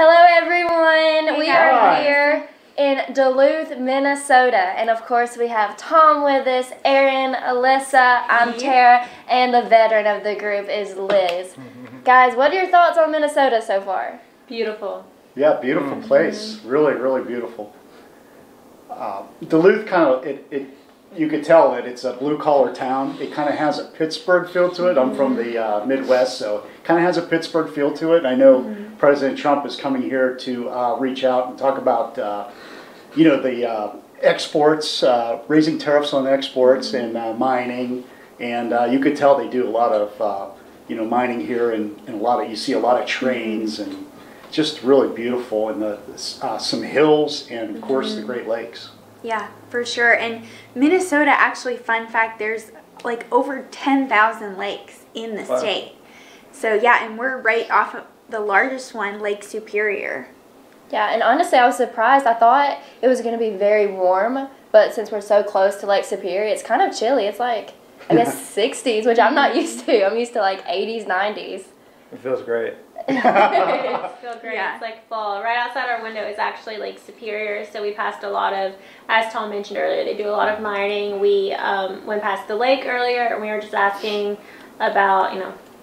Hello everyone, we are Hi. here in Duluth, Minnesota, and of course we have Tom with us, Aaron, Alyssa, I'm Tara, and the veteran of the group is Liz. Guys, what are your thoughts on Minnesota so far? Beautiful. Yeah, beautiful place. Really, really beautiful. Duluth kind of, you could tell that it's a blue-collar town. It kind of has a Pittsburgh feel to it. I'm from the Midwest, so it kind of has a Pittsburgh feel to it. I know President Trump is coming here to reach out and talk about, the exports, raising tariffs on exports and mining. And you could tell they do a lot of, mining here, and you see a lot of trains, and just really beautiful, and some hills, and of course the Great Lakes. Yeah, for sure. And Minnesota, actually, fun fact, there's like over 10,000 lakes in the state. So yeah, and we're right off of the largest one, Lake Superior. Yeah, and honestly I was surprised. I thought it was going to be very warm, but since we're so close to Lake Superior, it's kind of chilly. It's like, I guess 60s, which I'm not used to. I'm used to like 80s, 90s. It feels great. It feels great. Yeah. It's like fall. Right outside our window is actually Lake Superior, so we passed a lot of, as Tom mentioned earlier, they do a lot of mining. We went past the lake earlier, and we were just asking about,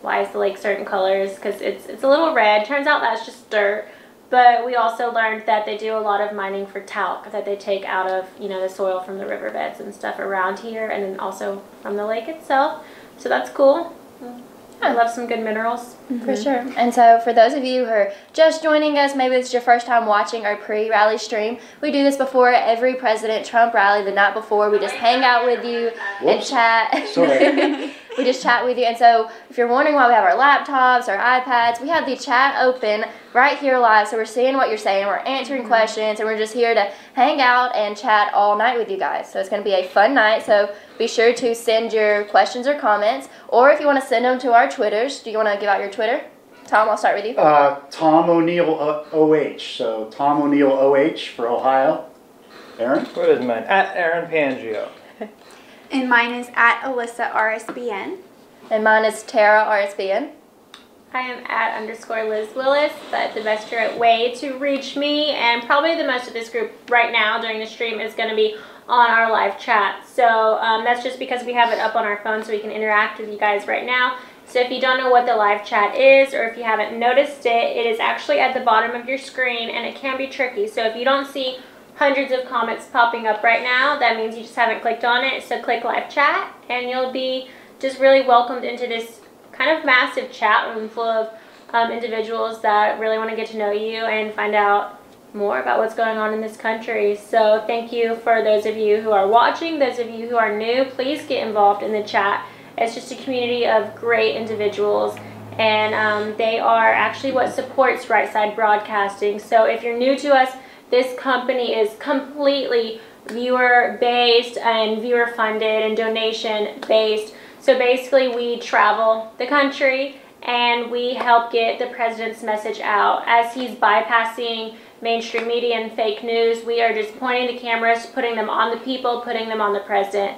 why is the lake certain colors, because it's a little red. Turns out that's just dirt. But we also learned that they do a lot of mining for talc that they take out of, the soil from the riverbeds and stuff around here, and then also from the lake itself. So that's cool. I love some good minerals. For sure. And so for those of you who are just joining us, maybe it's your first time watching our pre-rally stream, we do this before every President Trump rally the night before. We just hang out with you and chat. Sorry. We just chat with you. And so if you're wondering why we have our laptops, our iPads, we have the chat open right here live. So we're seeing what you're saying. We're answering questions. And we're just here to hang out and chat all night with you guys. So it's going to be a fun night. So be sure to send your questions or comments. Or if you want to send them to our Twitters. Do you want to give out your Twitter? Tom, I'll start with you. Tom O'Neill OH. So Tom O'Neill OH for Ohio. Aaron? What is mine? At Aaron Pangio. And mine is at Alyssa RSBN. And mine is Tera RSBN. I am at _Liz WIllis, but the best way to reach me, and probably the most of this group right now during the stream, is going to be on our live chat. So that's just because we have it up on our phone so we can interact with you guys right now. So if you don't know what the live chat is, or if you haven't noticed it, it is actually at the bottom of your screen, and it can be tricky. So if you don't see hundreds of comments popping up right now, that means you just haven't clicked on it. So click live chat, and you'll be just really welcomed into this kind of massive chat room full of individuals that really want to get to know you and find out more about what's going on in this country. So thank you for those of you who are watching. Those of you who are new, please get involved in the chat. It's just a community of great individuals, and they are actually what supports Right Side Broadcasting. So if you're new to us, this company is completely viewer-based and viewer-funded and donation-based. So basically we travel the country and we help get the president's message out. As he's bypassing mainstream media and fake news, we are just pointing the cameras, putting them on the people, putting them on the president.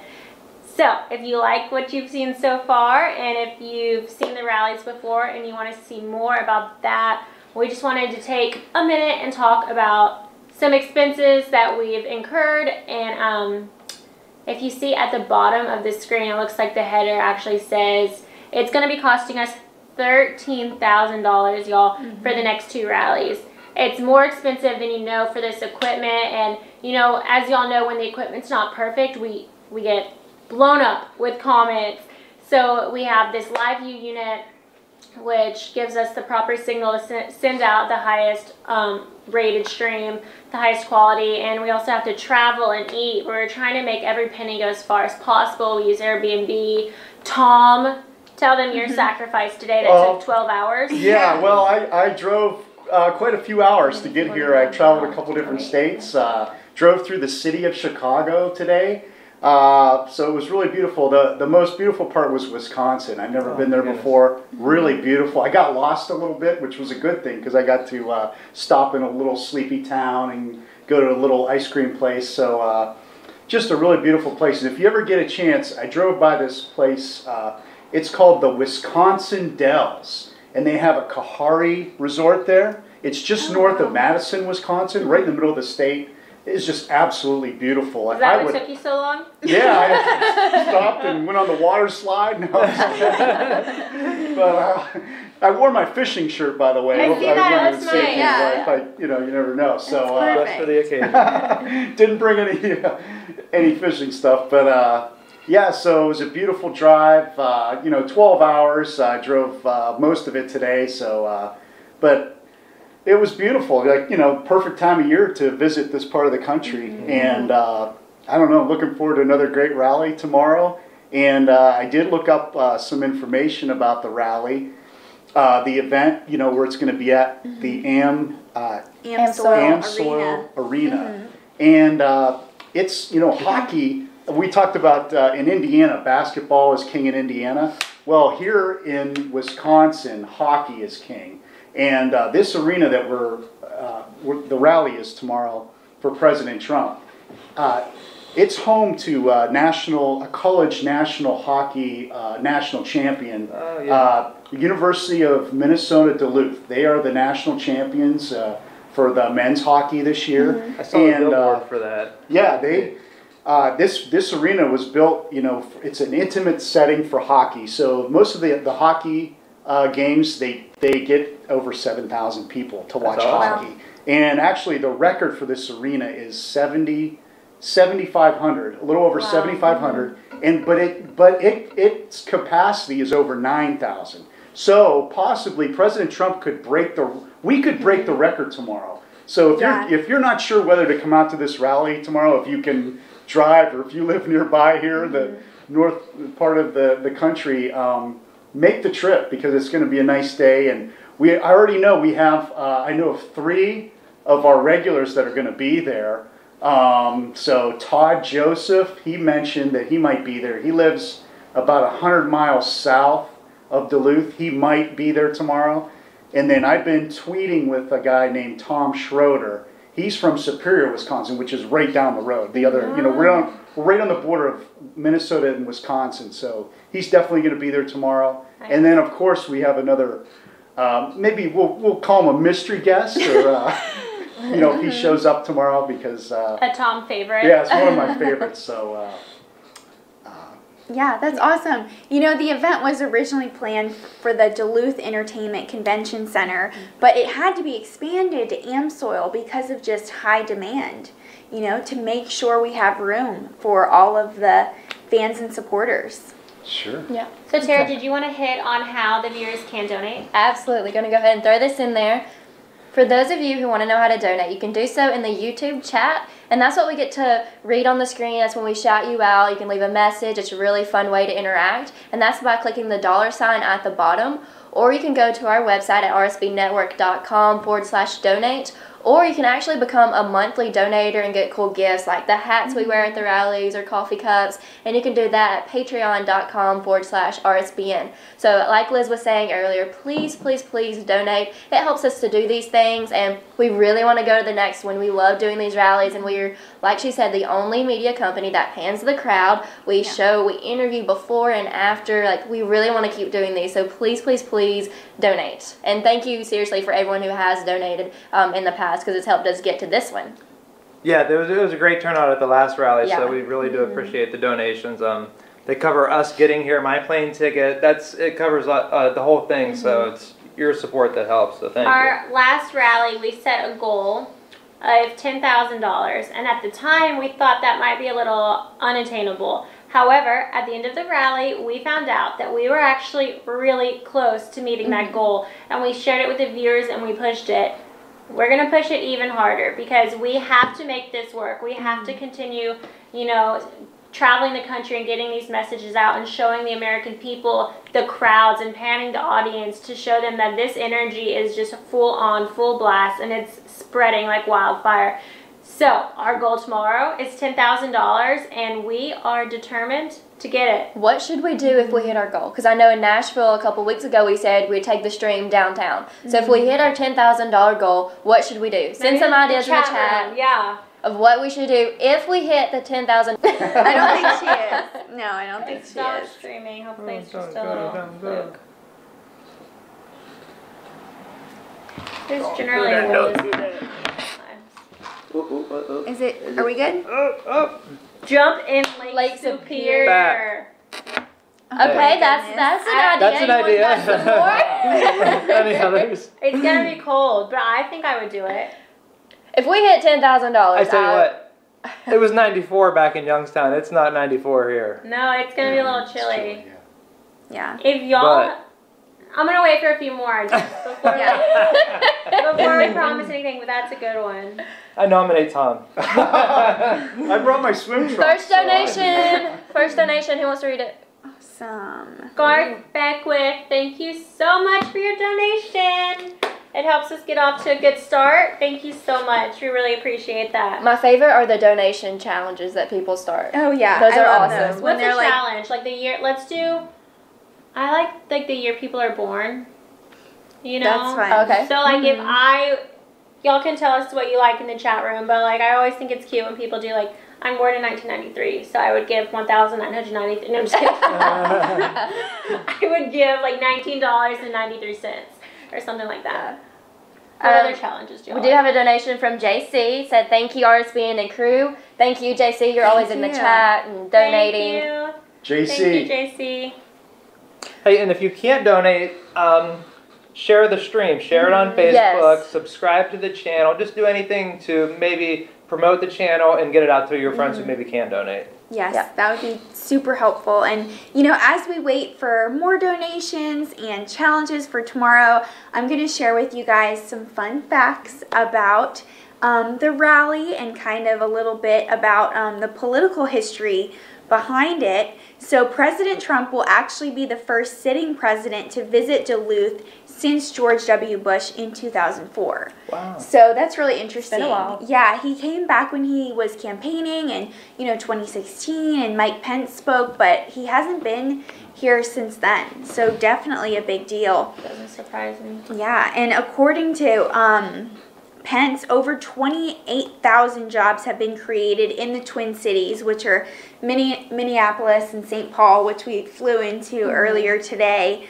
So if you like what you've seen so far, and if you've seen the rallies before and you want to see more about that, we just wanted to take a minute and talk about some expenses that we've incurred. And if you see at the bottom of the screen, it looks like the header actually says it's going to be costing us $13,000, y'all, for the next 2 rallies. It's more expensive than for this equipment, and as y'all know, when the equipment's not perfect, we get blown up with comments. So we have this live view unit, which gives us the proper signal to send out the highest rated stream, the highest quality, and we also have to travel and eat. We're trying to make every penny go as far as possible. We use Airbnb. Tom, tell them your sacrifice today that took 12 hours. Yeah, well, I drove quite a few hours to get here. I traveled a couple different states, drove through the city of Chicago today. So it was really beautiful. The most beautiful part was Wisconsin. I've never been there before. Really beautiful. I got lost a little bit, which was a good thing because I got to stop in a little sleepy town and go to a little ice cream place. So just a really beautiful place. And if you ever get a chance, I drove by this place. It's called the Wisconsin Dells. And they have a Kahari resort there. It's just north of Madison, Wisconsin, right in the middle of the state. It's just absolutely beautiful. Is that what took you so long? Yeah, I stopped and went on the water slide. No, but I wore my fishing shirt, by the way. I see that. That's nice. Yeah. You never know. So Just for the occasion. didn't bring any fishing stuff, but yeah. So it was a beautiful drive. 12 hours. I drove most of it today. So, but. It was beautiful, perfect time of year to visit this part of the country. Mm-hmm. And I don't know, looking forward to another great rally tomorrow. And I did look up some information about the rally, the event, where it's going to be at the AmSoil Arena. Mm-hmm. And it's, hockey. We talked about in Indiana, basketball is king in Indiana. Well, here in Wisconsin, hockey is king. And this arena that the rally is tomorrow for President Trump, it's home to a college national hockey national champion, University of Minnesota Duluth. They are the national champions for the men's hockey this year. Mm-hmm. I saw a billboard for that. Yeah, this arena was built. It's an intimate setting for hockey. So most of the hockey games they get over 7,000 people to watch hockey. And actually the record for this arena is 7,500, a little over 7,500. And but its capacity is over 9,000. So possibly President Trump could break the record tomorrow. So if you're not sure whether to come out to this rally tomorrow, if you can drive or if you live nearby here, the north part of the country, make the trip because it's going to be a nice day. And I already know we have, I know of 3 of our regulars that are going to be there. So Todd Joseph, he mentioned that he might be there. He lives about 100 miles south of Duluth. He might be there tomorrow. And then I've been tweeting with a guy named Tom Schroeder. He's from Superior, Wisconsin, which is right down the road. The other, we're right on the border of Minnesota and Wisconsin. So he's definitely going to be there tomorrow. Nice. And then, of course, we have another, maybe we'll call him a mystery guest, or, if he shows up tomorrow because... a Tom favorite. Yeah, it's one of my favorites, so... Yeah, that's awesome. The event was originally planned for the Duluth Entertainment Convention Center, but it had to be expanded to AmSoil because of just high demand, to make sure we have room for all of the fans and supporters. Sure. Yeah. So Tara, did you want to hit on how the viewers can donate? Absolutely. Going to go ahead and throw this in there. For those of you who want to know how to donate, you can do so in the YouTube chat, and that's what we get to read on the screen. That's when we shout you out. You can leave a message. It's a really fun way to interact, and that's by clicking the $ at the bottom, or you can go to our website at rsbnetwork.com/donate, or you can actually become a monthly donator and get cool gifts like the hats we wear at the rallies or coffee cups, and you can do that at patreon.com/RSBN. So like Liz was saying earlier, please, please, please donate. It helps us to do these things, and we really want to go to the next one. We love doing these rallies, and we're, like she said, the only media company that pans the crowd. We we interview before and after. Like, we really want to keep doing these, so please, please, please donate. And thank you seriously for everyone who has donated in the past, because it's helped us get to this one. Yeah, it was a great turnout at the last rally, so we really do appreciate the donations. They cover us getting here, my plane ticket. It covers the whole thing, so it's your support that helps. So thank you. Our last rally, we set a goal of $10,000, and at the time we thought that might be a little unattainable. However, at the end of the rally, we found out that we were actually really close to meeting that goal, and we shared it with the viewers and we pushed it. We're going to push it even harder because we have to make this work. We have to continue, traveling the country and getting these messages out and showing the American people, the crowds, and panning the audience to show them that this energy is just full on, full blast, and it's spreading like wildfire. So our goal tomorrow is $10,000, and we are determined to get it. What should we do if we hit our goal? Because I know in Nashville a couple weeks ago we said we'd take the stream downtown. So if we hit our $10,000 goal, what should we do? Send some ideas in the chat. Yeah. Of what we should do if we hit the 10,000. I don't think she is. No, I don't think she Stop is. streaming. Hopefully it's just a little fluke. There's generally Willis. Is it? Are we good? Jump in Lake Superior. Back. Okay, that's an idea. That's an You idea. want some more? Any others? It's gonna be cold, but I think I would do it. If we hit $10,000, I tell you what, it was 94 back in Youngstown. It's not 94 here. No, it's gonna be a little chilly. Yeah. If y'all, I'm gonna wait for a few more just before we promise anything, but that's a good one. I nominate Tom. I brought my swim trunks. First donation. Who wants to read it? Awesome. Garth Beckwith, thank you so much for your donation. It helps us get off to a good start. Thank you so much. We really appreciate that. My favorite are the donation challenges that people start. Oh yeah, Those I are love awesome. those. What's a challenge? Like the year, let's do, I like the year people are born. You know? That's fun. Okay. So like if y'all can tell us what you like in the chat room, but like I always think it's cute when people do like, I'm born in 1993, so I would give 1,993. No, I'm just kidding. I would give like $19.93 or something like that. What other challenges do you We do have a donation from JC. Said thank you RSBN and crew. Thank you JC. You're always in the chat and donating. Thank you. JC. Thank you, JC. Hey, and if you can't donate, share the stream. Share it on Facebook. Yes. Subscribe to the channel. Just do anything to maybe promote the channel and get it out to your friends who maybe can't donate. Yes, Yeah. that would be super helpful. And, you know, as we wait for more donations and challenges for tomorrow, I'm going to share with you guys some fun facts about the rally and kind of a little bit about the political history behind it. So President Trump will actually be the first sitting president to visit Duluth since George W. Bush in 2004. Wow. So that's really interesting. Been a while. Yeah, he came back when he was campaigning in, 2016, and Mike Pence spoke, but he hasn't been here since then. So definitely a big deal. Doesn't surprise me. Yeah, and according to Pence, over 28,000 jobs have been created in the Twin Cities, which are Minneapolis and St. Paul, which we flew into earlier today,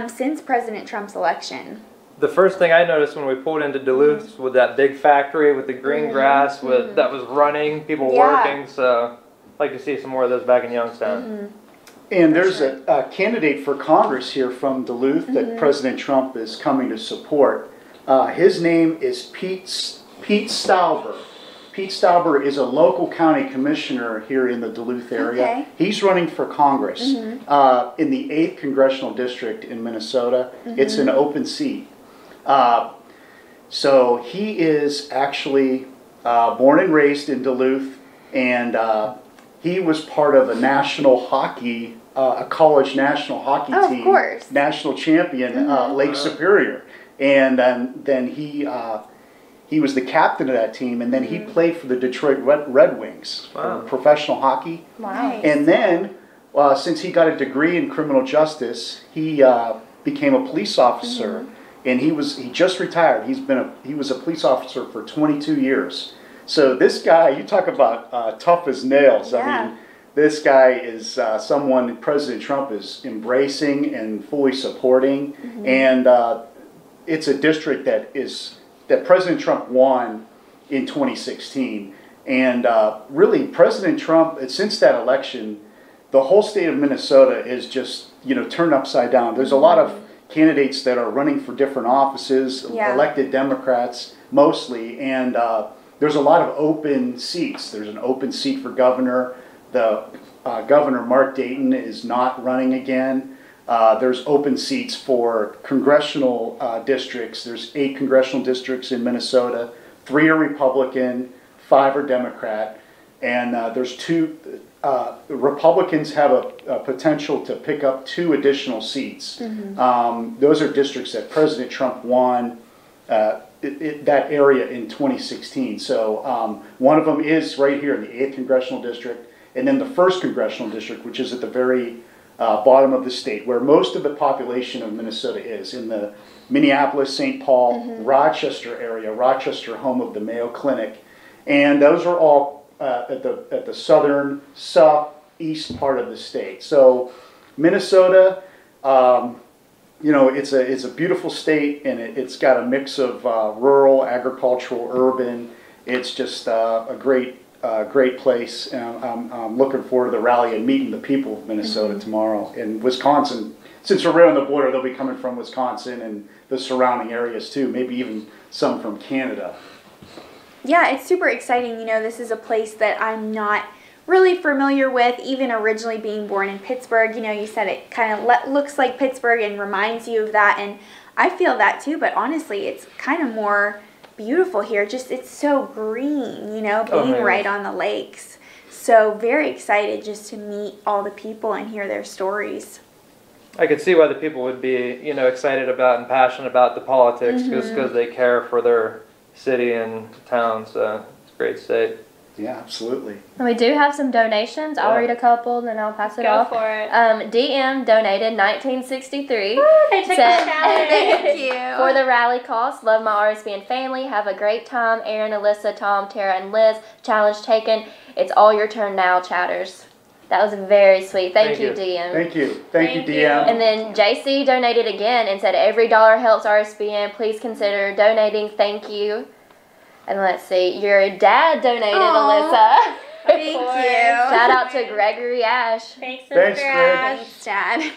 since President Trump's election. The first thing I noticed when we pulled into Duluth was that big factory with the green grass that was running, people working. So I'd like to see some more of those back in Youngstown. And there's a candidate for Congress here from Duluth that President Trump is coming to support. His name is Pete Stauber. Pete Stauber is a local county commissioner here in the Duluth area. Okay. He's running for Congress in the 8th Congressional District in Minnesota. It's an open seat. So he is actually born and raised in Duluth, and he was part of a national hockey, a college national hockey team. Of course. National champion, Lake Superior. And then he was the captain of that team, and then he played for the Detroit Red Wings for professional hockey. Wow. And then, since he got a degree in criminal justice, he became a police officer, and he just retired. He was a police officer for 22 years. So this guy, you talk about tough as nails. Yeah. I mean, this guy is someone President Trump is embracing and fully supporting, and it's a district that President Trump won in 2016. And really, President Trump, since that election, the whole state of Minnesota is just, turned upside down. There's a lot of candidates that are running for different offices, elected Democrats mostly, and there's a lot of open seats. There's an open seat for governor. The Governor Mark Dayton is not running again. There's open seats for congressional districts. There's 8 congressional districts in Minnesota. 3 are Republican, 5 are Democrat, and there's 2. The Republicans have a potential to pick up 2 additional seats. Those are districts that President Trump won that area in 2016. So one of them is right here in the 8th congressional district, and then the 1st congressional district, which is at the very bottom of the state, where most of the population of Minnesota is, in the Minneapolis, St. Paul, Rochester area, Rochester, home of the Mayo Clinic. And those are all at the southeast part of the state. So Minnesota, you know, it's a beautiful state, and it's got a mix of rural, agricultural, urban. It's just a great place, and I'm looking forward to the rally and meeting the people of Minnesota tomorrow. And Wisconsin, since we're right on the border, they'll be coming from Wisconsin and the surrounding areas too, maybe even some from Canada. Yeah, it's super exciting. You know, this is a place that I'm not really familiar with, even originally being born in Pittsburgh. You know, you said it kind of looks like Pittsburgh and reminds you of that, and I feel that too, but honestly, it's kind of more beautiful here. Just, it's so green, you know, being right on the lakes. So very excited just to meet all the people and hear their stories. I could see why the people would be, you know, excited about and passionate about the politics, just because they care for their city and town. So it's a great state. Yeah, absolutely. And we do have some donations. I'll read a couple, then I'll pass it off. Go for it. DM donated 1963. Woo, they took the challenge. Thank you. For the rally cost, love my RSBN family. Have a great time. Aaron, Alyssa, Tom, Tera, and Liz. Challenge taken. It's all your turn now, chatters. That was very sweet. Thank you, DM. Thank you. Thank you, DM. And then JC donated again and said, every dollar helps RSBN. Please consider donating. Thank you. And let's see, your dad donated, Alyssa. Thank you. Shout out to Gregory Ashe. Thanks, Greg. Thanks, Dad.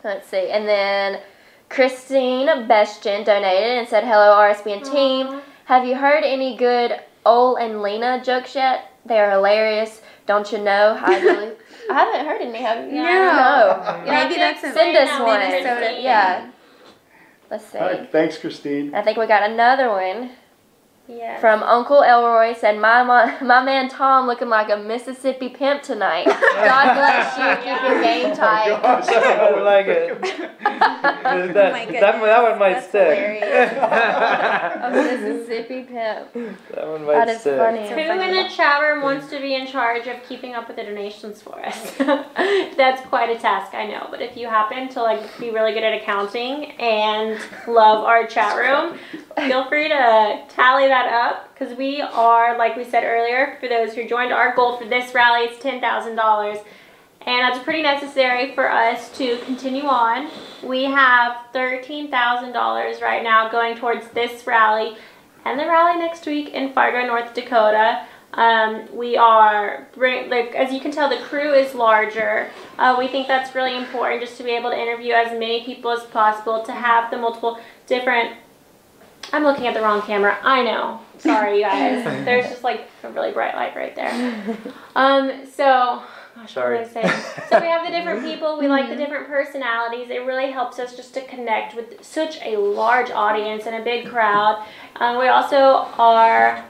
Let's see, and then Christine Bestian donated and said, hello, RSBN team. Have you heard any good Ole and Lena jokes yet? They are hilarious. Don't you know? I haven't heard any. Have you? No. Maybe that's a Send us one. Minnesota. Yeah. Let's see. All right, thanks, Christine. I think we got another one. Yes. From Uncle Elroy said, my man Tom looking like a Mississippi pimp tonight. God bless you. Keep your game tight. I like it. That one might That's stick. A Mississippi pimp. That one might That is stick. funny. Who in the chat room wants to be in charge of keeping up with the donations for us? That's quite a task, I know. But if you happen to be really good at accounting and love our chat room, feel free to tally that up, because we are, like we said earlier, for those who joined, our goal for this rally is $10,000, and that's pretty necessary for us to continue on. We have $13,000 right now going towards this rally and the rally next week in Fargo, North Dakota. We are, as you can tell, the crew is larger. We think that's really important, just to be able to interview as many people as possible, to have the multiple different... I'm looking at the wrong camera. I know. Sorry, you guys. There's just a really bright light right there. Sorry. What was I saying? So we have the different people. We like the different personalities. It really helps us just to connect with such a large audience and a big crowd. We also are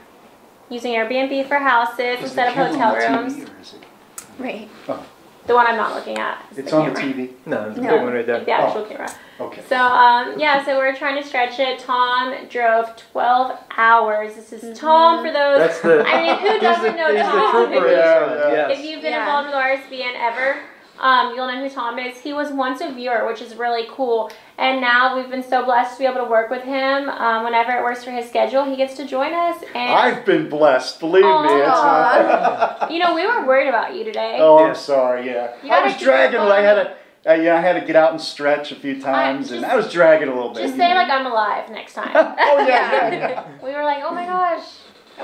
using Airbnb for houses instead of hotel rooms. Right. Oh. The one I'm not looking at. It's on the TV. No, the big one right there. The actual camera. Okay. So, so we're trying to stretch it. Tom drove 12 hours. This is Tom for those. That's the. I mean, who doesn't know He's Tom? the trooper. Yeah. If you've been involved with RSBN ever, you'll know who Tom is. He was once a viewer, which is really cool. And now we've been so blessed to be able to work with him. Whenever it works for his schedule, he gets to join us. And I've been blessed, believe me. It's you know, we were worried about you today. Oh, I'm sorry. Yeah, You I gotta was keep dragging. it I had to. I had to get out and stretch a few times, and I was dragging a little bit. Just say I'm alive next time. Oh yeah. We were like, oh my gosh.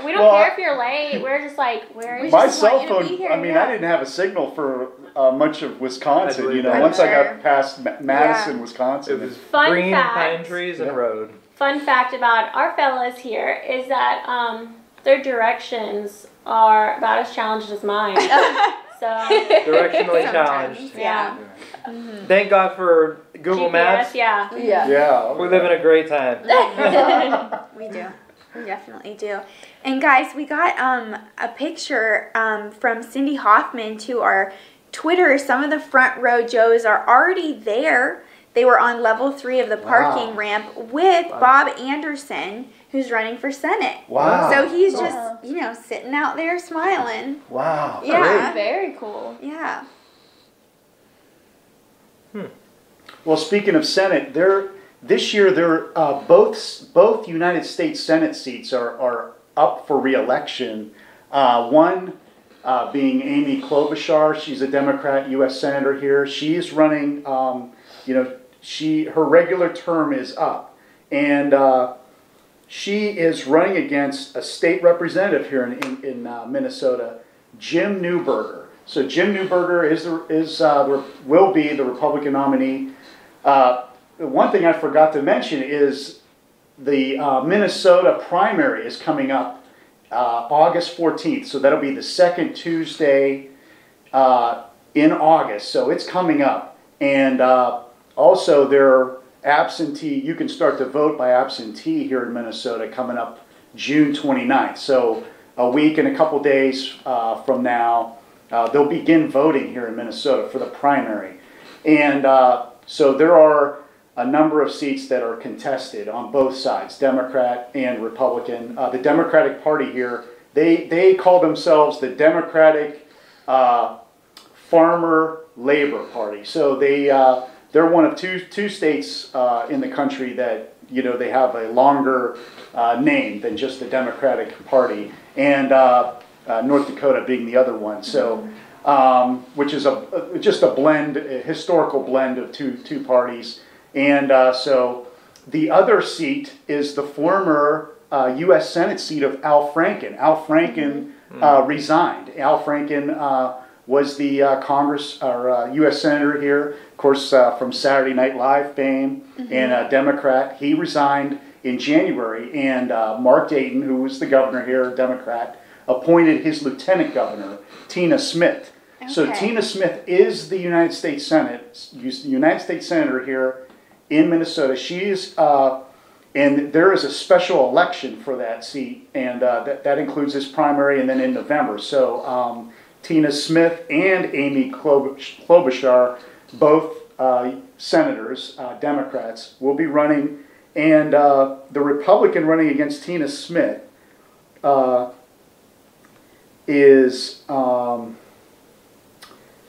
We don't care if you're late. We're just where is My just want cell you to phone. be here, I mean, I didn't have a signal for much of Wisconsin. You know, I'm once I sure. got past Madison, Wisconsin. It was Fun green fact. pine trees and road. Fun fact about our fellas here is that their directions are about as challenged as mine. So Directionally challenged. yeah. Thank God for Google GPS, Maps. yeah. Yeah. We live in a great time. We do. We definitely do. And guys, we got a picture from Cindy Hoffman to our Twitter. Some of the front row Joes are already there. They were on level 3 of the parking ramp with Bob Anderson, who's running for Senate. Wow. So he's just, sitting out there smiling. Wow. Yeah. Very cool. Yeah. Well, speaking of Senate, this year both United States Senate seats are up for re-election. One being Amy Klobuchar. She's a Democrat U.S. Senator here. She's running. her regular term is up, and she is running against a state representative here in Minnesota, Jim Newberger. So Jim Newberger will be the Republican nominee. One thing I forgot to mention is the Minnesota primary is coming up August 14th. So that'll be the second Tuesday in August. So it's coming up. And also there are absentee, you can start to vote by absentee here in Minnesota coming up June 29th. So a week and a couple days from now, they'll begin voting here in Minnesota for the primary. And so there are a number of seats that are contested on both sides, Democrat and Republican. The Democratic Party here, they call themselves the Democratic Farmer Labor Party. So they're one of two states in the country that, you know, they have a longer name than just the Democratic Party, and North Dakota being the other one. So, which is just a blend, a historical blend of two parties. And so the other seat is the former U.S. Senate seat of Al Franken. Al Franken resigned. Al Franken was the U.S. Senator here, of course, from Saturday Night Live fame, and a Democrat. He resigned in January, and Mark Dayton, who was the governor here, a Democrat, appointed his lieutenant governor, Tina Smith. Okay. So Tina Smith is the United States Senator here in Minnesota. She's and there is a special election for that seat, and that includes this primary, and then in November. So Tina Smith and Amy Klobuchar, both senators, Democrats, will be running, and the Republican running against Tina Smith is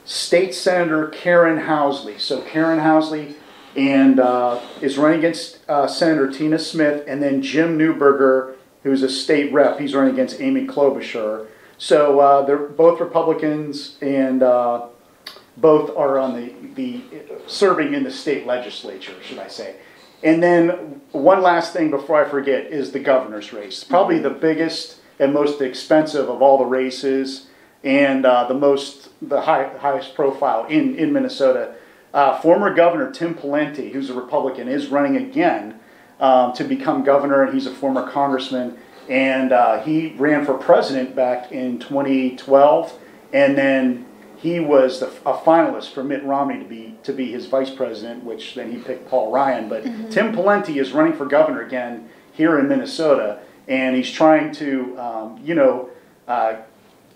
State Senator Karen Housley. So Karen Housley is running against Senator Tina Smith, and then Jim Newberger, who's a state rep, he's running against Amy Klobuchar. So they're both Republicans, and both are on the serving in the state legislature, should I say. And then one last thing before I forget is the governor's race. Probably the biggest and most expensive of all the races, and the highest profile in Minnesota. Former Governor Tim Pawlenty, who's a Republican, is running again to become governor, and he's a former congressman. And he ran for president back in 2012, and then he was a finalist for Mitt Romney to be his vice president, which then he picked Paul Ryan. But Tim Pawlenty is running for governor again here in Minnesota, and he's trying to,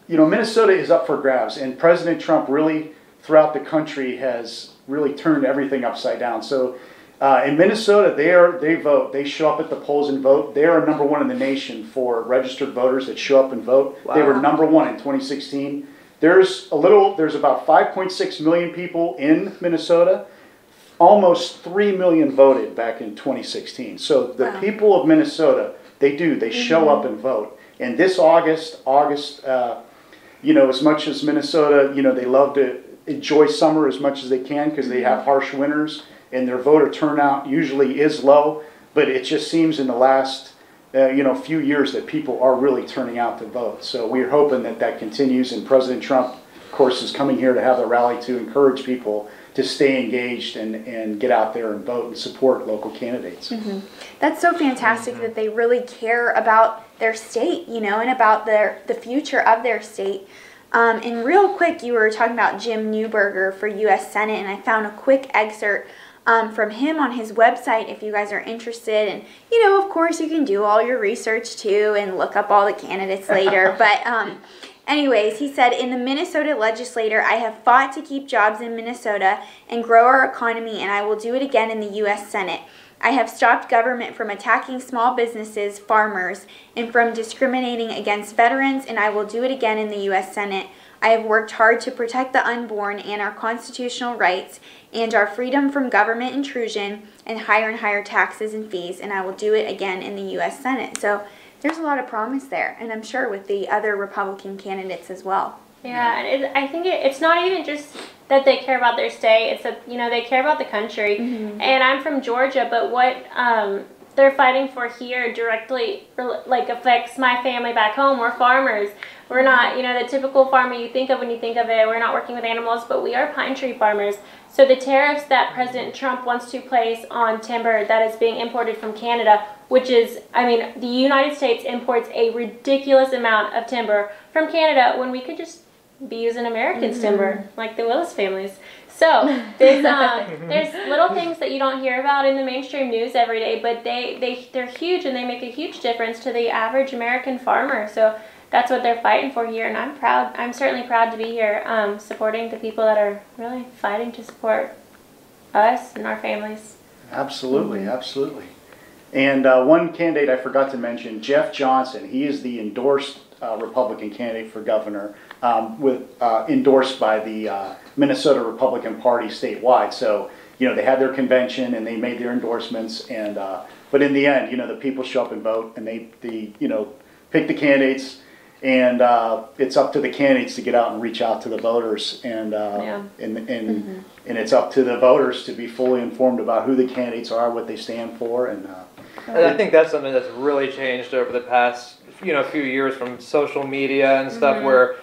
Minnesota is up for grabs, and President Trump really, throughout the country, has really turned everything upside down. So in Minnesota, they vote. They show up at the polls and vote. They are number one in the nation for registered voters that show up and vote. Wow. They were number one in 2016. There's about 5.6 million people in Minnesota. Almost 3 million voted back in 2016. So the people of Minnesota, they show up and vote. And this August, as much as Minnesota, they love to enjoy summer as much as they can because they have harsh winters, and their voter turnout usually is low. But it just seems in the last few years that people are really turning out to vote. So we're hoping that continues, and President Trump, of course, is coming here to have a rally to encourage people to stay engaged and get out there and vote and support local candidates. That's so fantastic that they really care about their state, and about the future of their state. And real quick, you were talking about Jim Newberger for U.S. Senate, and I found a quick excerpt from him on his website if you guys are interested. And, of course, you can do all your research too and look up all the candidates later. But anyways, he said, in the Minnesota legislature, I have fought to keep jobs in Minnesota and grow our economy, and I will do it again in the U.S. Senate. I have stopped government from attacking small businesses, farmers, and from discriminating against veterans, and I will do it again in the U.S. Senate. I have worked hard to protect the unborn and our constitutional rights and our freedom from government intrusion and higher taxes and fees, and I will do it again in the U.S. Senate. So there's a lot of promise there, and I'm sure with the other Republican candidates as well. Yeah, and I think it's not even just that they care about their state. It's that, they care about the country. And I'm from Georgia, but what they're fighting for here directly affects my family back home. We're farmers. We're not, the typical farmer you think of when you think of it. We're not working with animals, but we are pine tree farmers. So the tariffs that President Trump wants to place on timber that is being imported from Canada, which is, the United States imports a ridiculous amount of timber from Canada when we could just be using American timber, like the Willis families. So there's little things that you don't hear about in the mainstream news every day, but they're huge, and they make a huge difference to the average American farmer. So that's what they're fighting for here, and I'm proud. I'm certainly proud to be here, supporting the people that are really fighting to support us and our families. Absolutely, absolutely. And one candidate I forgot to mention, Jeff Johnson. He is the endorsed Republican candidate for governor, endorsed by the Minnesota Republican Party statewide. So they had their convention and they made their endorsements, and but in the end, the people show up and vote, and they pick the candidates. And it's up to the candidates to get out and reach out to the voters, and and it's up to the voters to be fully informed about who the candidates are, what they stand for, and I think that's something that's really changed over the past few years from social media and stuff, where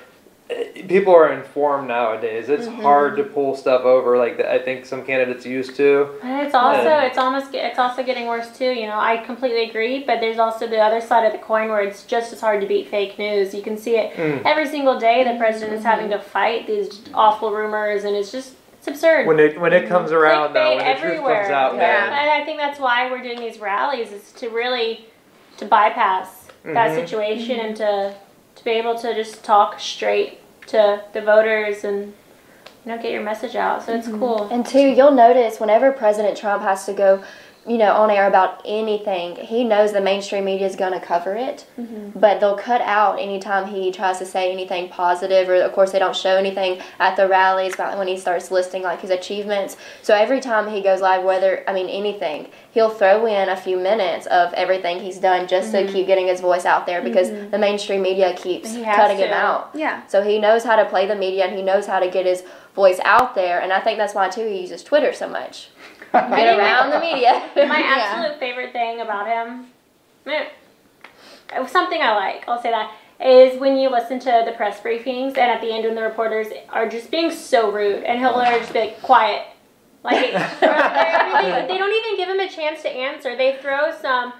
people are informed nowadays. It's hard to pull stuff over like I think some candidates used to. And it's also getting worse too. I completely agree, but there's also the other side of the coin where it's just as hard to beat fake news. You can see it every single day. The president is having to fight these awful rumors, and it's absurd. When it comes around, though, when the truth comes out, and I think that's why we're doing these rallies, is to bypass that situation and to be able to just talk straight to the voters and get your message out. So it's cool. And two, you'll notice whenever President Trump has to go on air about anything, he knows the mainstream media is going to cover it, but they'll cut out anytime he tries to say anything positive, or of course they don't show anything at the rallies about when he starts listing his achievements. So every time he goes live, anything, he'll throw in a few minutes of everything he's done just to keep getting his voice out there, because the mainstream media keeps cutting him out. Yeah. So he knows how to play the media, and he knows how to get his voice out there, and I think that's why too he uses Twitter so much. Get around the media. My absolute favorite thing about him, something I like, I'll say that, is when you listen to the press briefings, and at the end when the reporters are just being so rude, and he'll just be quiet. They don't even give him a chance to answer. They throw some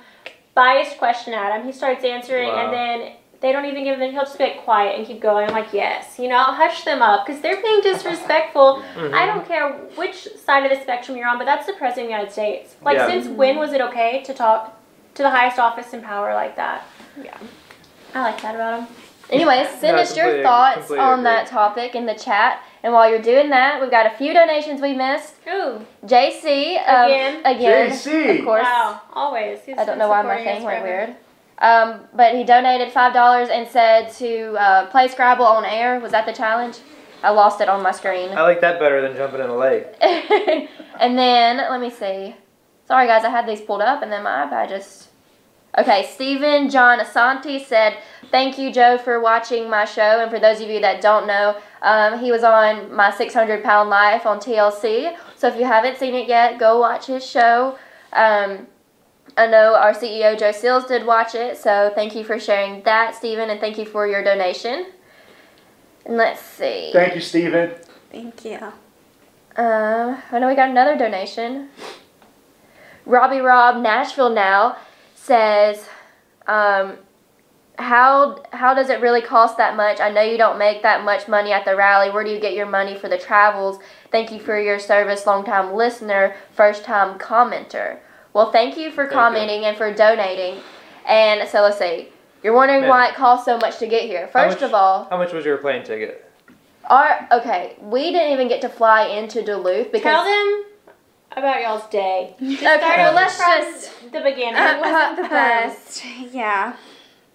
biased question at him. He starts answering, and then they don't even give him, he'll just be quiet and keep going. I'm like, yes, hush them up, because they're being disrespectful. I don't care which side of the spectrum you're on, but that's the President of the United States. Since when was it okay to talk to the highest office in power like that? Yeah. I like that about him. Anyways, send us your thoughts on that topic in the chat. And while you're doing that, we've got a few donations we missed. Ooh. JC. Again. JC. Of course. Wow, always. I don't know why my thing went weird. But he donated $5 and said to play Scrabble on air. Was that the challenge? I lost it on my screen. I like that better than jumping in a lake. And then, let me see. Sorry guys, I had these pulled up and then my iPad just... Okay, Stephen John Asante said, thank you, Joe, for watching my show. And for those of you that don't know, he was on my 600-Pound Life on TLC. So if you haven't seen it yet, go watch his show. I know our CEO, Joe Seals, did watch it. So thank you for sharing that, Stephen, and thank you for your donation. And let's see. Thank you, Stephen. Thank you. I know we got another donation. Robbie Rob, Nashville Now, says, how does it really cost that much? I know you don't make that much money at the rally. Where do you get your money for the travels? Thank you for your service, long-time listener, first-time commenter. Well, thank you for commenting and for donating. And so let's see. You're wondering why it costs so much to get here. First of all, how much was your plane ticket? We didn't even get to fly into Duluth because... Tell them about y'all's day. Let's just... the beginning. It wasn't the best. Yeah.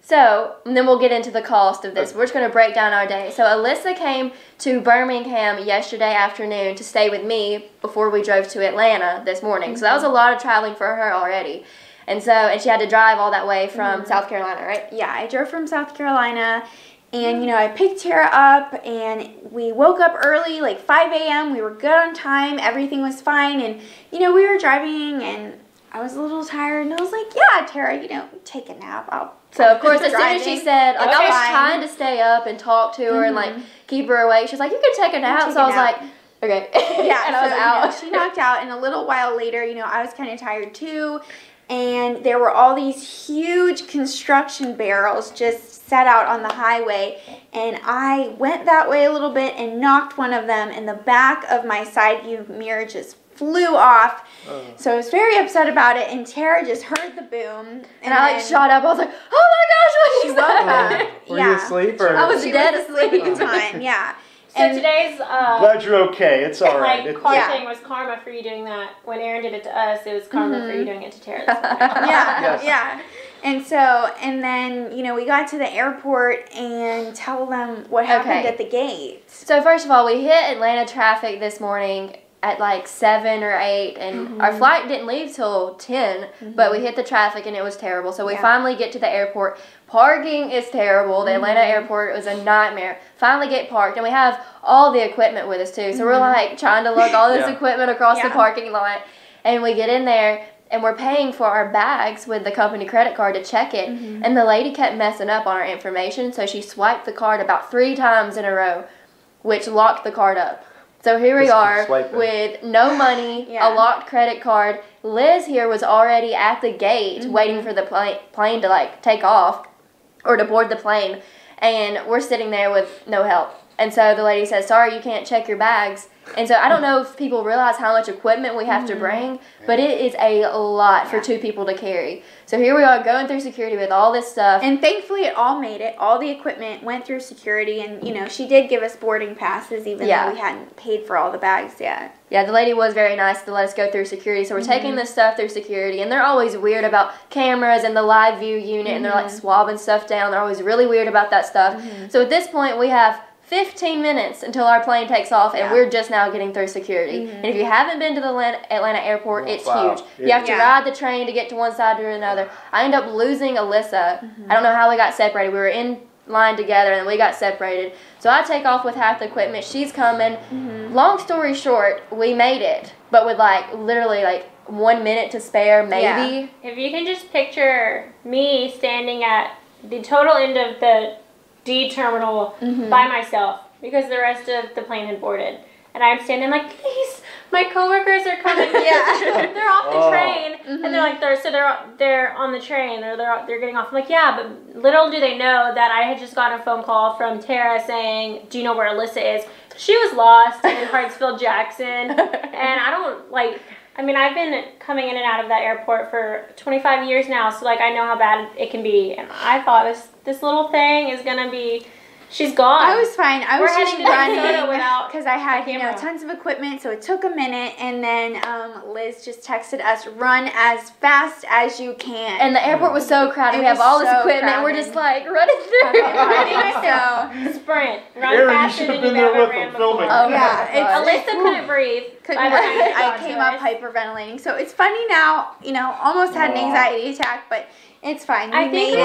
So, and then we'll get into the cost of this. We're just going to break down our day. So, Alyssa came to Birmingham yesterday afternoon to stay with me before we drove to Atlanta this morning. So, that was a lot of traveling for her already. And she had to drive all that way from South Carolina, right? Yeah, I drove from South Carolina, And, I picked Tara up, and we woke up early, like 5 a.m. We were good on time. Everything was fine. And, we were driving, and I was a little tired. And I was like, yeah, Tara, take a nap. So, of course, as soon as she said, like, I was trying to stay up and talk to her and, like, keep her awake. She was like, you can take a nap. So I was like, okay. Yeah, and I was out. She knocked out, and a little while later, I was kind of tired too. And there were all these huge construction barrels just set out on the highway. And I went that way a little bit and knocked one of them, and the back of my side view mirror just flew off. So I was very upset about it, and Tara just heard the boom. And I, like, shot up. I was like, oh my gosh, what is that? Were you asleep? Or? I was dead asleep at the time, yeah. So today's glad you're okay. It's all right. Thing was karma for you doing that. When Aaron did it to us, it was karma for you doing it to Tara. Yeah. And then, we got to the airport and tell them what happened at the gate. So first of all, we hit Atlanta traffic this morning at like 7 or 8, and our flight didn't leave till 10, but we hit the traffic and it was terrible. So we finally get to the airport. Parking is terrible. The Atlanta airport was a nightmare. Finally get parked, and we have all the equipment with us too. So we're like trying to lug all this equipment across the parking lot, and we get in there, and we're paying for our bags with the company credit card to check it, and the lady kept messing up on our information, so she swiped the card about 3 times in a row, which locked the card up. So here we are with no money, a locked credit card. Liz here was already at the gate waiting for the plane to like take off or to board the plane, and we're sitting there with no help. And so the lady says, sorry, you can't check your bags. And so I don't know if people realize how much equipment we have to bring, but it is a lot for 2 people to carry. So here we are going through security with all this stuff. And thankfully it all made it. All the equipment went through security, and, she did give us boarding passes even though we hadn't paid for all the bags yet. Yeah, the lady was very nice to let us go through security. So we're taking this stuff through security, and they're always weird about cameras and the live view unit, and they're like swabbing stuff down. They're always really weird about that stuff. So at this point we have 15 minutes until our plane takes off, and we're just now getting through security. And if you haven't been to the Atlanta airport, it's huge. You have to ride the train to get to one side or another. I ended up losing Alyssa. I don't know how we got separated. We were in line together, and then we got separated. So I take off with half the equipment. She's coming. Long story short, we made it, but with literally 1 minute to spare, maybe. If you can just picture me standing at the total end of the D terminal by myself because the rest of the plane had boarded, and I'm standing like, please, my coworkers are coming. They're off the train, and they're on the train, or they're getting off. I'm like, yeah, but little do they know that I had just gotten a phone call from Tara saying, do you know where Alyssa is? She was lost in Hartsfield Jackson, and I've been coming in and out of that airport for 25 years now, so I know how bad it can be, and I thought this little thing is gonna be. She's gone. I was fine. I was just running without because I had tons of equipment, so it took a minute, and then Liz just texted us, "Run as fast as you can." And the airport was so crowded. We have all this equipment. We're just running through. Sprint. Run Aaron, faster than you've ever ran before. Oh yeah, Alyssa couldn't breathe. I came up hyperventilating, so it's funny now. Almost had an anxiety attack, but. It's fine. I think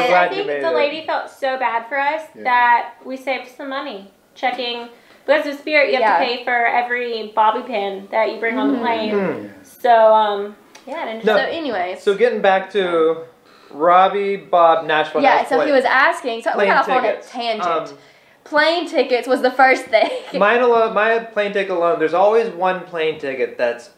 the lady felt so bad for us that we saved some money checking. Because of Spirit, you have to pay for every bobby pin that you bring on the plane. So, So anyways. So getting back to Robbie, Bob, Nashville. Yeah, so he was asking. So we got off on a tangent. Plane tickets was the first thing. My plane ticket alone, there's always one plane ticket that's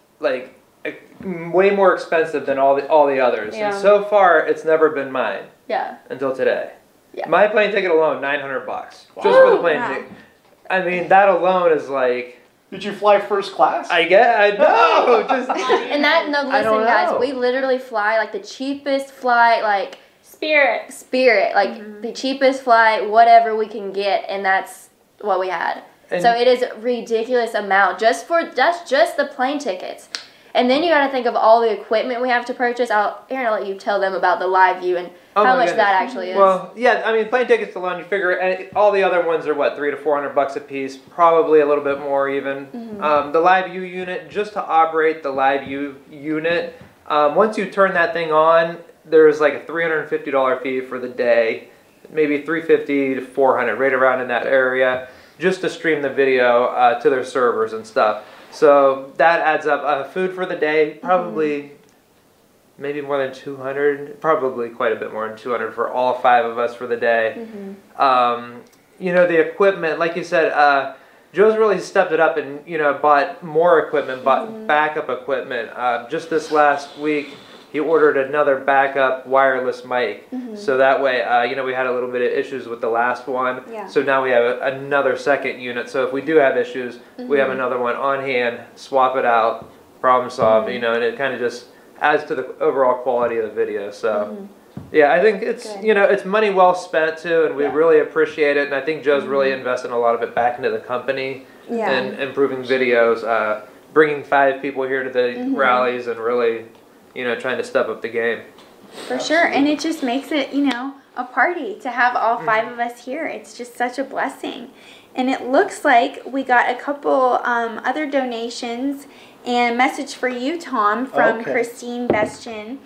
way more expensive than all the others, and so far it's never been mine. Yeah. Until today. Yeah. My plane ticket alone, $900 just for the plane ticket. I mean, that alone is like. Did you fly first class? I know. And listen, guys, we literally fly the cheapest flight, Spirit, the cheapest flight, whatever we can get, and that's what we had. And so it is a ridiculous amount just the plane tickets. And then you got to think of all the equipment we have to purchase. Aaron, I'll let you tell them about the live view and how much that actually is. Well, yeah, plane tickets alone, you figure all the other ones are $300 to $400 a piece, probably a little bit more even. The live view unit, just to operate the live view unit, once you turn that thing on, there's a $350 fee for the day. maybe 350 to 400, right around in that area, just to stream the video to their servers and stuff. So that adds up. Food for the day, probably maybe more than 200, probably quite a bit more than 200 for all 5 of us for the day. You know, the equipment, like you said, Joe's really stepped it up and, you know, bought more equipment, bought backup equipment. Just this last week, he ordered another backup wireless mic. So that way, you know, we had a little bit of issues with the last one. So now we have another second unit. So if we do have issues, we have another one on hand, swap it out, problem solved, you know, and it kind of just adds to the overall quality of the video. So yeah, I think it's, you know, it's money well spent too, and we really appreciate it. And I think Joe's really invested a lot of it back into the company and improving videos, bringing 5 people here to the rallies and really, you know, trying to step up the game. For sure, and it just makes it, you know, a party to have all 5 of us here. It's just such a blessing. And it looks like we got a couple other donations and a message for you, Tom, from Christine Bestien.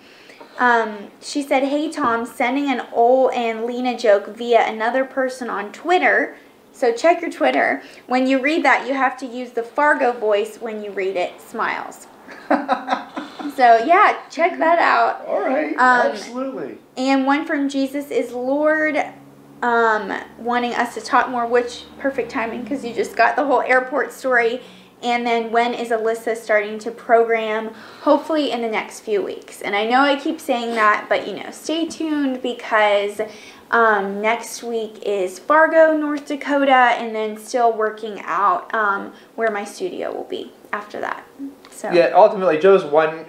She said, "Hey Tom, sending an Ole and Lena joke via another person on Twitter. So check your Twitter. When you read that, you have to use the Fargo voice when you read it. Smiles." So yeah, check that out. All right, absolutely. And one from Jesus is Lord, wanting us to talk more, which perfect timing because you just got the whole airport story. And then when is Alyssa starting to program? Hopefully in the next few weeks. And I know I keep saying that, but you know, stay tuned because next week is Fargo, North Dakota, and then still working out where my studio will be after that. So yeah, ultimately Joe's one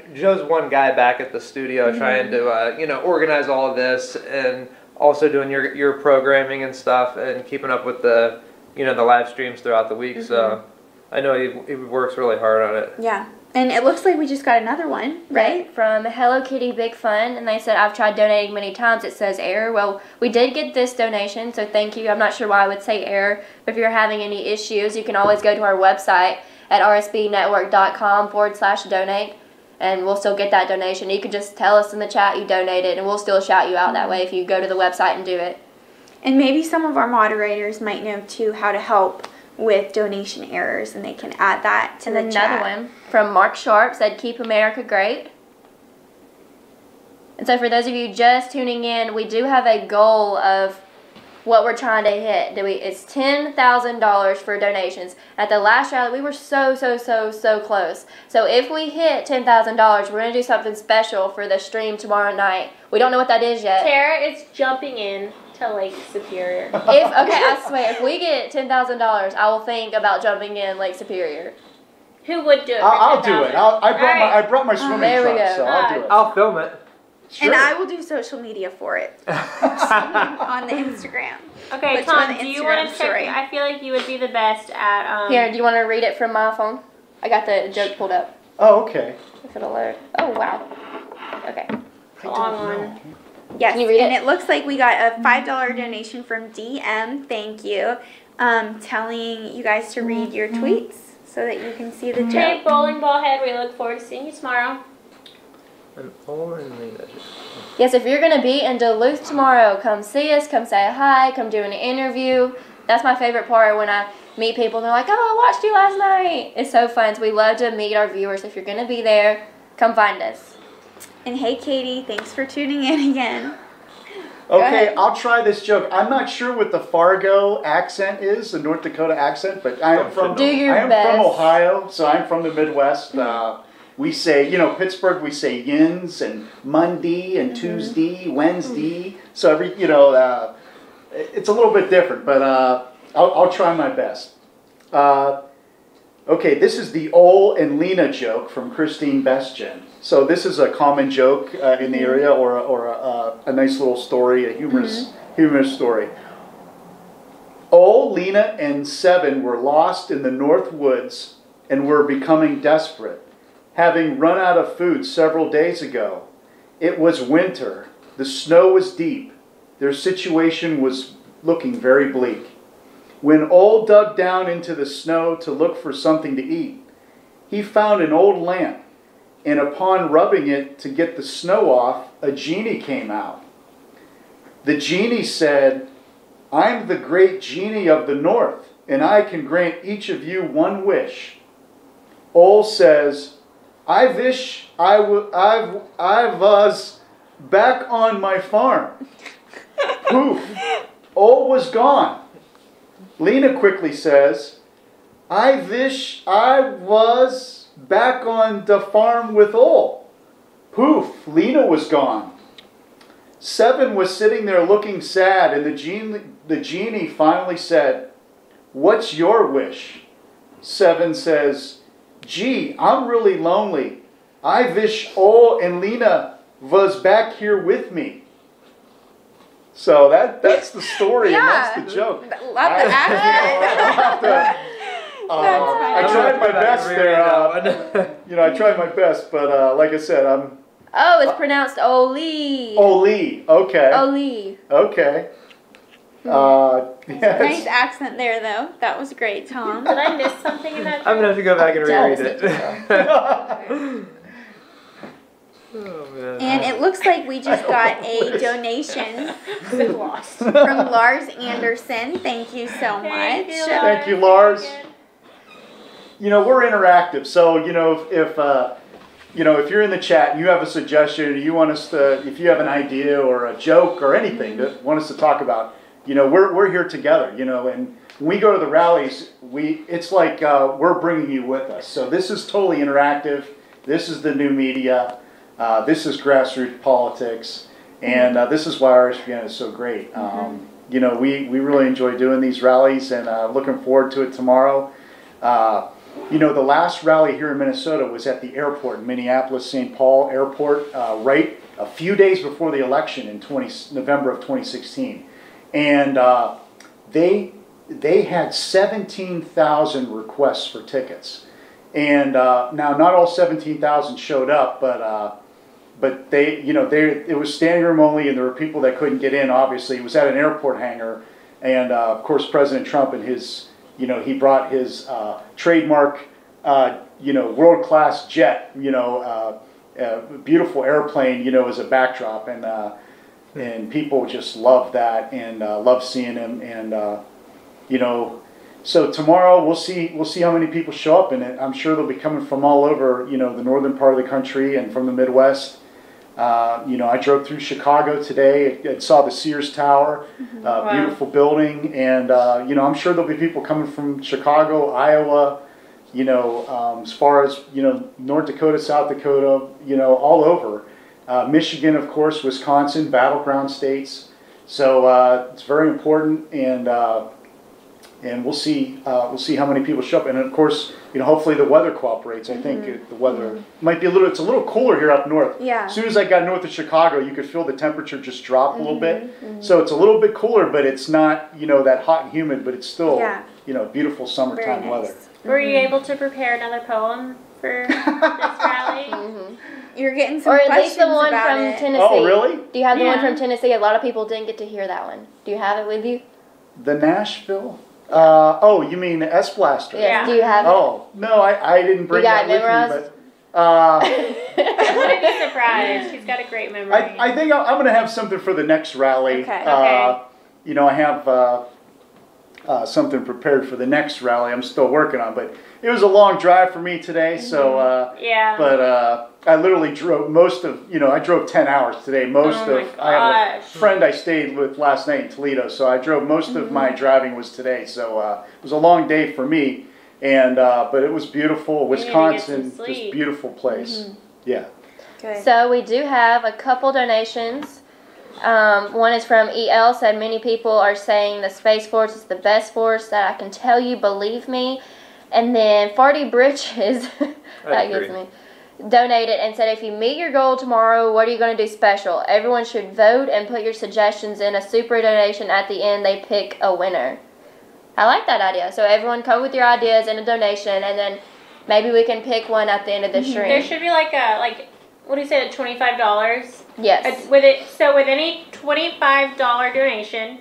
guy back at the studio trying to you know, organize all of this and also doing your programming and stuff and keeping up with the, you know, the live streams throughout the week. So I know he works really hard on it. Yeah. And it looks like we just got another one, right? From Hello Kitty Big Fun, and they said, "I've tried donating many times. It says error." Well, we did get this donation, so thank you. I'm not sure why I would say error, but if you're having any issues, you can always go to our website at rsbnetwork.com/donate, and we'll still get that donation. You can just tell us in the chat you donated, and we'll still shout you out that way if you go to the website and do it. And maybe some of our moderators might know, too, how to help with donation errors, and they can add that to the chat. Another one from Mark Sharp said, "Keep America great." And so for those of you just tuning in, we do have a goal of what we're trying to hit. It's $10,000 for donations. At the last rally, we were so close. So if we hit $10,000, we're going to do something special for the stream tomorrow night. We don't know what that is yet. Tara is jumping in to Lake Superior. I swear, if we get $10,000, I will think about jumping in Lake Superior. Who would do it? I'll do it. I brought my swimming trunk, so I'll do it. I'll film it. Sure. And I will do social media for it on the Instagram. Okay, Put you on Tom, the do you Instagram want to check? story. I feel like you would be the best at. Here, do you want to read it from my phone? I got the joke pulled up. Oh, okay. If it'll load. Oh, wow. Okay. Long one. Yes, Can you read and it? it looks like we got a $5 donation from DM. Thank you. Telling you guys to read your tweets so that you can see the Okay, joke. bowling ball head. We look forward to seeing you tomorrow. Yes, if you're going to be in Duluth tomorrow, come see us, come say hi, come do an interview. That's my favorite part when I meet people and they're like, "Oh, I watched you last night." It's so fun. So we love to meet our viewers. If you're going to be there, come find us. And hey, Katie, thanks for tuning in again. Okay, I'll try this joke. I'm not sure what the Fargo accent is, the North Dakota accent, but I am from Ohio, so I'm from the Midwest. We say, you know, Pittsburgh, we say yins and Monday and Tuesday, Wednesday. So every, you know, it's a little bit different, but I'll try my best. Okay, this is the Ole and Lena joke from Christine Bestien. So this is a common joke in the area, or a nice little story, a humorous story. Ole, Lena, and Seven were lost in the North Woods and were becoming desperate, having run out of food several days ago. It was winter. The snow was deep. Their situation was looking very bleak. When Ole dug down into the snow to look for something to eat, he found an old lamp, and upon rubbing it to get the snow off, a genie came out. The genie said, I'm the great genie of the north, and I can grant each of you one wish. Ole says, I wish I was back on my farm. Poof, Ole was gone. Lena quickly says, I wish I was back on the farm with Ole. Poof, Lena was gone. Seven was sitting there looking sad, and the genie finally said, what's your wish? Seven says, gee, I'm really lonely. I wish Ole and Lena was back here with me. So that's the story, and that's the joke. Love the accent. I tried my best there. I tried my best, but like I said, I'm... Oh, it's pronounced Oli. Oli, okay. Oli. Okay. Yes. Nice accent there, though. That was great, Tom. Did I miss something in that? I'm gonna have to go back and reread it. Oh, man. And it looks like we just got a donation Lost. from Lars Anderson. Thank you so much. Thank you, Lars. We're interactive, so if you're in the chat and you have a suggestion, or you want us to, if you have an idea or a joke or anything that want us to talk about, we're here together, and when we go to the rallies, it's like we're bringing you with us. So this is totally interactive. This is the new media. This is grassroots politics, and this is why RSBN is so great. We really enjoy doing these rallies, and looking forward to it tomorrow. The last rally here in Minnesota was at the airport in Minneapolis-St. Paul Airport, right a few days before the election in November of 2016. And they had 17,000 requests for tickets. And now not all 17,000 showed up, but it was standing room only, and there were people that couldn't get in, obviously. It was at an airport hangar, and of course President Trump and his... he brought his trademark, world-class jet, beautiful airplane, as a backdrop, and people just love that and love seeing him, and so tomorrow we'll see how many people show up, and I'm sure they'll be coming from all over, the northern part of the country and from the Midwest. I drove through Chicago today. I saw the Sears Tower, beautiful building, and I'm sure there'll be people coming from Chicago, Iowa, as far as North Dakota, South Dakota, all over. Michigan, of course, Wisconsin, battleground states. So it's very important, and we'll see how many people show up, and of course, hopefully the weather cooperates. I think the weather might be it's a little cooler here up north. Yeah. As soon as I got north of Chicago, you could feel the temperature just drop a little bit. So it's a little bit cooler, but it's not that hot and humid, but it's still beautiful summertime weather. Were you able to prepare another poem for this rally? You're getting some or at questions least the one about from it. Tennessee. Oh, really? Do you have the one from Tennessee? A lot of people didn't get to hear that one. Do you have it with you? The Nashville? You mean the S Blaster? Yeah. Do you have it? Oh, no, I didn't bring that with me, but I wouldn't be surprised. She's got a great memory. I think I'm going to have something for the next rally. Okay. I have something prepared for the next rally I'm still working on, but it was a long drive for me today, so but I literally drove I drove 10 hours today. I have a friend I stayed with last night in Toledo, so I drove most of my driving was today, so it was a long day for me, and but it was beautiful. Wisconsin, just beautiful place. Yeah. Good. So we do have a couple donations. One is from EL, said many people are saying the Space Force is the best force that I can tell you, believe me. And then Farty Britches, that gets me, donated and said if you meet your goal tomorrow, what are you going to do special? Everyone should vote and put your suggestions in a super donation. At the end, they pick a winner. I like that idea. So everyone come with your ideas in a donation, and then maybe we can pick one at the end of the stream. There should be what do you say, $25? Yes. With any $25 donation,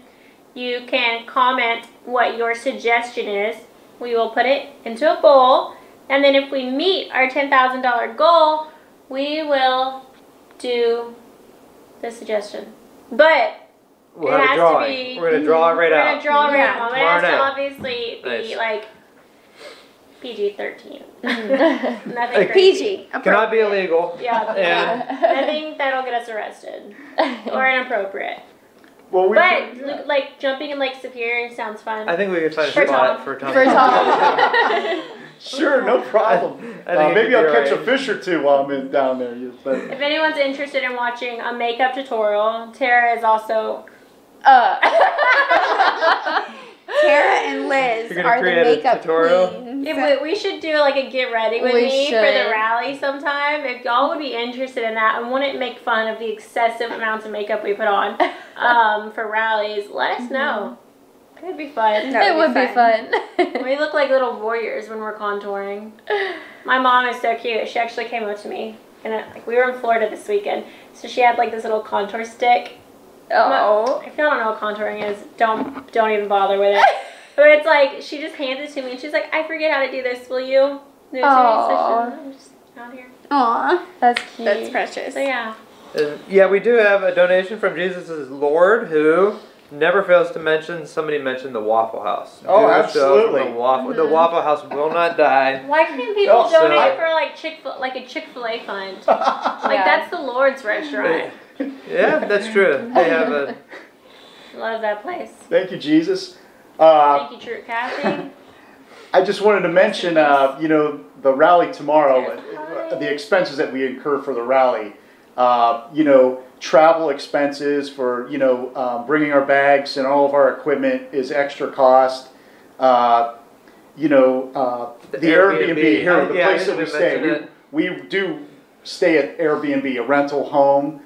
you can comment what your suggestion is. We will put it into a bowl, and then if we meet our $10,000 goal, we will do the suggestion. But We'll have a drawing. We're going to draw it right out. We're going to draw it right out. It has to night. obviously be like PG-13. Nothing crazy. PG. Cannot be illegal. Yeah. Nothing that'll get us arrested or inappropriate. Well, but like jumping in Lake Superior sounds fun. I think we could find a spot for Tom. Sure, no problem. Maybe I'll catch a fish or two while I'm down there. But if anyone's interested in watching a makeup tutorial, Tera is also. Tera and Liz are the makeup queens. We should do like a get ready with me for the rally sometime. If y'all would be interested in that and wouldn't make fun of the excessive amounts of makeup we put on for rallies, let us know. It'd be fun. It would be fun. We look like little warriors when we're contouring. My mom is so cute. She actually came up to me, and we were in Florida this weekend, so she had like this little contour stick. Oh. If y'all don't know what contouring is, don't even bother with it. But it's like, she just hands it to me and she's like, I forget how to do this, will you? I'm just out here. Aw. That's cute. That's precious. So yeah. Yeah, we do have a donation from Jesus' Lord, who never fails to mention, somebody mentioned the Waffle House. Oh, absolutely. The Waffle House will not die. Why can't people donate for like a Chick-fil-A fund? That's the Lord's restaurant. Yeah, that's true. They have a... Love that place. Thank you, Jesus. Thank you, True Kathy. I just wanted to mention, the rally tomorrow, the expenses that we incur for the rally. Travel expenses for, bringing our bags and all of our equipment is extra cost. The Airbnb here, the place that we stay. We do stay at Airbnb, a rental home.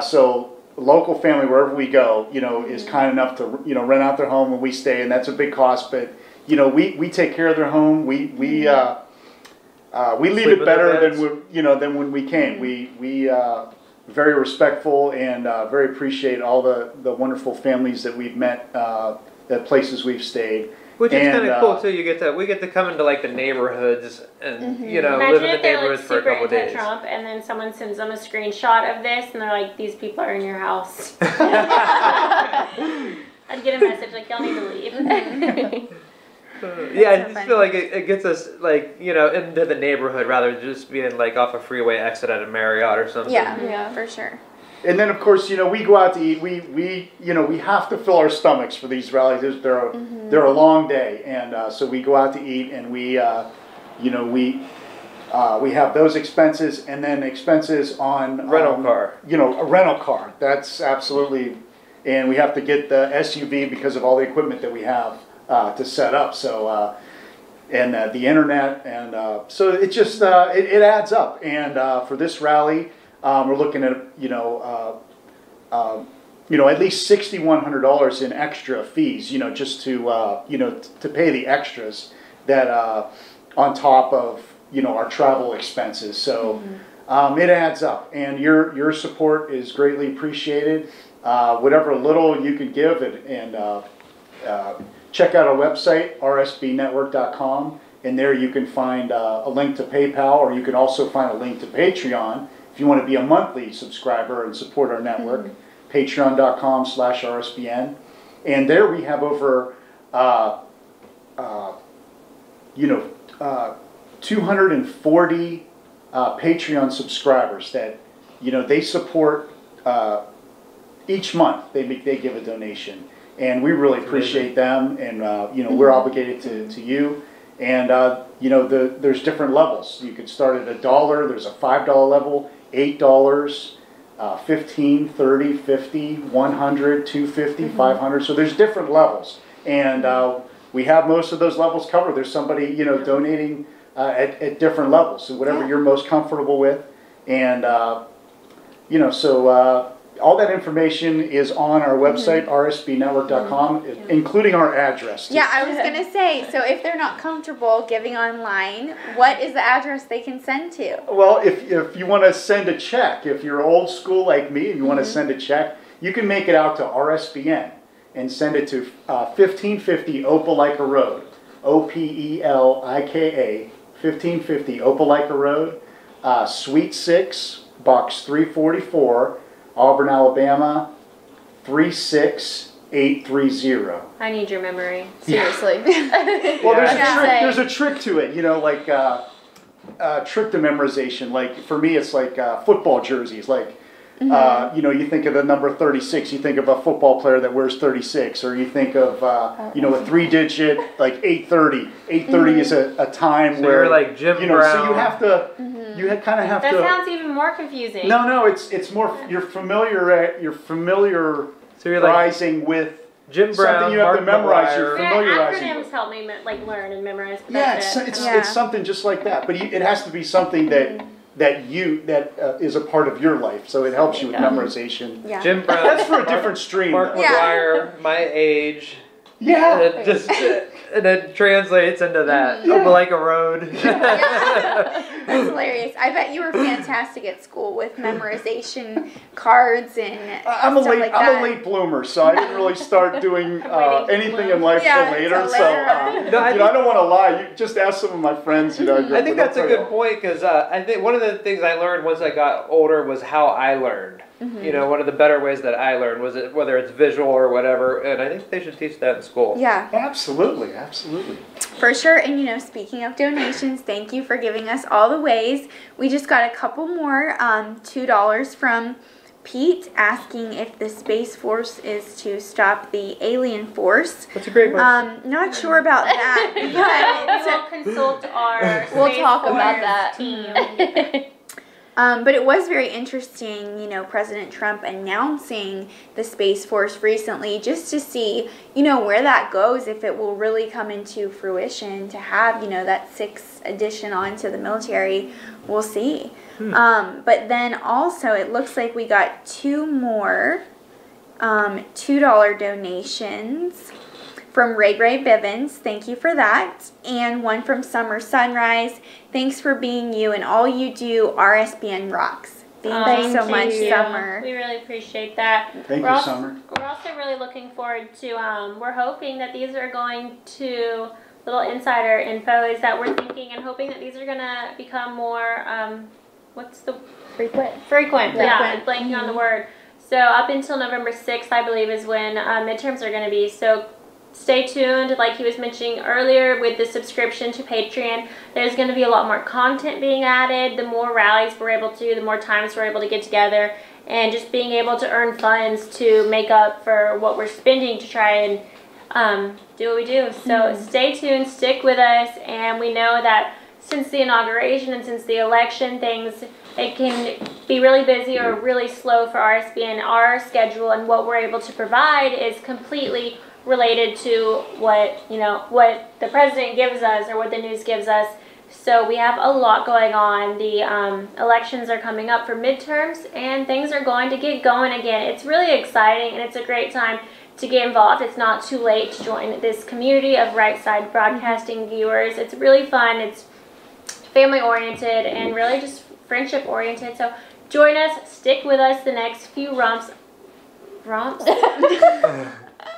So local family, wherever we go, is kind enough to, rent out their home when we stay, and that's a big cost. But, we take care of their home. We leave it better than when we came. We very respectful and very appreciate all the wonderful families that we've met at places we've stayed. Which is kind of cool too. We get to come into like the neighborhoods and live in the neighborhoods for a couple of days. Trump, and then someone sends them a screenshot of this, and they're like, "These people are in your house." I'd get a message like, "Y'all need to leave." I just feel like it gets us into the neighborhood rather than just being like off a freeway exit at a Marriott or something. Yeah, for sure. And then of course, we go out to eat. We have to fill our stomachs for these rallies. They're a long day, and so we go out to eat, and we have those expenses, and then expenses on rental car. A rental car. That's absolutely, and we have to get the SUV because of all the equipment that we have to set up. So and the internet, and so it just it adds up. And for this rally. We're looking at at least $6,100 in extra fees, just to to pay the extras that on top of our travel expenses. So it adds up, and your support is greatly appreciated. Whatever little you can give it, and check out our website rsbnetwork.com, and there you can find a link to PayPal, or you can also find a link to Patreon. If you want to be a monthly subscriber and support our network, patreon.com/RSBN. And there we have over, 240 Patreon subscribers that, they support each month. They give a donation. And we really appreciate them. And, we're obligated to you. And, there's different levels. You could start at $1. There's a $5 level. $8, $15, $30, $50, $100, $250, $500. So there's different levels, and we have most of those levels covered. There's somebody donating at different levels, so whatever you're most comfortable with, and all that information is on our website, rsbnetwork.com, including our address. Yeah, I was going to say, so if they're not comfortable giving online, what is the address they can send to? Well, if you want to send a check, if you're old school like me and you want to send a check, you can make it out to RSBN and send it to 1550 Opelika Road, Opelika, 1550 Opelika Road, Suite 6, Box 344, Auburn, Alabama, 36830. I need your memory. Seriously. Well, there's a trick to it, you know, like trick to memorization. Like for me, it's like football jerseys. Like you know, you think of the number 36, you think of a football player that wears 36, or you think of you know, a 3-digit like 830. 830 is a time So where you're like Jim you know, Brown. so you have to you kind of have That to. sounds even more confusing. No, it's more you're familiarizing So you're like with Jim Brown, something you have Mark to memorize. McGuire. You're Yeah, familiarizing acronyms with. help me like learn and memorize. But Yeah, that's it. it's something just like that, but it has to be something that is a part of your life, so it helps you with memorization. Yeah. Jim Brown. That's for a different stream. Mark though. McGuire, my age. Yeah. And it translates into that. Like a road. That's hilarious. I bet you were fantastic at school with memorization cards and I'm a late bloomer, so I didn't really start doing anything in life till later. So I don't want to lie. You just ask some of my friends. You know, I think that's a good point because I think one of the things I learned once I got older was how I learned. You know, one of the better ways that I learned was whether it's visual or whatever, and I think they should teach that in school. Yeah. Absolutely. For sure. And, you know, speaking of donations, thank you for giving us all the ways. We just got a couple more, $2 from Pete asking if the Space Force is to stop the Alien Force. That's a great question. Not sure about that. We will consult our We'll Space talk Force about that. team. But it was very interesting, you know, President Trump announcing the Space Force recently just to see, you know, where that goes, if it will really come into fruition to have, you know, that 6th addition onto the military. We'll see. But then also it looks like we got 2 more $2 donations from Ray Bivens. Thank you for that. And one from Summer Sunrise. Thanks for being you and all you do. RSBN rocks. Thank you so much, Summer. We really appreciate that. Thank you, Summer. We're also really looking forward to, we're hoping that these are going to, little insider info is that we're thinking and hoping that these are going to become more, Frequent. Yeah, I'm blanking on the word. So up until November 6th, I believe, is when midterms are going to be. So stay tuned. Like he was mentioning earlier, with the subscription to Patreon, there's going to be a lot more content being added. The more rallies we're able to, the more times we're able to get together, and just being able to earn funds to make up for what we're spending to try and do what we do. So stay tuned, stick with us, and we know that since the inauguration and since the election, it can be really busy or really slow for RSBN. Our schedule and what we're able to provide is completely related to what the president gives us or what the news gives us. So we have a lot going on. The elections are coming up for midterms, and things are going to get going again. It's really exciting, and it's a great time to get involved. It's not too late to join this community of Right Side Broadcasting viewers. It's really fun. It's family oriented and really just friendship oriented. So join us, stick with us the next few romps.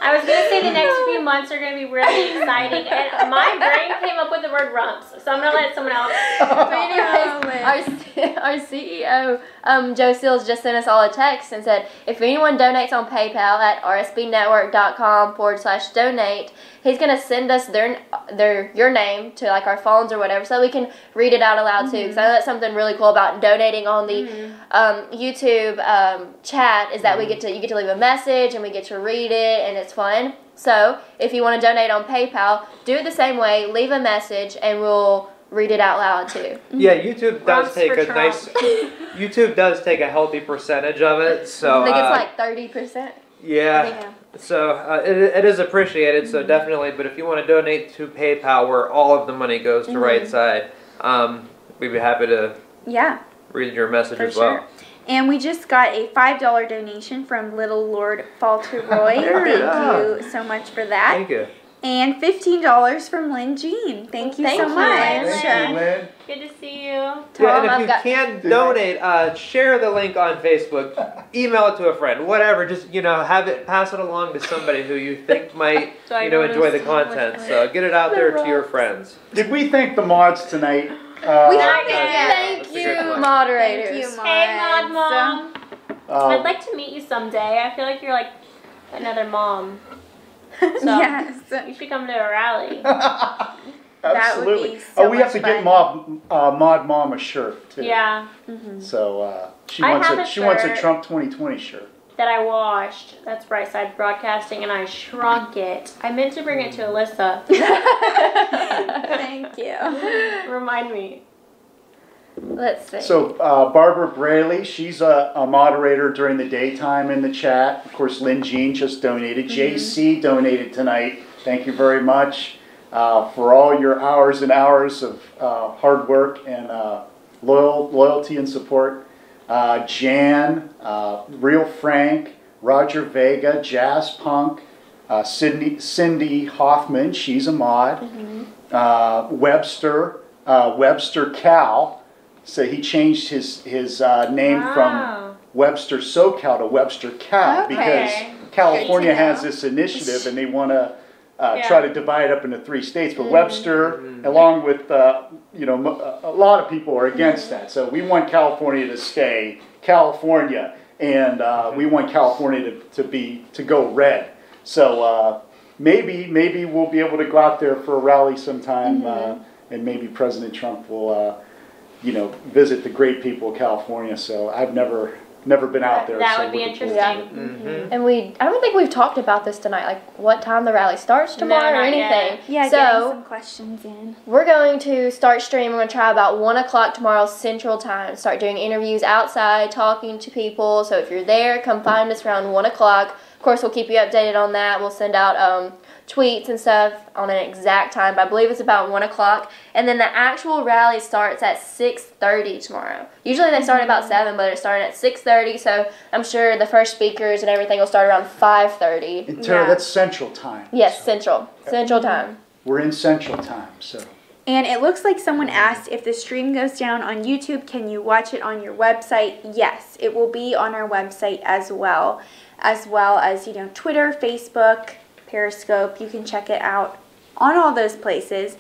I was going to say the next few months are going to be really exciting, and my brain came up with the word rumps, so I'm going to let someone else. But anyways, our CEO, Joe Seals, just sent us all a text and said, if anyone donates on PayPal at rsbnetwork.com/donate, he's going to send us your name to like our phones or whatever, so we can read it out aloud too. Because I know that's something really cool about donating on the YouTube chat is that you get to leave a message and we get to read it, and it's fun. So if you want to donate on PayPal, do it the same way. Leave a message and we'll read it out loud too. Yeah, YouTube does take a nice. YouTube does take a healthy percentage of it. So I think it's like 30%. Yeah. So it is appreciated. So definitely. But if you want to donate to PayPal, where all of the money goes to Right Side, we'd be happy to read your message as well. And we just got a $5 donation from Little Lord Fauntleroy. Thank you so much for that. Thank you. And $15 from Lynn Jean. Thank you so much. Thank you, Lynn. Good to see you. Yeah, and if you can't donate, share the link on Facebook, email it to a friend, whatever. Just have it, pass it along to somebody who you think might enjoy the content. So get it out there to your friends. Did we thank the mods tonight? We not did. yet. Thank you, moderators. Thank you, Hey, Mod mods. Mom. I'd like to meet you someday. I feel like you're like another mom. So Yes. you should come to a rally. Absolutely. That would be so we have much to get fun. Mod Mom a shirt too. Yeah. So she I wants have a a she wants a shirt. Trump 2020 shirt. That I washed. That's Brightside Broadcasting, and I shrunk it. I meant to bring it to Alyssa. Thank you. Remind me. Let's see. So Barbara Braley, she's a moderator during the daytime in the chat. Of course, Lynn Jean just donated. JC donated tonight. Thank you very much for all your hours and hours of hard work and loyalty and support. Jan, Real Frank, Roger Vega, Jazz Punk, Cindy Hoffman, she's a mod. Webster Cal. So he changed his name from Webster SoCal to Webster Cal because California has this initiative and they want to try to divide up into 3 states. But Webster, along with a lot of people are against that. So we want California to stay California, and we want California to go red. So maybe we'll be able to go out there for a rally sometime, and maybe President Trump will. Visit the great people of California. So I've never been out there. That so would be looking forward interesting. to it. And I don't think we've talked about this tonight, like what time the rally starts tomorrow or not anything. yet. Yeah, so getting some questions in. we're going to start streaming. We're going to try about 1 o'clock tomorrow Central Time. Start doing interviews outside, talking to people. So if you're there, come find us around 1 o'clock. Of course, we'll keep you updated on that. We'll send out tweets and stuff on an exact time, but I believe it's about 1 o'clock. And then the actual rally starts at 6:30 tomorrow. Usually they start about 7, but it's starting at 6:30. So I'm sure the first speakers and everything will start around 5:30. And Tara, that's Central Time. Yes, so Central Time. we're in Central Time. So And it looks like someone asked if the stream goes down on YouTube, can you watch it on your website? Yes, it will be on our website as well as Twitter, Facebook, Periscope. You can check it out on all those places.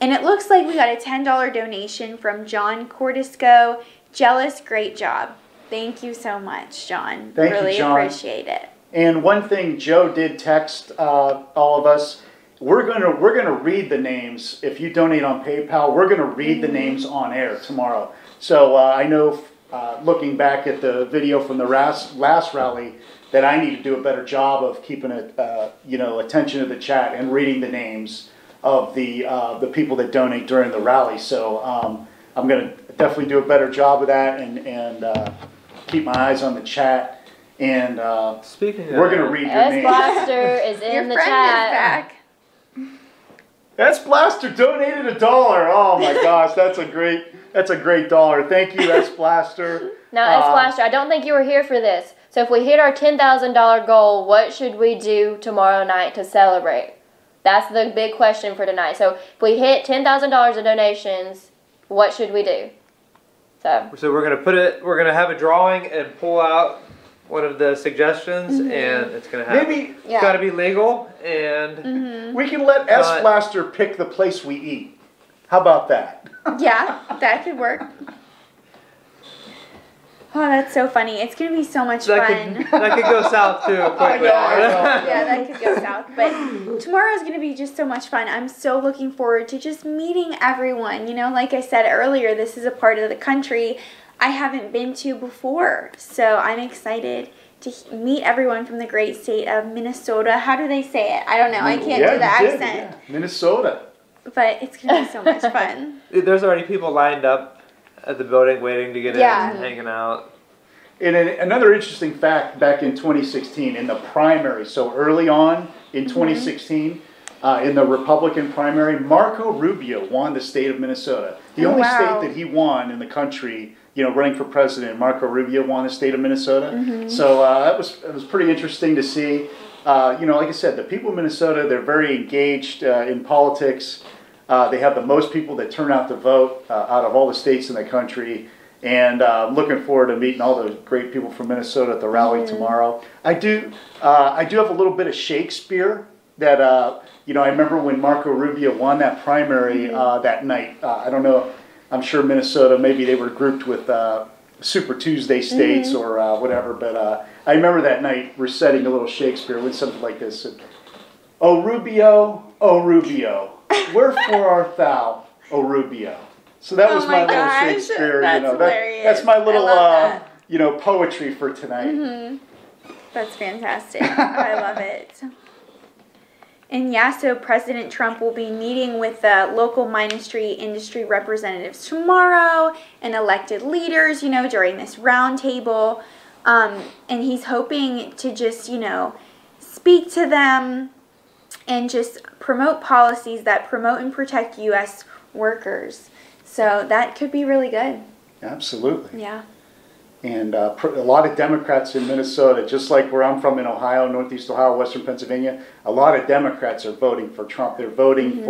And it looks like we got a $10 donation from John Cordisco. Jealous, great job. Thank you so much, John. Thank you, really John. appreciate it. and one thing Joe did text all of us. We're gonna read the names. If you donate on PayPal, we're gonna read the names on air tomorrow. So I know, looking back at the video from the last rally, that I need to do a better job of keeping attention to the chat and reading the names of the people that donate during the rally. So I'm gonna definitely do a better job of that and keep my eyes on the chat. And Speaking of we're gonna read your S names. Blaster is in Your the friend chat. is back. S Blaster donated $1. Oh my gosh, that's a great dollar. Thank you, S Blaster. Now, S Blaster, I don't think you were here for this. So if we hit our $10,000 goal, what should we do tomorrow night to celebrate? That's the big question for tonight. So if we hit $10,000 in donations, what should we do? So we're gonna have a drawing and pull out one of the suggestions, and it's gonna have it's gotta be legal, and we can let S Blaster pick the place we eat. How about that? Yeah, that could work. Oh, that's so funny. It's going to be so much fun. That could go south too quickly. I know. Yeah, that could go south. But tomorrow's going to be just so much fun. I'm so looking forward to just meeting everyone. Like I said earlier, this is a part of the country I haven't been to before. So I'm excited to meet everyone from the great state of Minnesota. How do they say it? I don't know. I can't do the accent. Yeah. Minnesota. But it's going to be so much fun. There's already people lined up at the building waiting to get in and hanging out. And another interesting fact, back in 2016, in the primary, so early on in 2016, in the Republican primary, Marco Rubio won the state of Minnesota. The only state that he won in the country, running for president, Marco Rubio won the state of Minnesota. So it was pretty interesting to see. Like I said, the people of Minnesota, they're very engaged in politics. They have the most people that turn out to vote out of all the states in the country. And looking forward to meeting all the great people from Minnesota at the rally tomorrow. I do have a little bit of Shakespeare that I remember when Marco Rubio won that primary that night. I don't know. I'm sure Minnesota, maybe they were grouped with Super Tuesday states or whatever. But I remember that night reciting a little Shakespeare with something like this. O Rubio, wherefore art thou, O Rubio? So that was my little Shakespeare. That's that's my little poetry for tonight. That's fantastic. I love it. And yeah, so President Trump will be meeting with local industry representatives tomorrow and elected leaders, during this roundtable. And he's hoping to just, speak to them and just promote policies that promote and protect U.S. workers. So that could be really good. Absolutely. Yeah. And a lot of Democrats in Minnesota, just like where I'm from in Ohio, Northeast Ohio, Western Pennsylvania, a lot of Democrats are voting for Trump. They're voting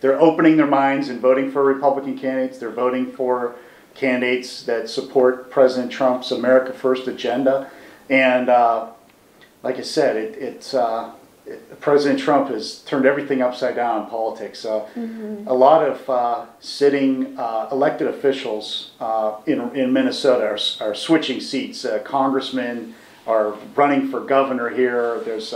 they're opening their minds and voting for Republican candidates. They're voting for candidates that support President Trump's America First agenda. And like I said, President Trump has turned everything upside down in politics. A lot of sitting elected officials in Minnesota are switching seats. Congressmen are running for governor here. There's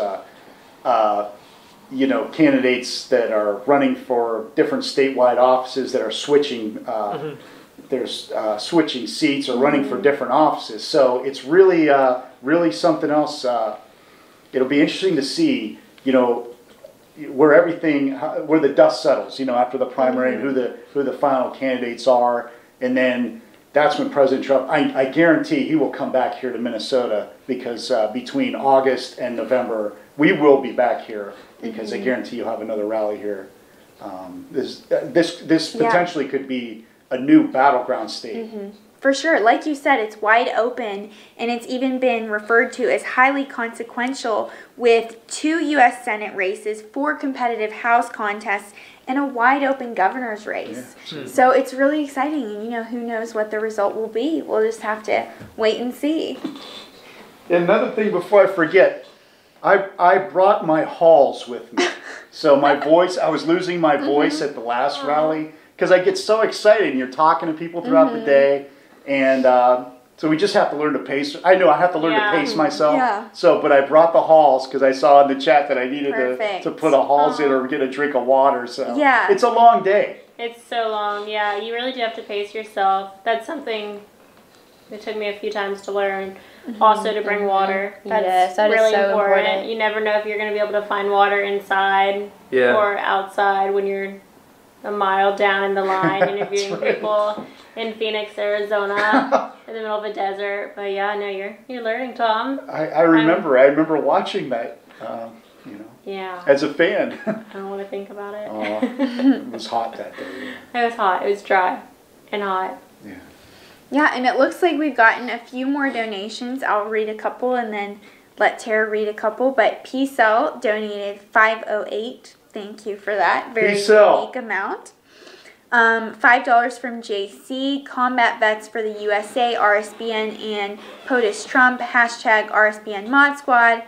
candidates that are running for different statewide offices that are switching. There's switching seats or running for different offices. So it's really really something else. It'll be interesting to see, where the dust settles, after the primary, and who the final candidates are, and then that's when President Trump, I guarantee he will come back here to Minnesota, because between August and November, we will be back here, because I guarantee you'll have another rally here. This potentially could be a new battleground state. For sure. Like you said, it's wide open, and it's even been referred to as highly consequential, with 2 U.S. Senate races, 4 competitive House contests, and a wide open governor's race. So it's really exciting, and who knows what the result will be. We'll just have to wait and see. Another thing before I forget, I brought my halls with me. So my voice, I was losing my voice at the last rally, because I get so excited, and you're talking to people throughout the day. And so we just have to learn to pace. I know I have to learn to pace myself. Yeah. So, but I brought the halls because I saw in the chat that I needed to put a halls in or get a drink of water. So yeah, it's a long day. It's so long. Yeah, you really do have to pace yourself. That's something that took me a few times to learn. Also to bring water. That's really so important. You never know if you're going to be able to find water inside or outside when you're a mile down in the line interviewing people in Phoenix, Arizona, in the middle of a desert. But yeah, no, you're learning, Tom. I remember watching that, as a fan. I don't want to think about it. It was hot that day. It was hot. It was dry and hot. Yeah. Yeah, and it looks like we've gotten a few more donations. I'll read a couple and then let Tara read a couple. But P-Cell donated $508. Thank you for that. Very unique amount. $5 from JC, Combat Vets for the USA, RSBN, and POTUS Trump, hashtag RSBN Mod Squad.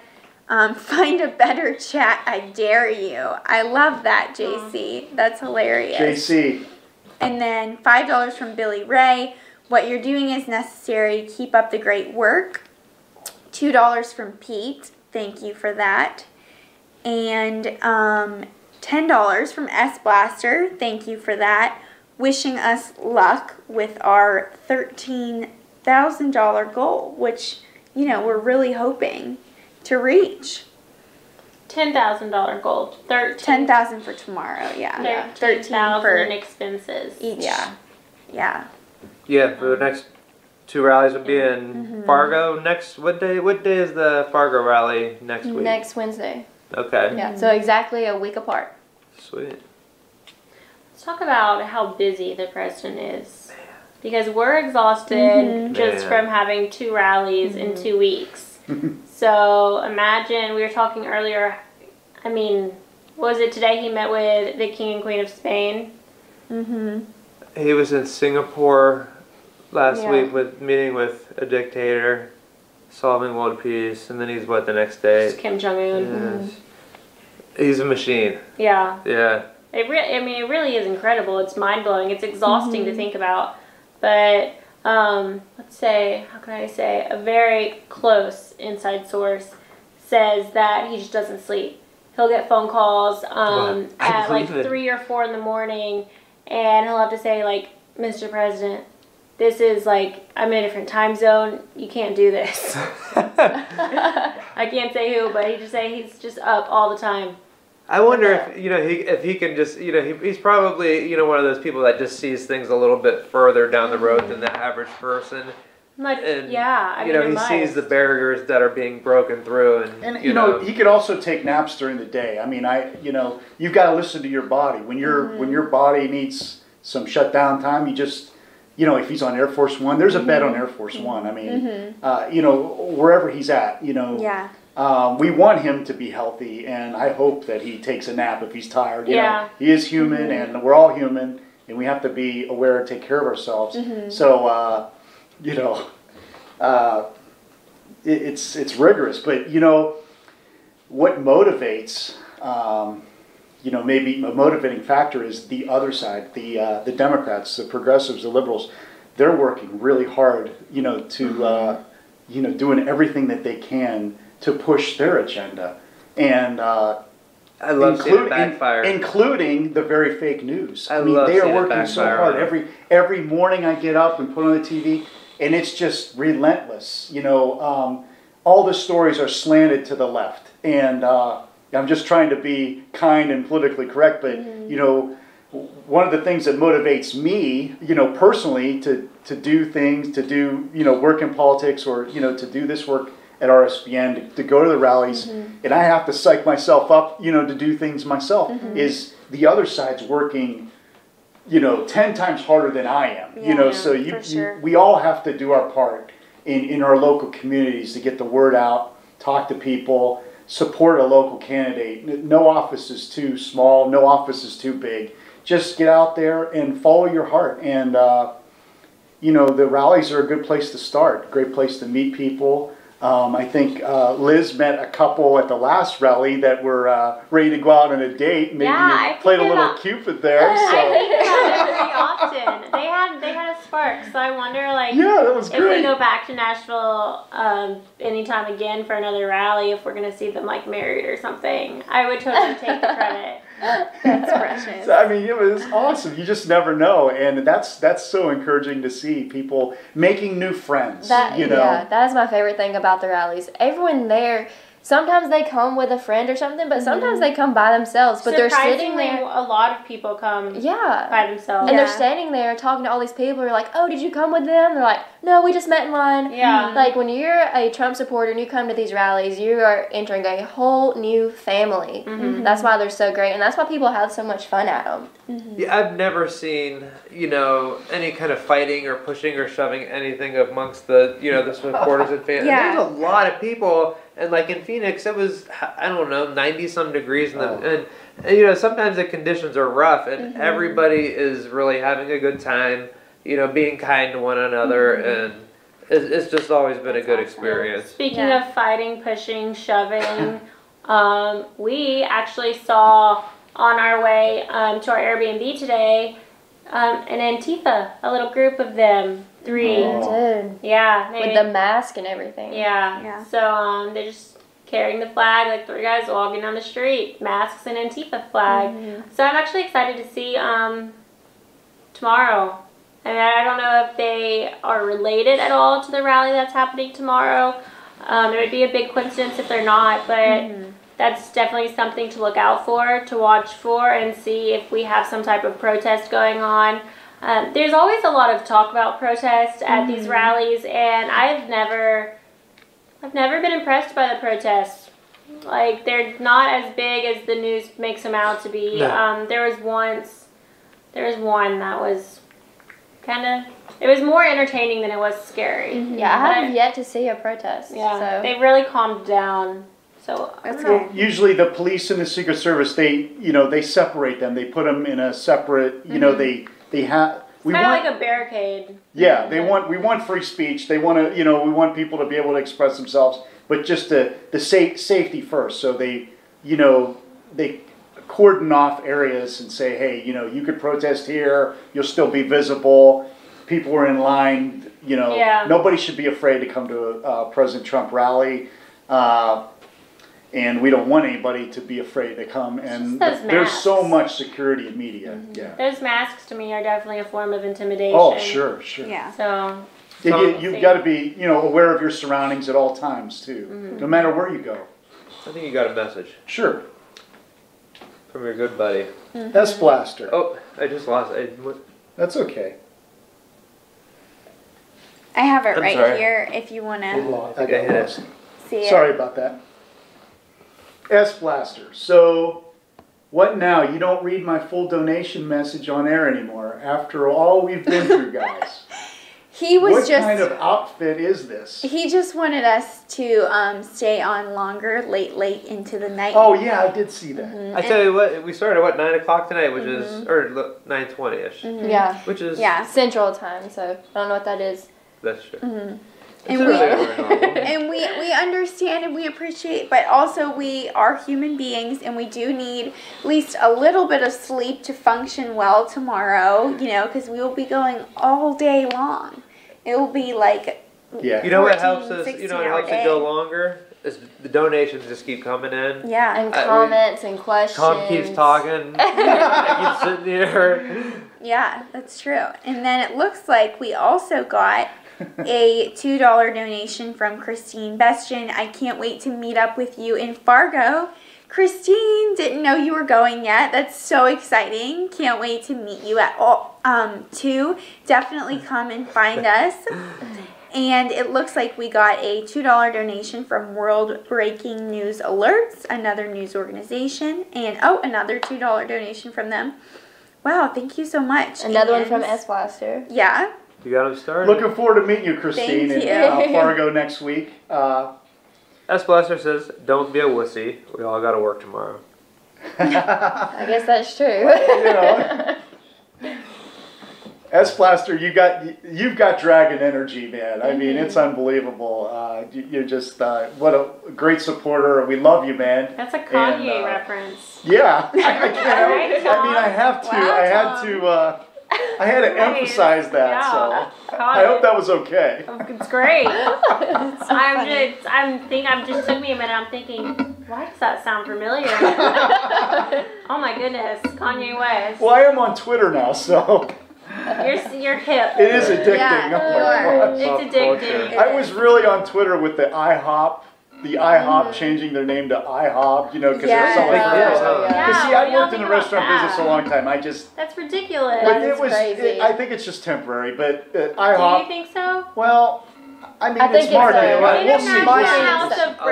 Find a better chat, I dare you. I love that, JC. That's hilarious. JC. And then $5 from Billy Ray. What you're doing is necessary. Keep up the great work. $2 from Pete. Thank you for that. And $10 from S Blaster. Thank you for that. Wishing us luck with our $13,000 goal, which, we're really hoping to reach. $10,000 goal. $10,000 for tomorrow. Yeah. $13,000 for expenses each. Yeah. Yeah, for the next 2 rallies will be in Fargo next. What day is the Fargo rally next week? Next Wednesday. Okay. Yeah, so exactly a week apart. Sweet. Let's talk about how busy the president is. Because we're exhausted just from having 2 rallies in 2 weeks. So imagine, we were talking earlier, what was it today he met with the King and Queen of Spain? He was in Singapore last week meeting with a dictator, solving world peace, and then he's the next day? It's Kim Jong-un. Yes. He's a machine. Yeah. Yeah. It really is incredible. It's mind-blowing. It's exhausting to think about. But let's say, how can I say, a very close inside source says that he just doesn't sleep. He'll get phone calls at like 3 or 4 in the morning, and he'll have to say, like, Mr. President, this is like, I'm in a different time zone. You can't do this. I can't say who, but he just say he's just up all the time. I wonder if, you know, if he can just, you know, he's probably, you know, one of those people that just sees things a little bit further down the road than the average person. Like, And, yeah, I you mean, know, he sees the barriers that are being broken through, And you know, he could also take naps during the day. I mean, you know, you've got to listen to your body. When your body needs some shutdown time, you just, you know, if he's on Air Force One, there's a bed on Air Force One. I mean, you know, wherever he's at, you know. Yeah. We want him to be healthy, and I hope that he takes a nap if he's tired. You know, he is human, and we're all human, and we have to be aware and take care of ourselves. So, you know, it's rigorous. But, you know, what motivates, you know, maybe a motivating factor is the other side, the Democrats, the progressives, the liberals. They're working really hard, you know, to, you know, doing everything that they can to push their agenda, and I love seeing it backfire. Including the very fake news. I mean, they are working so hard. Every morning I get up and put on the TV, and it's just relentless. You know, all the stories are slanted to the left, and I'm just trying to be kind and politically correct, but you know, one of the things that motivates me, you know, personally to do things, to do, you know, work in politics, or, you know, to do this work at RSBN, to go to the rallies, and I have to psych myself up, you know, to do things myself, is the other side's working, you know, 10 times harder than I am, you know, so we all have to do our part in our local communities to get the word out, talk to people, support a local candidate. No office is too small, no office is too big. Just get out there and follow your heart, and, you know, the rallies are a good place to start, great place to meet people. I think Liz met a couple at the last rally that were ready to go out on a date. Maybe you played a little Cupid there. So. I think about it pretty often. They had a spark, so I wonder, like, that was great. If we go back to Nashville anytime again for another rally, if we're gonna see them like married or something, I would totally take the credit. That's precious. So, I mean, it was awesome. You just never know, and that's so encouraging to see people making new friends. You know? Yeah, that is my favorite thing about the rallies. Everyone there, sometimes they come with a friend or something, but sometimes they come by themselves. But they're sitting there. A lot of people come by themselves. And they're standing there talking to all these people who are like, oh, did you come with them? They're like, no, we just met in line. Yeah. Like, when you're a Trump supporter and you come to these rallies, you are entering a whole new family. That's why they're so great, and that's why people have so much fun at them. Yeah, I've never seen, you know, any kind of fighting or pushing or shoving anything amongst the, you know, the supporters and fans. There's a lot of people, and like in Phoenix, it was, I don't know, 90-some degrees, and you know, sometimes the conditions are rough, and everybody is really having a good time, you know, being kind to one another, and it's just always been a good experience. Speaking of fighting, pushing, shoving, we actually saw on our way to our Airbnb today an Antifa, a little group of them, 3. Yeah. With the mask and everything. Yeah. So they're just carrying the flag, like 3 guys walking down the street, masks and Antifa flag. So I'm actually excited to see tomorrow. I mean, I don't know if they are related at all to the rally that's happening tomorrow. It would be a big coincidence if they're not, but that's definitely something to look out for, to watch for, and see if we have some type of protest going on. There's always a lot of talk about protests at these rallies, and I've never been impressed by the protests. Like, they're not as big as the news makes them out to be. No. There was one that was it was more entertaining than it was scary. Yeah, I have yet to see a protest. Yeah, so. they really calmed down. So that's good. Usually the police and the Secret Service, they separate them. They put them in a separate, you know, they have. It's kind of like a barricade. Yeah, we want free speech. They want to, you know, we want people to be able to express themselves, but just the safety first. So they, you know, they cordon off areas and say, hey, you know, you could protest here. You'll still be visible. people were in line. You know, nobody should be afraid to come to a President Trump rally. And we don't want anybody to be afraid to come. And there's so much security in media. Yeah. Those masks to me are definitely a form of intimidation. Oh, sure. Yeah. So you've got to be, aware of your surroundings at all times too, no matter where you go. I think you got a message. Sure. From your good buddy. S Blaster. Oh, I just lost it. That's okay. I have it right sorry. here if you want to I got lost. see it. Sorry about that. S Blaster. So, what now? You don't read my full donation message on air anymore after all we've been through, guys. What kind of outfit is this? He just wanted us to stay on longer, late into the night. Oh yeah, I did see that. I tell you what, we started at 9 o'clock tonight, which is, or 9:20ish. Yeah. Which is Central Time, so I don't know what that is. That's true. And we understand and we appreciate, but also we are human beings and we do need at least a little bit of sleep to function well tomorrow, because we will be going all day long. It will be like You know what 14, helps us? You know what helps it go longer? Is the donations just keep coming in. Yeah. And comments and questions. Tom keeps talking. I keep sitting here. Yeah, that's true. And then it looks like we also got a $2 donation from Christine Bestien. I can't wait to meet up with you in Fargo. Christine, didn't know you were going yet. That's so exciting. Can't wait to meet you at all. Too. Definitely come and find us. And it looks like we got a $2 donation from World Breaking News Alerts, another news organization. And another $2 donation from them. Wow, thank you so much. Another one from S Blaster. Yeah. You got them started. Looking forward to meeting you, Christine, in Fargo next week. S Blaster says, "Don't be a wussy. We all got to work tomorrow." I guess that's true. S Blaster, you've got dragon energy, man. I mean, it's unbelievable. You're just what a great supporter. We love you, man. That's a Kanye reference. Yeah, I can't. I mean, I have to. Wow, I had to emphasize that. So I hope that was okay. It's great. I'm just took me a minute. I'm thinking, why does that sound familiar? Oh my goodness, Kanye West. Well, I am on Twitter now, so. You're hip. It is addicting. Yeah, oh my God. It's addicting. I was really on Twitter with the IHOP changing their name to IHOP, because they're so big deal. Because see, I worked in the restaurant business a long time. That's ridiculous. But That's crazy. I think it's just temporary. But IHOP. Do you think so? Well, I mean, I think it's marketing. it's We'll see. A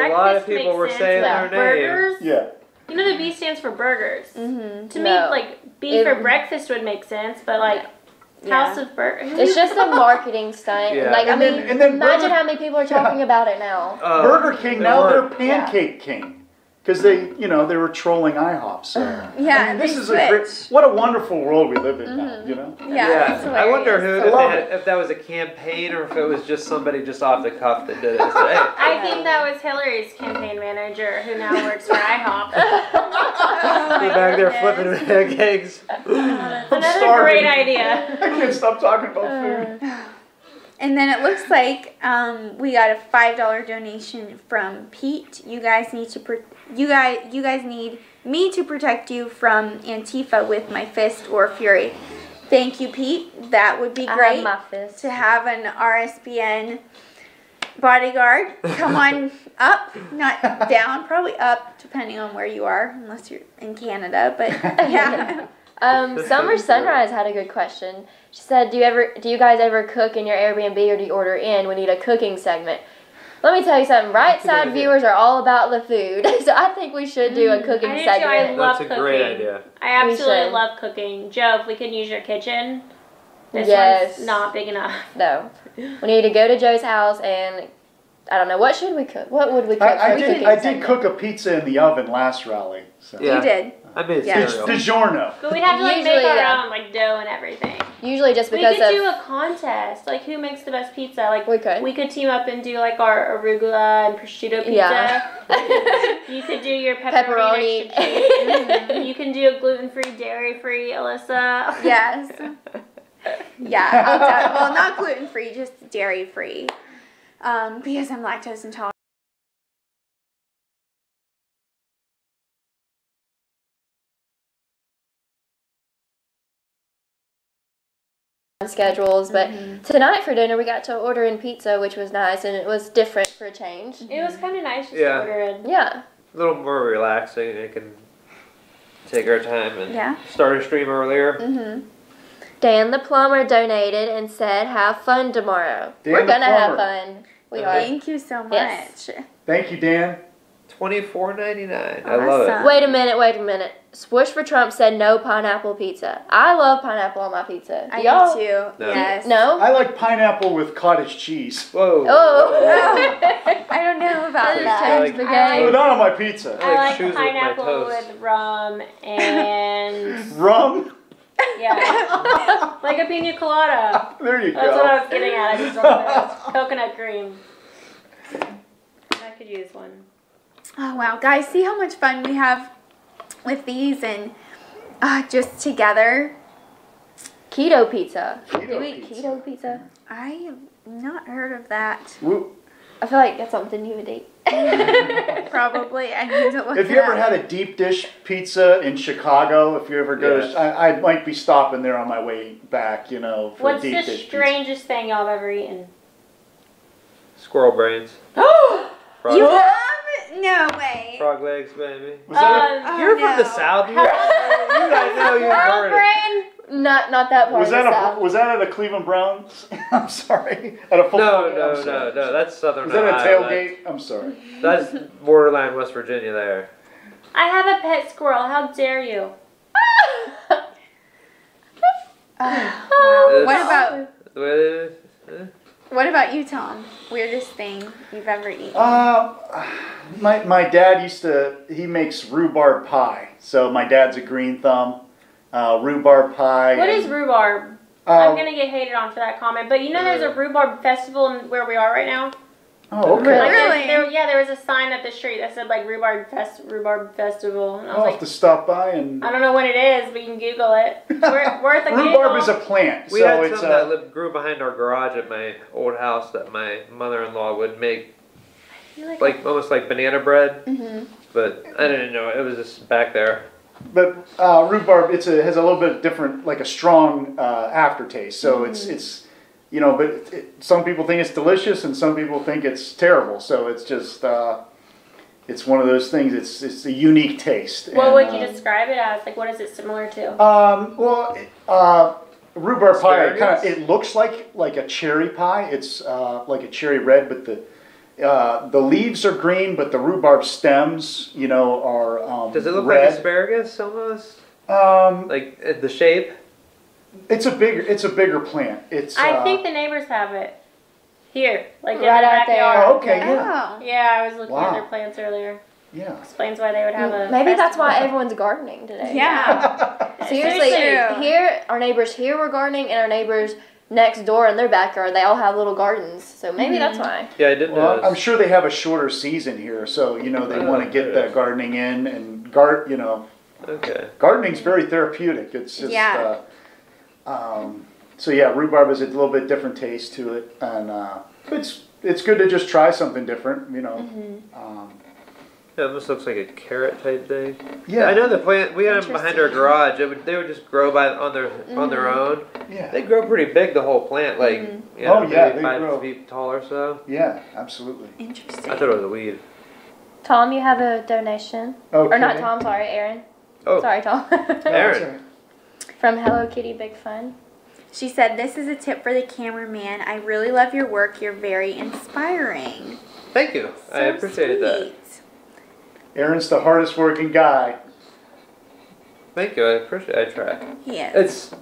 lot of people were saying their name. Burgers. Yeah. You know the B stands for burgers. To me, No. like B for breakfast would make sense, but like House of Burgers. It's just a marketing stunt. Yeah. Like, And then imagine how many people are talking about it now. Burger King now they're Pancake King. Because they were trolling IHOP. So Yeah, I mean, this they is what a wonderful world we live in now. Yeah. I wonder I if that was a campaign or if it was just somebody just off the cuff that did it. So, hey, I think that was Hillary's campaign manager who now works for IHOP. we're back there flipping pancakes. Another great idea. I can't stop talking about food. And then it looks like we got a $5 donation from Pete. You guys need me to protect you from Antifa with my fist or fury. Thank you, Pete. That would be great my fist. to have an RSBN bodyguard. Come on up, not down, probably up, depending on where you are, unless you're in Canada. But yeah. Summer Sunrise had a good question. She said, do you guys ever cook in your Airbnb or do you order in? We need a cooking segment. Let me tell you something. Right side viewers are all about the food, so I think we should do a cooking segment. I love That's a cooking. great idea. I absolutely love cooking. Joe, if we can use your kitchen, this one's not big enough. No, we need to go to Joe's house and I don't know, what should we cook? What would we cook? I did cook a pizza in the oven last rally. So. Yeah. You did. I made cereal. DiGiorno. But we'd have to make Usually, our own do and everything. Usually just We because could do a contest, like who makes the best pizza. Like we could team up and do like our arugula and prosciutto pizza. Yeah. You could do your pepperoni. Extra cheese. You can do a gluten-free, dairy-free, Alyssa. Yes. Yeah, well, not gluten-free, just dairy-free, because I'm lactose intolerant. Schedules, but tonight for dinner we got to order in pizza, which was nice, and it was different for a change. It was kind of nice just to order in. Yeah. A little more relaxing. I can take our time and start a stream earlier. Dan the plumber donated and said, "Have fun tomorrow." We're gonna have fun. We are. Thank you so much. Yes. Thank you, Dan. $24.99. I love it. Wait a minute. Swoosh for Trump said no pineapple pizza. I love pineapple on my pizza. I Y'all? do too. No. Yes. No? I like pineapple with cottage cheese. Whoa. Oh. I don't know about Just that. changed the Oh, game. not on my pizza. I like shoes with my pineapple toast. with rum and Rum? yeah, like a pina colada. There you That's what go. I was getting at. I just don't know. Coconut cream. I could use one. Oh, wow. Guys, see how much fun we have with these and just together. Keto pizza. Keto Do we eat pizza. keto pizza? I have not heard of that. Woo. I feel like that's something you would eat. Probably. I need to look If it you ever up. had a deep dish pizza in Chicago, if you ever go, Yes. I might be stopping there on my way back, you know, for What's deep the dish strangest thing y'all have ever eaten? Squirrel brains. Frog, You have? No way. frog legs, baby. pizza. Was that, Oh, You're from the no. South. You guys know you've heard it. Brain? Not that part was of the that South. was that at a Cleveland Browns? I'm sorry. At a football No, game? I'm sorry. no. That's Southern Was that a Ohio. tailgate? I'm sorry. That's borderline West Virginia there. I have a pet squirrel. How dare you? Wow. What about The way it is. what about you, Tom? Weirdest thing you've ever eaten? My dad he makes rhubarb pie. So my dad's a green thumb. Rhubarb pie. What is rhubarb? I'm gonna get hated on for that comment, but you know there's a rhubarb festival where we are right now. Oh, okay. Like Really? there was a sign at the street that said like rhubarb festival, and I I'll was have like, to stop by and. I don't know what it is, but you can Google it. Worth a Google. Rhubarb is a plant, We so had it's some that grew behind our garage at my old house that my mother-in-law would make, like almost like banana bread. But I didn't know it was just back there. But rhubarb, has a little bit different, like a strong aftertaste. So it's you know, but some people think it's delicious and some people think it's terrible. So it's just it's one of those things. It's a unique taste. What and, would you describe it as? Like, what is it similar to? Rhubarb pie, Asparagus? it looks like a cherry pie. It's like a cherry red, but the leaves are green, but the rhubarb stems, you know, are Does it look red. like asparagus almost? Like the shape? It's a bigger plant. It's. I think the neighbors have it here, like in the Right out there. backyard. Oh, okay, yeah, Oh. Yeah, I was looking at Wow. their plants earlier. yeah. Explains why they would have a. Maybe that's why festival. everyone's gardening today. Yeah. Seriously, Seriously. here our neighbors here were gardening, and our neighbors next door in their backyard they all have little gardens. So maybe that's why. Yeah, I didn't Well, know. I'm sure they have a shorter season here, so you know they want to get the gardening in and You know, Okay. gardening's very therapeutic. It's just. Yeah. So yeah, rhubarb is a little bit different taste to it, and it's good to just try something different. You know. It almost looks like a carrot type thing. Yeah. I know the plant. We had them behind our garage. They would just grow on their own. Yeah. They grow pretty big. The whole plant, like Oh, yeah, maybe they 5 grow. feet tall or so. Yeah, absolutely. Interesting. I thought it was a weed. Tom, you have a donation. Okay. Or not Tom, sorry, Aaron. Oh, Sorry, Tom. Aaron. From Hello Kitty Big Fun. She said, "This is a tip for the cameraman. I really love your work. You're very inspiring." Thank you. I So appreciate that. sweet. Aaron's the hardest working guy. Thank you. I appreciate. I try. He is. It's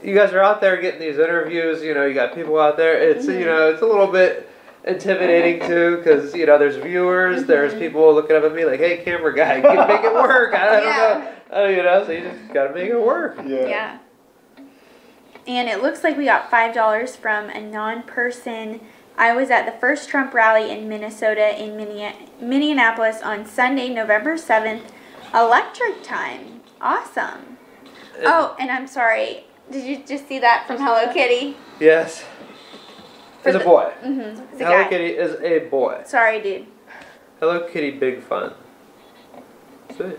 you guys are out there getting these interviews. You know, you got people out there. It's you know, it's a little bit intimidating too, because you know, there's viewers, there's people looking up at me like, "Hey, camera guy, make it work." I don't know. You know, so you just gotta make it work. Yeah. And it looks like we got $5 from a non-person. I was at the first Trump rally in Minnesota in Minneapolis on Sunday, November 7th. Electric time. Awesome. Oh, and I'm sorry. Did you just see that from Hello Kitty? Yes. It's a boy. Mm-hmm. It's a Hello guy. Kitty is a boy. Sorry, dude. Hello Kitty, big fun. Sweet.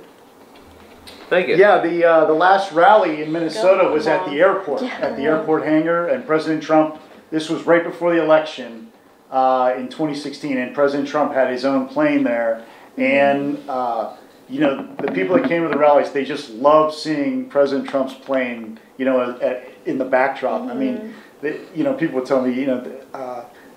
Thank you. Yeah, the last rally in Minnesota was at the airport, at the airport hangar, and President Trump, this was right before the election in 2016, and President Trump had his own plane there, and you know, the people that came to the rallies, they just loved seeing President Trump's plane, you know, in the backdrop. I mean, you know, people would tell me, you know,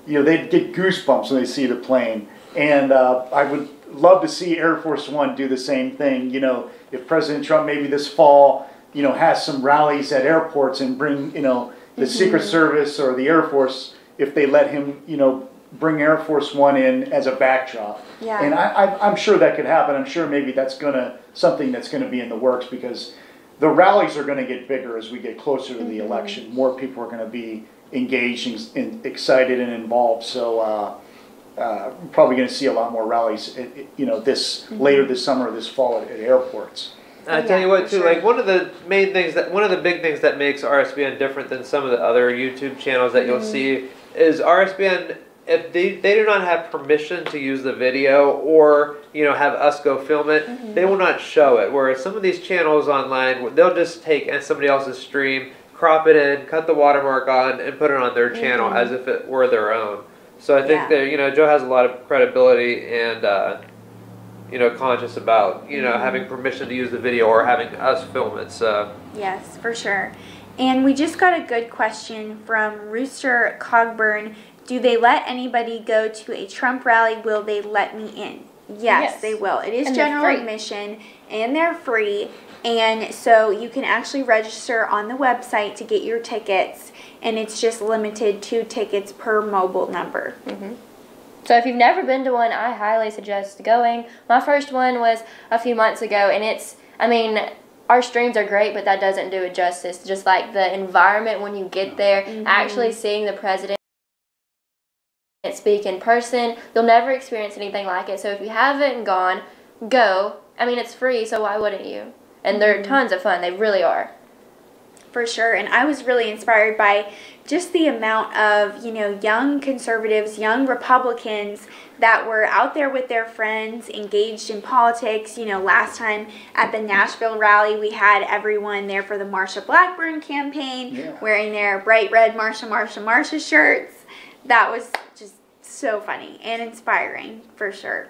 they'd get goosebumps when they see the plane, and I would love to see Air Force One do the same thing. You know, if President Trump maybe this fall, you know, has some rallies at airports and bring, you know, the Secret Service or the Air Force, if they let him, you know, bring Air Force One in as a backdrop. Yeah. And I'm sure that could happen. I'm sure maybe that's something that's gonna be in the works, because the rallies are gonna get bigger as we get closer to the election. More people are gonna be engaged and excited and involved. So we're probably going to see a lot more rallies, you know, later this summer, this fall at airports. I tell you what, too, like one of the big things that makes RSBN different than some of the other YouTube channels that you'll see is RSBN. If they do not have permission to use the video or, you know, have us go film it, they will not show it. Whereas some of these channels online, they'll just take somebody else's stream, crop it in, cut the watermark on, and put it on their channel as if it were their own. So I think that, you know, Joe has a lot of credibility and, you know, conscious about, you know, having permission to use the video or having us film it. So Yes, for sure. And we just got a good question from Rooster Cogburn. Do they let anybody go to a Trump rally? Will they let me in? Yes, they will. It is And general they're free. admission, and they're free. And so you can actually register on the website to get your tickets, and it's just limited 2 tickets per mobile number. So if you've never been to one, I highly suggest going. My first one was a few months ago, and I mean, our streams are great, but that doesn't do it justice. Just like the environment when you get there, actually seeing the president speak in person, you'll never experience anything like it. So if you haven't gone, go. I mean, it's free, so why wouldn't you? And they're tons of fun. They really are. For sure. And I was really inspired by just the amount of, you know, young conservatives, young Republicans that were out there with their friends, engaged in politics. You know, last time at the Nashville rally, we had everyone there for the Marsha Blackburn campaign, wearing their bright red Marsha, Marsha, Marsha shirts. That was just so funny and inspiring, for sure.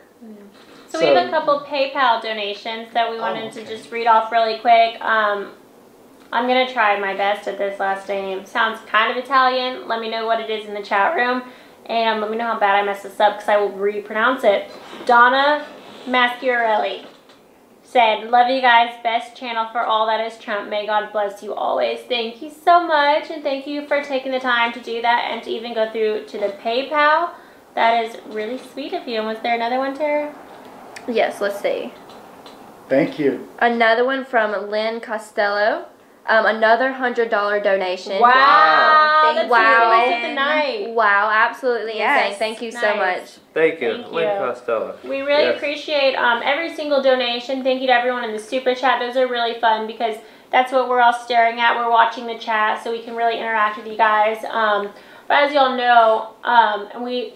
So we have a couple PayPal donations that we wanted to just read off really quick. I'm going to try my best at this last name. Sounds kind of Italian. Let me know what it is in the chat room. And let me know how bad I mess this up, because I will repronounce it. Donna Maschiarelli said, "Love you guys. Best channel for all that is Trump. May God bless you always." Thank you so much. And thank you for taking the time to do that and to even go through to the PayPal. That is really sweet of you. And was there another one, Tara? Yes, let's see. Thank you. Another one from Lynn Costello. Another $100 donation. Wow. That's Wow. the rest of the night. Wow, absolutely Yes. insane. Thank you so Nice. much. thank you, Thank Lynn you. Costello. We really Yes. appreciate every single donation. Thank you to everyone in the super chat. Those are really fun because that's what we're all staring at. We're watching the chat so we can really interact with you guys. But as y'all know, and we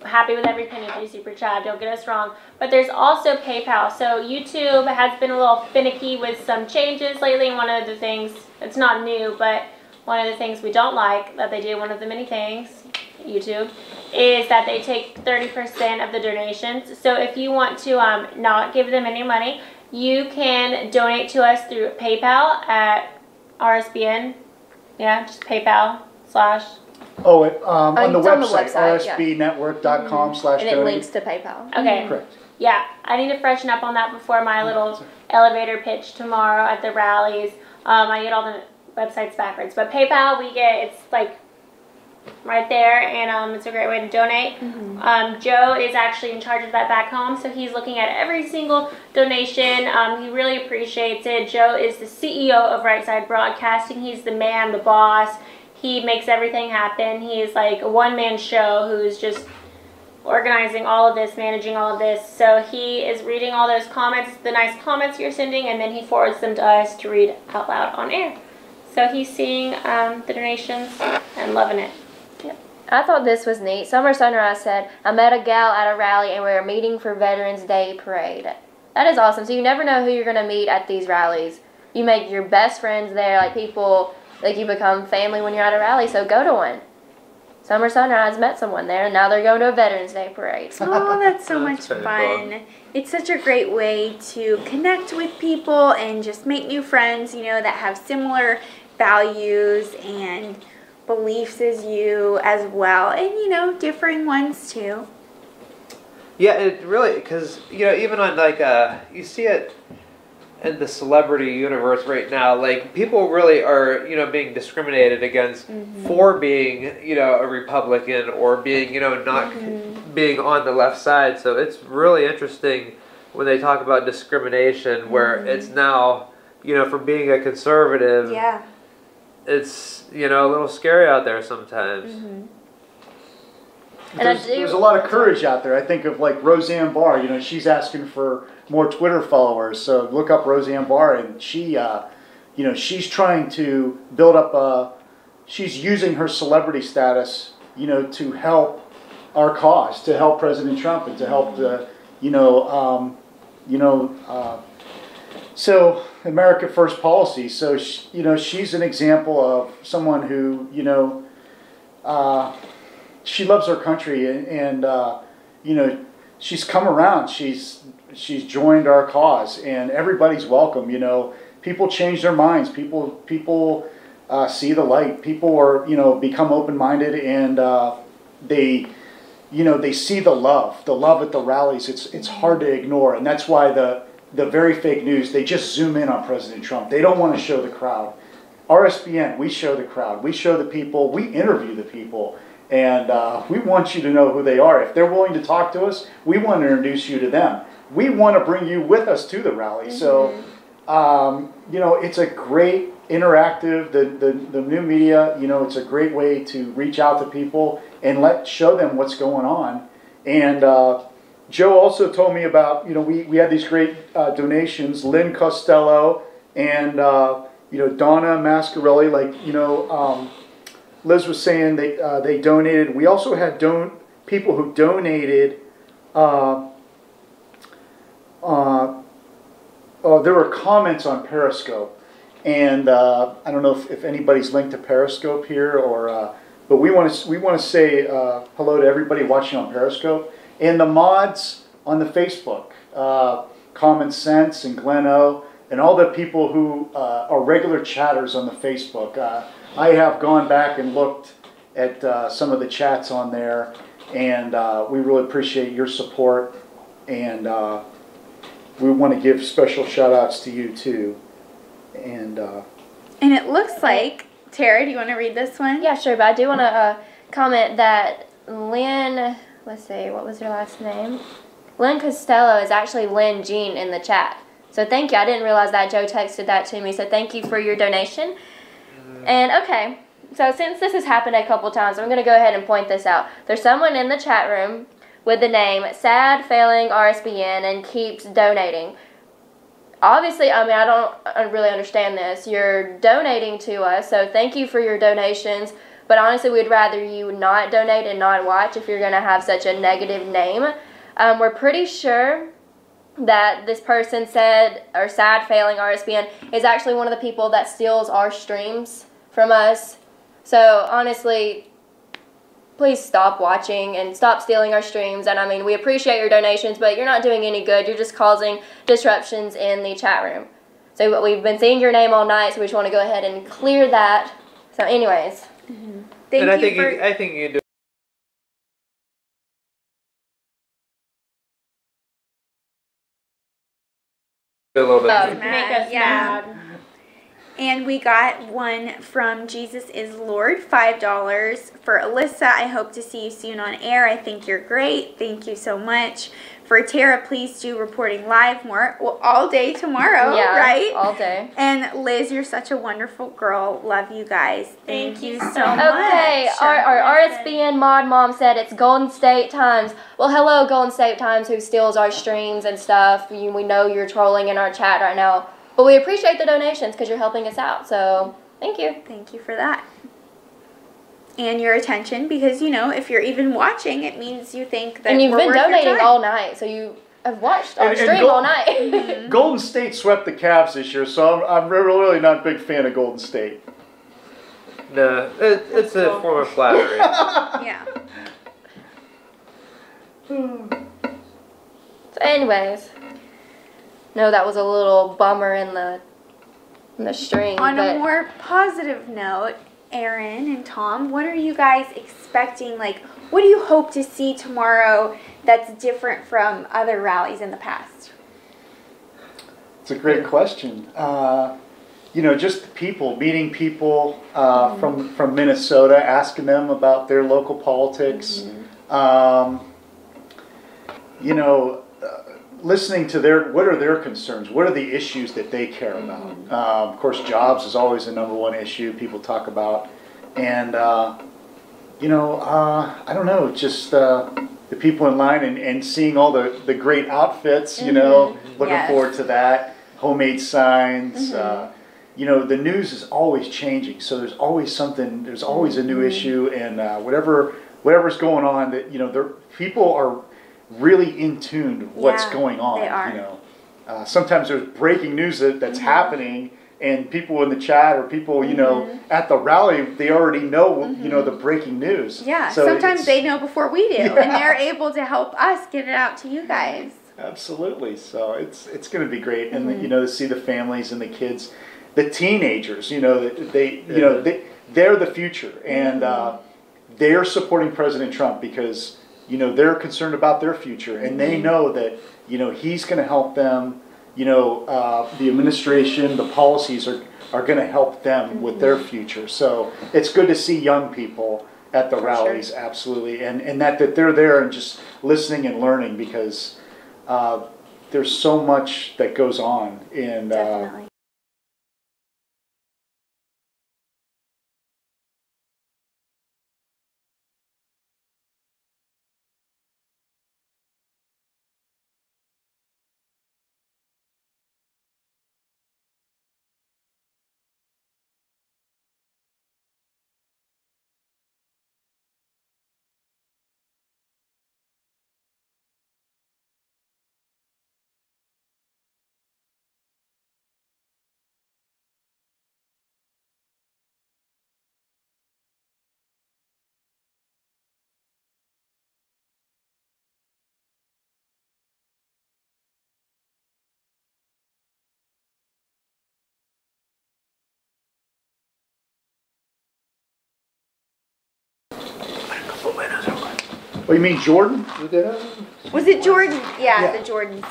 happy with every penny for the super chat, don't get us wrong, but there's also PayPal. So YouTube has been a little finicky with some changes lately, and one of the things, it's not new, but one of the things we don't like that they do, one of the many things, YouTube, is that they take 30% of the donations. So if you want to not give them any money, you can donate to us through PayPal at RSBN. Yeah, just PayPal / Oh, on the it's on the website, website, rsbnetwork.com/donate. And it links to PayPal. Okay. Correct. Yeah, I need to freshen up on that before my little elevator pitch tomorrow at the rallies. I get all the websites backwards. But PayPal, it's like right there, and it's a great way to donate. Joe is actually in charge of that back home, so he's looking at every single donation. He really appreciates it. Joe is the CEO of Right Side Broadcasting. He's the man, the boss. He makes everything happen. He is like a one-man show who's just organizing all of this, managing all of this. So he is reading all those comments, the nice comments you're sending, and then he forwards them to us to read out loud on air. So he's seeing the donations and loving it. I thought this was neat. Summer Sunrise said, I met a gal at a rally and we were meeting for Veterans Day Parade. That is awesome. So you never know who you're going to meet at these rallies. You make your best friends there, like people, like you become family when you're at a rally, so go to one. Summer Sunrise met someone there, and now they're going to a Veterans Day Parade. Oh, that's so much fun. It's such a great way to connect with people and just make new friends, you know, that have similar values and beliefs as you as well, and you know, differing ones too. Yeah, it really, because you know, even on like you see it in the celebrity universe right now, like people really are, you know, being discriminated against for being, you know, a Republican or being, you know, not being on the left side. So it's really interesting when they talk about discrimination, where it's now, you know, for being a conservative. Yeah. It's, you know, a little scary out there sometimes. There's a lot of courage out there. I think of like Roseanne Barr. You know, she's asking for more Twitter followers. So look up Roseanne Barr, and she, you know, she's trying to build up. She's using her celebrity status, you know, to help our cause, to help President Trump, and to help the, so America First policy. So you know, she's an example of someone who, you know, she loves her country, and you know, she's come around. She's joined our cause, and everybody's welcome. You know, people change their minds. People see the light. People are, you know, become open-minded, and they, you know, they see the love at the rallies. It's hard to ignore, and that's why the very fake news, they just zoom in on President Trump. They don't want to show the crowd. RSBN, we show the crowd. We show the people. We interview the people. And we want you to know who they are. If they're willing to talk to us, we want to introduce you to them. We want to bring you with us to the rally. So, you know, it's a great interactive, the new media, you know, it's a great way to reach out to people and show them what's going on. And Joe also told me about, you know, we had these great donations, Lynn Costello and, you know, Donna Mascarelli, like, you know, Liz was saying they donated. We also had people who donated. There were comments on Periscope, and I don't know if anybody's linked to Periscope here, or but we want to say hello to everybody watching on Periscope and the mods on the Facebook, Common Sense and Glenn O, and all the people who are regular chatters on the Facebook. I have gone back and looked at some of the chats on there, and we really appreciate your support, and we want to give special shout outs to you too. And it looks like, Tara, do you want to read this one? Yeah, sure, but I do want to comment that Lynn, let's see, what was her last name? Lynn Costello is actually Lynn Jean in the chat. So thank you. I didn't realize that. Joe texted that to me, so thank you for your donation. And okay, so since this has happened a couple times, I'm going to go ahead and point this out. There's someone in the chat room with the name Sad Failing RSBN and keeps donating. Obviously, I mean, I don't really understand this. You're donating to us, so thank you for your donations. But honestly, we'd rather you not donate and not watch if you're going to have such a negative name. We're pretty sure that this person said, or Sad Failing RSBN, is actually one of the people that steals our streams from us. So honestly, please stop watching and stop stealing our streams. And I mean, we appreciate your donations, but you're not doing any good. You're just causing disruptions in the chat room. So we've been seeing your name all night, so we just want to go ahead and clear that. So anyways. I think you do a little bit. Make us mad. And we got one from Jesus is Lord, $5. For Alyssa, I hope to see you soon on air. I think you're great. Thank you so much. For Tara, please do reporting live more. Well, all day tomorrow, right? All day. And Liz, you're such a wonderful girl. Love you guys. Thank you so much. Okay, our RSBN mod mom said it's Golden State Times. Well, hello, Golden State Times, who steals our streams and stuff. We know you're trolling in our chat right now. But we appreciate the donations because you're helping us out. So Thank you. Thank you for that. And your attention, because, you know, if you're even watching, it means you think that and you've we're been worth your donating time. all night, so you have watched our And stream all night. Golden State swept the Cavs this year, so I'm really not a big fan of Golden State. No, it's a form of flattery. Yeah. So anyways, no, that was a little bummer in the stream. On but a more positive note, Aaron and Tom, what are you guys expecting? Like, what do you hope to see tomorrow that's different from other rallies in the past? It's a great question. You know, just people, meeting people from Minnesota, asking them about their local politics. You know, listening to what are their concerns? What are the issues that they care about? Of course, jobs is always the #1 issue people talk about. And, you know, I don't know, just the people in line and seeing all the great outfits, you know, looking forward to that. Homemade signs. You know, the news is always changing, so there's always something, there's always a new issue, and whatever's going on, that, you know, people are really in tune to what's going on. They are. You know, sometimes there's breaking news that's happening, and people in the chat or people, you know, at the rally, they already know, you know, the breaking news. Yeah, so sometimes they know before we do, and they're able to help us get it out to you guys. Absolutely. So it's going to be great, and you know, to see the families and the kids, the teenagers, you know, they're the future, and they're supporting President Trump because, you know, they're concerned about their future, and they know that, you know, he's going to help them. You know, the administration, the policies are going to help them with their future. So it's good to see young people at the rallies, absolutely, and that they're there and just listening and learning, because there's so much that goes on, and Definitely. Oh, you mean Jordan? Was it Jordan? Yeah, the Jordans.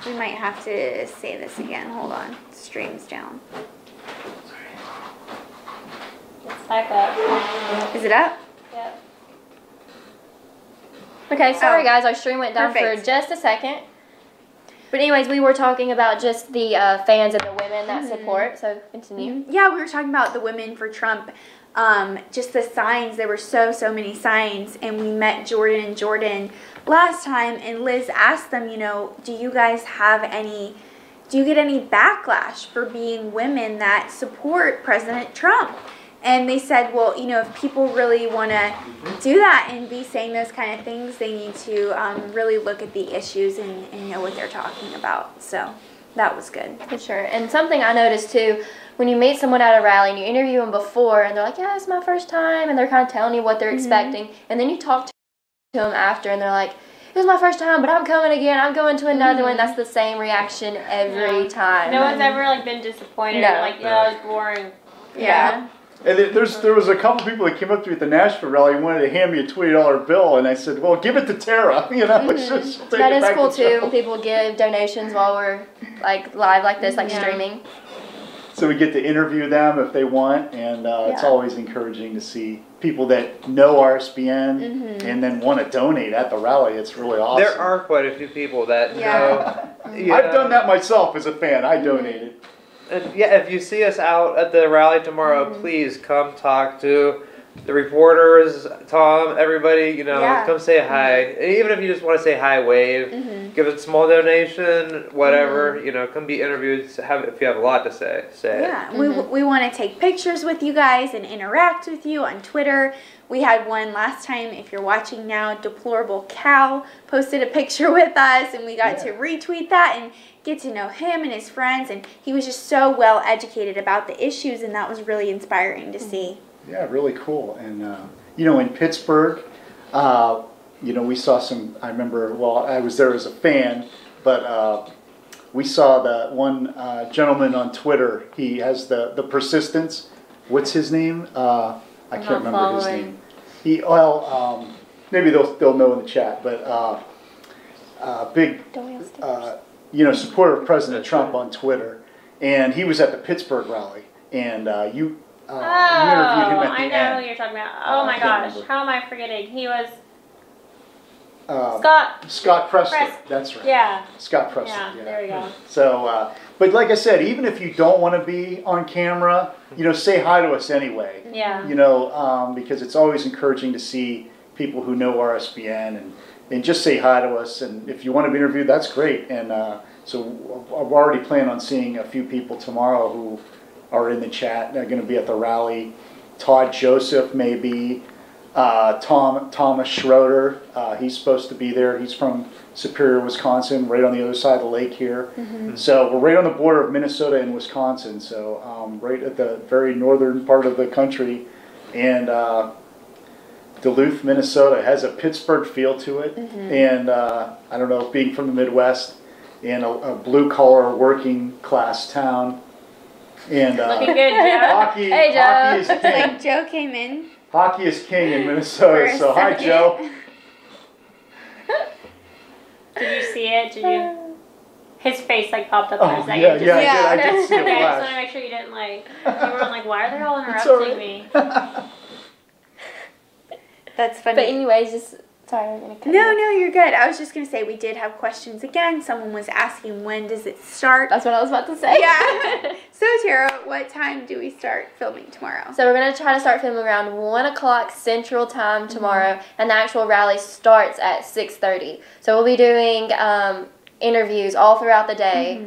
We might have to say this again. Hold on. Stream's down. It's back up. Is it up? Yep. Okay, sorry guys, our stream went down Perfect. for just a second. But anyways, we were talking about just the fans and the women that support, so continue. Yeah, we were talking about the Women for Trump. Just the signs, there were so many signs, and we met Jordan and Jordan last time, and Liz asked them, you know, do you get any backlash for being women that support President Trump? And they said, well, you know, if people really want to do that and be saying those kind of things, they need to really look at the issues and know what they're talking about. So that was good. For sure. And something I noticed too, when you meet someone at a rally and you interview them before and they're like, yeah, it's my first time, and they're kind of telling you what they're expecting, and then you talk to them after and they're like, it was my first time, but I'm coming again, I'm going to another one. That's the same reaction every time. No one's ever like been disappointed or like, that was boring. Yeah. And there was a couple people that came up to me at the Nashville rally and wanted to hand me a $20 bill, and I said, well, give it to Tara. You know, it's just take That it is back cool to too. Tara. People give donations while we're like live like this, like streaming. So we get to interview them if they want, and it's always encouraging to see people that know RSBN and then want to donate at the rally. It's really awesome. There are quite a few people that know. I've done that myself as a fan. I donated. And yeah, if you see us out at the rally tomorrow, please come talk to the reporters, Tom, everybody, you know, Yeah. come say hi. Even if you just want to say hi, wave, give a small donation, whatever, you know, come be interviewed. If you have a lot to say, say Yeah, it. we want to take pictures with you guys and interact with you on Twitter. We had one last time, if you're watching now, Deplorable Cow posted a picture with us, and we got to retweet that and get to know him and his friends, and he was just so well educated about the issues, and that was really inspiring to see. Yeah, really cool. And, you know, in Pittsburgh, you know, we saw some, I remember, well, I was there as a fan, but we saw that one gentleman on Twitter. He has the persistence. What's his name? I can't remember his name. Maybe they'll know in the chat, but big, you know, supporter of President Trump on Twitter. And he was at the Pittsburgh rally. And you interviewed him at the I know end. who you're talking about. Oh my gosh, remember. how am I forgetting? He was Scott Preston. That's right. Yeah. Scott Preston. Yeah, there we go. So, but like I said, even if you don't want to be on camera, you know, say hi to us anyway. Yeah. You know, because it's always encouraging to see people who know RSBN and just say hi to us. And if you want to be interviewed, that's great. And so I've already planned on seeing a few people tomorrow who are in the chat. They're going to be at the rally. Todd Joseph, maybe. Thomas Schroeder, he's supposed to be there. He's from Superior, Wisconsin, right on the other side of the lake here. So we're right on the border of Minnesota and Wisconsin, so right at the very northern part of the country. And Duluth, Minnesota has a Pittsburgh feel to it. And I don't know, being from the Midwest and a blue-collar working class town. And Looking good, Joe. hockey, Hey, Joe. hockey is Looks king. like Joe came in. Hockey is king in Minnesota, For a so hi, second. Joe. Did you see it? Did you? His face like popped up for a Oh, second. yeah, Just- I did see a Okay, I just want to flash. make sure you didn't like. You were like, why are they all It's all interrupting right. me? That's funny. But anyways, just sorry, I'm gonna cut No, you. you're good. I was just going to say we did have questions again. Someone was asking, when does it start? That's what I was about to say. Yeah. So, Tara, what time do we start filming tomorrow? So we're going to try to start filming around 1 o'clock Central Time tomorrow, and the actual rally starts at 6:30. So we'll be doing interviews all throughout the day,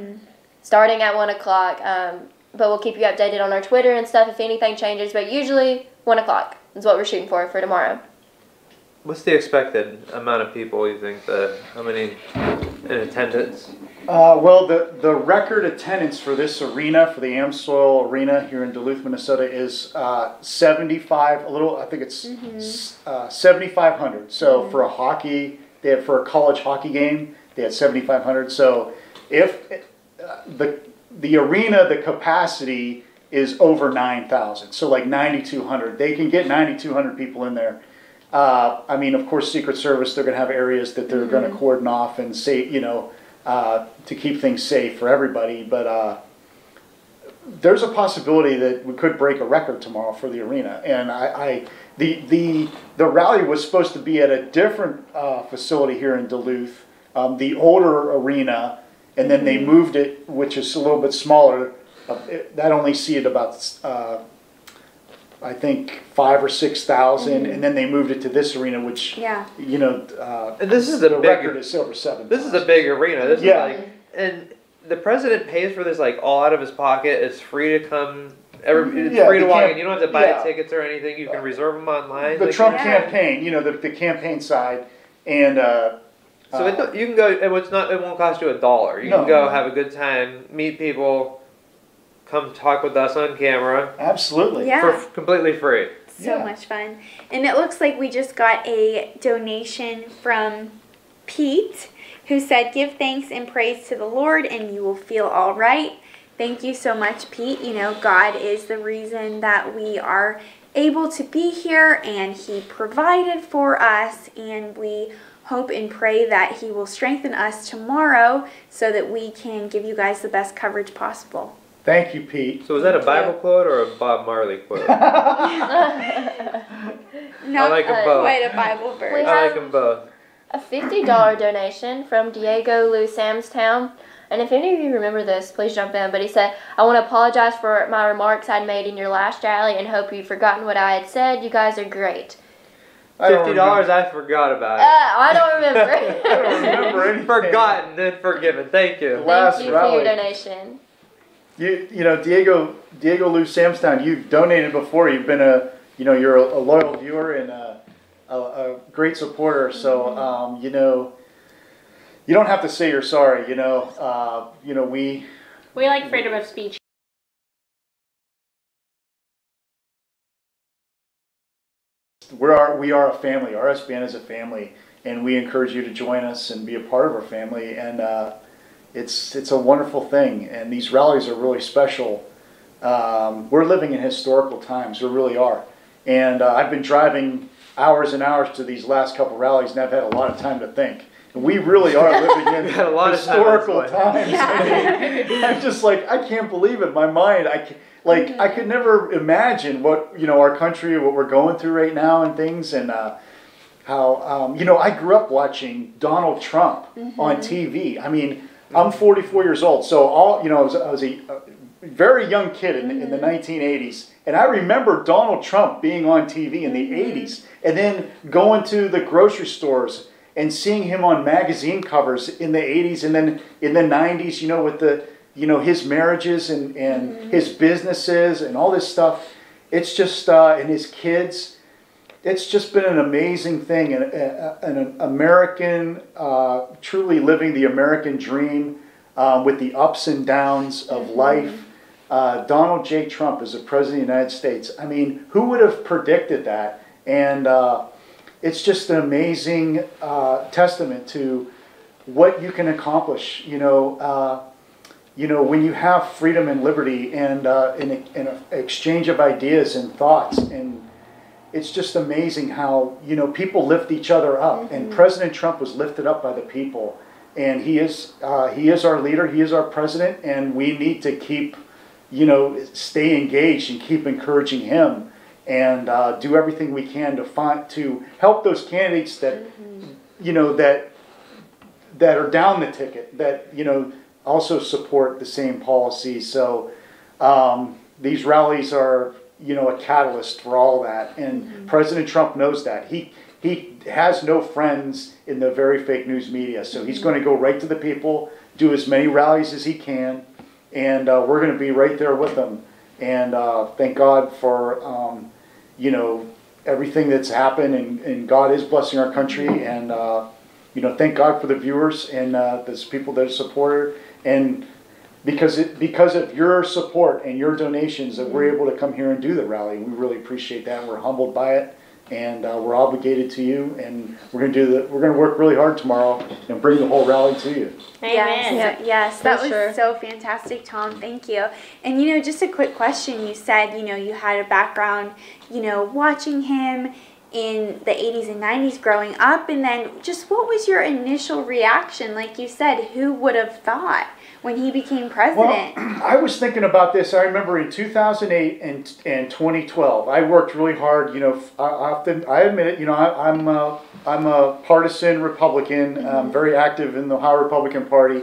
starting at 1 o'clock, but we'll keep you updated on our Twitter and stuff if anything changes, but usually 1 o'clock is what we're shooting for tomorrow. What's the expected amount of people you think how many in attendance? Well, the record attendance for this arena, for the Amsoil Arena here in Duluth, Minnesota, is 75. I think it's 7,500. So for for a college hockey game, they had 7,500. So if the arena, the capacity is over 9,000, so like 9,200, they can get 9,200 people in there. I mean, of course, Secret Service, they're going to have areas that they're going to cordon off and say, you know, to keep things safe for everybody. But there's a possibility that we could break a record tomorrow for the arena. And the rally was supposed to be at a different facility here in Duluth, the older arena, and then they moved it, which is a little bit smaller. That only seated about I think 5,000 or 6,000, and then they moved it to this arena, which you know, And this is the record is over 7,000. This is a big arena. This is like, and the president pays for this like all out of his pocket. It's free to come. It's free to walk in. You don't have to buy tickets or anything. You can reserve them online. The Trump campaign, you know, the campaign side, and so you can go. It won't cost you $1. You can go have a good time, meet people. Come talk with us on camera. Absolutely. Yeah. For completely free. So much fun. And it looks like we just got a donation from Pete, who said, "Give thanks and praise to the Lord and you will feel all right." Thank you so much, Pete. You know, God is the reason that we are able to be here, and He provided for us, and we hope and pray that He will strengthen us tomorrow so that we can give you guys the best coverage possible. Thank you, Pete. So was that a Bible quote or a Bob Marley quote? Not like them both. quite a Bible verse. I like them both. A $50 donation from Diego Lou Samstown. And if any of you remember this, please jump in. But he said, I want to apologize for my remarks I made in your last rally and hope you've forgotten what I had said. You guys are great. $50, I forgot about it. I don't remember. I don't remember anything. Forgotten, then forgiven. Thank you. Thank you for your donation. You know, Diego Lou Samstown, you've donated before. You've been you're a loyal viewer and a great supporter. So, you know, you don't have to say you're sorry. We like freedom of speech. We are a family. RSBN is a family, and we encourage you to join us and be a part of our family. And it's a wonderful thing. And these rallies are really special. We're living in historical times. We really are. And I've been driving hours and hours to these last couple rallies, and I've had a lot of time to think. And we really are living in historical times. I mean, I'm just like, I can't believe it. My mind, I could never imagine what, our country, what we're going through right now and things, and how, I grew up watching Donald Trump on TV. I mean, I'm 44 years old, so I was a very young kid in the 1980s, and I remember Donald Trump being on TV in the 80s, and then going to the grocery stores and seeing him on magazine covers in the 80s, and then in the 90s, with the his marriages and his businesses and all this stuff. It's just, and his kids, it's just been an amazing thing. And an American, truly living the American dream with the ups and downs of life. Donald J. Trump is the President of the United States. I mean, who would have predicted that? And it's just an amazing testament to what you can accomplish, when you have freedom and liberty and an exchange of ideas and thoughts, and it's just amazing how, people lift each other up. And President Trump was lifted up by the people, and he is our leader, he is our president, and we need to keep, stay engaged and keep encouraging him and do everything we can to help those candidates that, that are down the ticket, that, also support the same policies. So these rallies are, a catalyst for all that. And President Trump knows that. He has no friends in the very fake news media. So he's going to go right to the people, do as many rallies as he can, and we're going to be right there with him. And thank God for, everything that's happened, and God is blessing our country. And, thank God for the viewers and those people that support her. And because of your support and your donations that we're able to come here and do the rally. We really appreciate that. We're humbled by it, and we're obligated to you. And we're going to work really hard tomorrow and bring the whole rally to you. Amen. Yes, that was so fantastic, Tom. Thank you. And just a quick question. You said you had a background watching him in the 80s and 90s growing up, and then just what was your initial reaction? Like you said, who would have thought when he became president? Well, I was thinking about this. I remember in 2008 and 2012, I worked really hard. I admit it. I'm a partisan Republican. I'm very active in the Ohio Republican Party,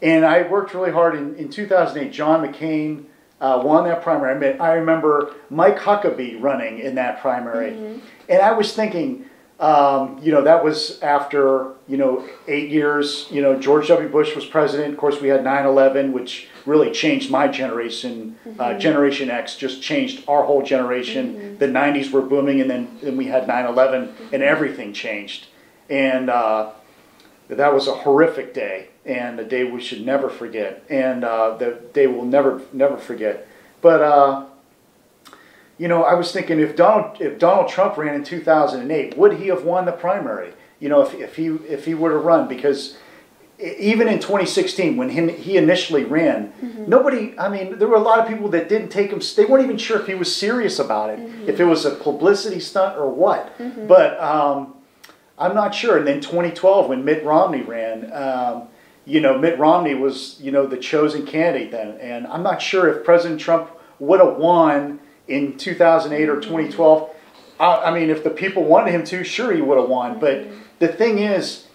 and I worked really hard in 2008. John McCain won that primary. I remember Mike Huckabee running in that primary. And I was thinking, that was after, 8 years, George W. Bush was president. Of course, we had 9/11, which really changed my generation. Generation X just changed our whole generation. The 90s were booming, and then we had 9/11, and everything changed. And that was a horrific day, and a day we should never forget, and the day we'll never forget. But I was thinking, if Donald Trump ran in 2008, would he have won the primary? If he were to run, because even in 2016, when he initially ran, there were a lot of people that didn't take him. They weren't even sure if he was serious about it, if it was a publicity stunt or what. But I'm not sure. And then 2012, when Mitt Romney ran, Mitt Romney was the chosen candidate then, and I'm not sure if President Trump would have won in 2008 or 2012. If the people wanted him to, sure he would have won. But the thing is,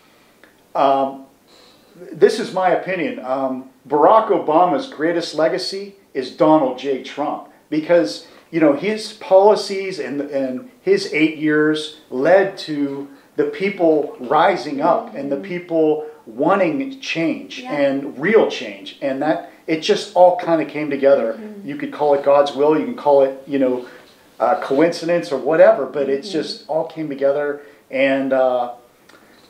this is my opinion. Barack Obama's greatest legacy is Donald J. Trump, because his policies and his 8 years led to the people rising up and the people wanting change and real change, and that it just all kind of came together. You could call it God's will, you can call it coincidence or whatever, but it's just all came together. And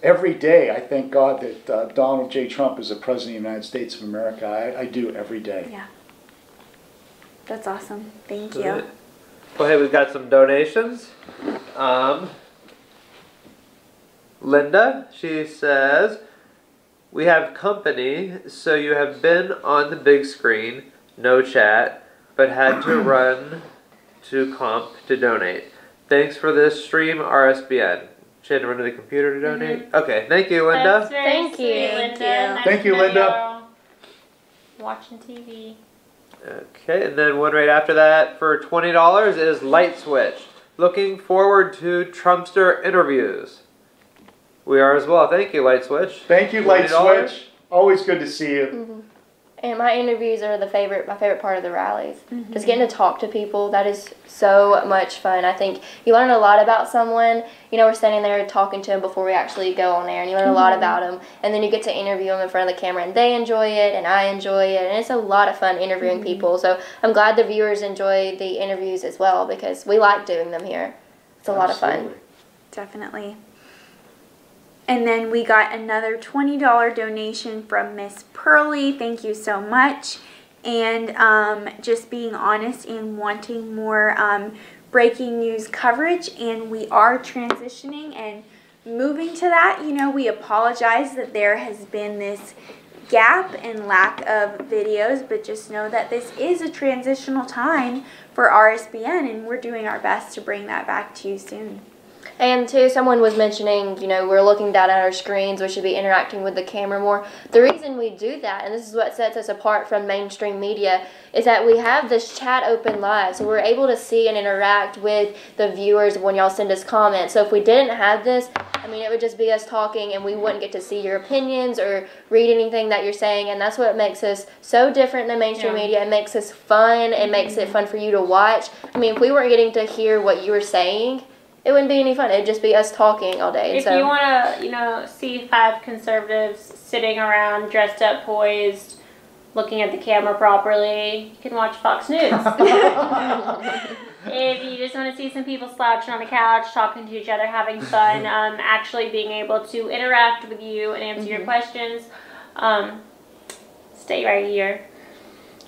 every day I thank God that Donald J. Trump is the President of the United States of America. I do every day. Yeah. That's awesome. Thank you. Well, hey, we've got some donations. Linda, she says, we have company, so you have been on the big screen, no chat, but had to run to comp to donate. Thanks for this stream, RSBN. She had to run to the computer to donate? Okay, thank you, Linda. That's very sweet, Linda. Thank you, Linda. Watching TV. Okay, and then one right after that for $20 is Light Switch. Looking forward to Trumpster interviews. We are as well. Thank you, Light Switch. Thank you, Light Switch. Always good to see you. And my interviews are my favorite part of the rallies. Just getting to talk to people, that is so much fun. I think you learn a lot about someone. We're standing there talking to them before we actually go on air, and you learn a lot about them. And then you get to interview them in front of the camera, and they enjoy it, and I enjoy it. And it's a lot of fun interviewing people. So I'm glad the viewers enjoy the interviews as well, because we like doing them here. It's a lot of fun. Definitely. And then we got another $20 donation from Miss Pearly. Thank you so much. And just being honest and wanting more breaking news coverage. And we are transitioning and moving to that. We apologize that there has been this gap and lack of videos, but just know that this is a transitional time for RSBN, and we're doing our best to bring that back to you soon. And too, someone was mentioning, we're looking down at our screens, we should be interacting with the camera more. The reason we do that, and this is what sets us apart from mainstream media, is that we have this chat open live, so we're able to see and interact with the viewers when y'all send us comments. So if we didn't have this, it would just be us talking, and we wouldn't get to see your opinions or read anything that you're saying, and that's what makes us so different than mainstream media. It makes us fun, it makes it fun for you to watch. If we weren't getting to hear what you were saying, it wouldn't be any fun. It'd just be us talking all day. If you want to, see 5 conservatives sitting around, dressed up, poised, looking at the camera properly, you can watch Fox News. If you just want to see some people slouching on the couch, talking to each other, having fun, actually being able to interact with you and answer your questions, stay right here.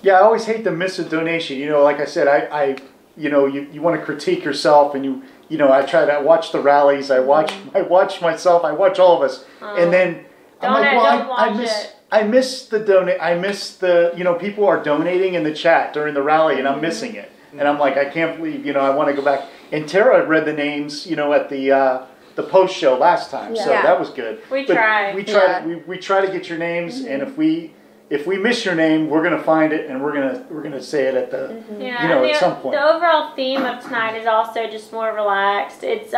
Yeah, I always hate to miss a donation. Like I said, you want to critique yourself, and I try to watch the rallies. I watch myself. I watch all of us, and then I'm like, well, I miss the donate. I miss the people are donating in the chat during the rally, and I'm missing it. And I'm like, I can't believe I want to go back. And Tera read the names at the post show last time, so that was good. We tried. We try to get your names, and if we miss your name, we're gonna find it, and we're gonna say it at the at some point. The overall theme of tonight is also just more relaxed. It's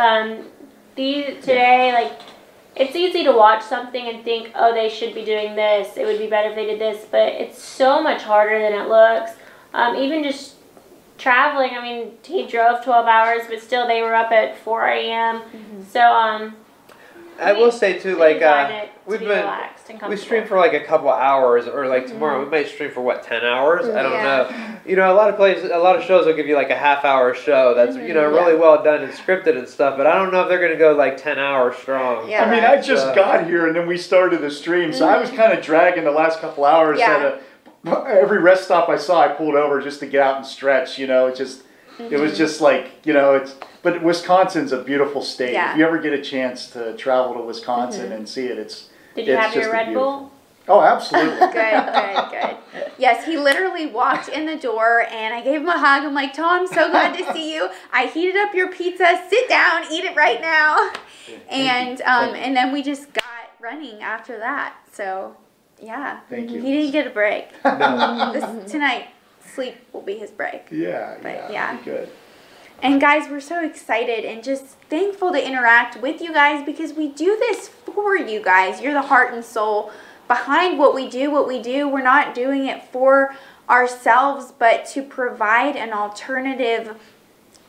today it's easy to watch something and think, oh, they should be doing this. It would be better if they did this, but it's so much harder than it looks. Even just traveling. He drove 12 hours, but still they were up at 4 a.m. So I will say too, we stream for a couple hours, or tomorrow we might stream for 10 hours. I don't know. A lot of shows will give you a half-hour show that's really well done and scripted and stuff. But I don't know if they're gonna go 10 hours strong. Yeah, I just got here and then we started the stream, so I was kind of dragging the last couple hours. Every rest stop I saw, I pulled over just to get out and stretch. It was just but Wisconsin's a beautiful state. If you ever get a chance to travel to Wisconsin and see it, Did you have your Red Bull? Oh, absolutely. Good. Yes, he literally walked in the door, and I gave him a hug. I'm like, Tom, so glad to see you. I heated up your pizza. Sit down, eat it right now. And then we just got running after that. So, yeah. Thank you. He didn't get a break. No. Tonight, sleep will be his break. Yeah. Good. And guys, we're so excited and just thankful to interact with you guys, because we do this for you guys. You're the heart and soul behind what we do, we're not doing it for ourselves, but to provide an alternative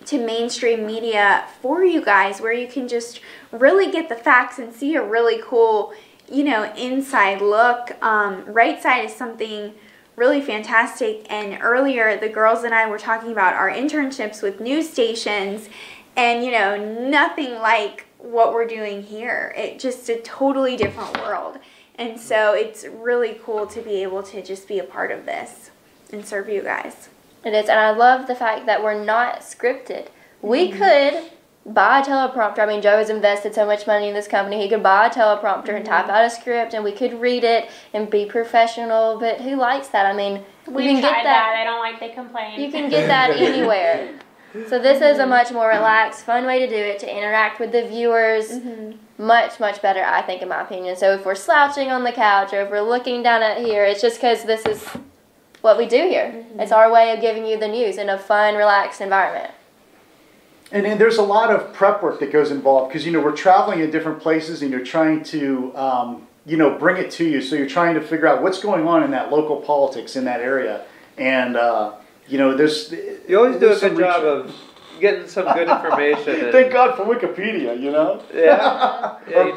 to mainstream media for you guys, where you can just really get the facts and see a really cool, inside look. Right Side is something really fantastic, and earlier the girls and I were talking about our internships with news stations, and nothing like what we're doing here. It's just a totally different world, and so it's really cool to be able to just be a part of this and serve you guys. It is, and I love the fact that we're not scripted. We could buy a teleprompter. I mean, Joe has invested so much money in this company. He could buy a teleprompter and type out a script, and we could read it and be professional. But who likes that? I mean, we can get that. I don't like they complain. You can get that anywhere. So this is a much more relaxed, fun way to do it, to interact with the viewers. Much, much better, I think, in my opinion. So if we're slouching on the couch or if we're looking down at here, it's just because this is what we do here. It's our way of giving you the news in a fun, relaxed environment. And there's a lot of prep work that goes involved because, we're traveling in different places and you're trying to, bring it to you. So you're trying to figure out what's going on in that local politics in that area. And, there's... You always do a good job of getting some good information. Thank God for Wikipedia, Yeah. Or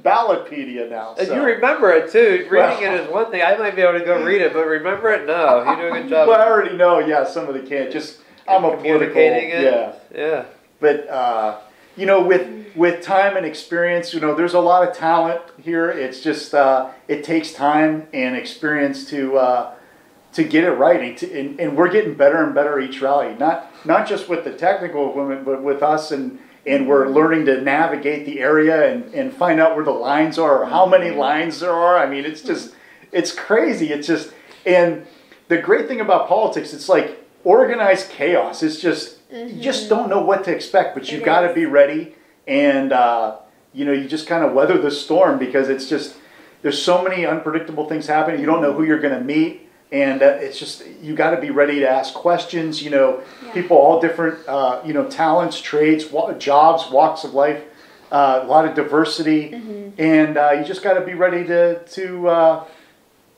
Ballotpedia now. And you remember it, too. Reading it is one thing. I might be able to go read it, but remember it? No. You do a good job. Well, I already know, some of the can't. Just... I'm a communicating political, it. Yeah. But with time and experience, there's a lot of talent here. It's just it takes time and experience to get it right, and we're getting better and better each rally. Not just with the technical equipment, but with us, and we're learning to navigate the area and find out where the lines are, or how many lines there are. I mean, it's crazy. And the great thing about politics, it's like organized chaos. It's just, you just don't know what to expect, but you got to be ready. And, you just kind of weather the storm because it's just, there's so many unpredictable things happening. You don't know who you're going to meet. And it's just, you got to be ready to ask questions, people, all different, talents, trades, jobs, walks of life, a lot of diversity. And you just got to be ready to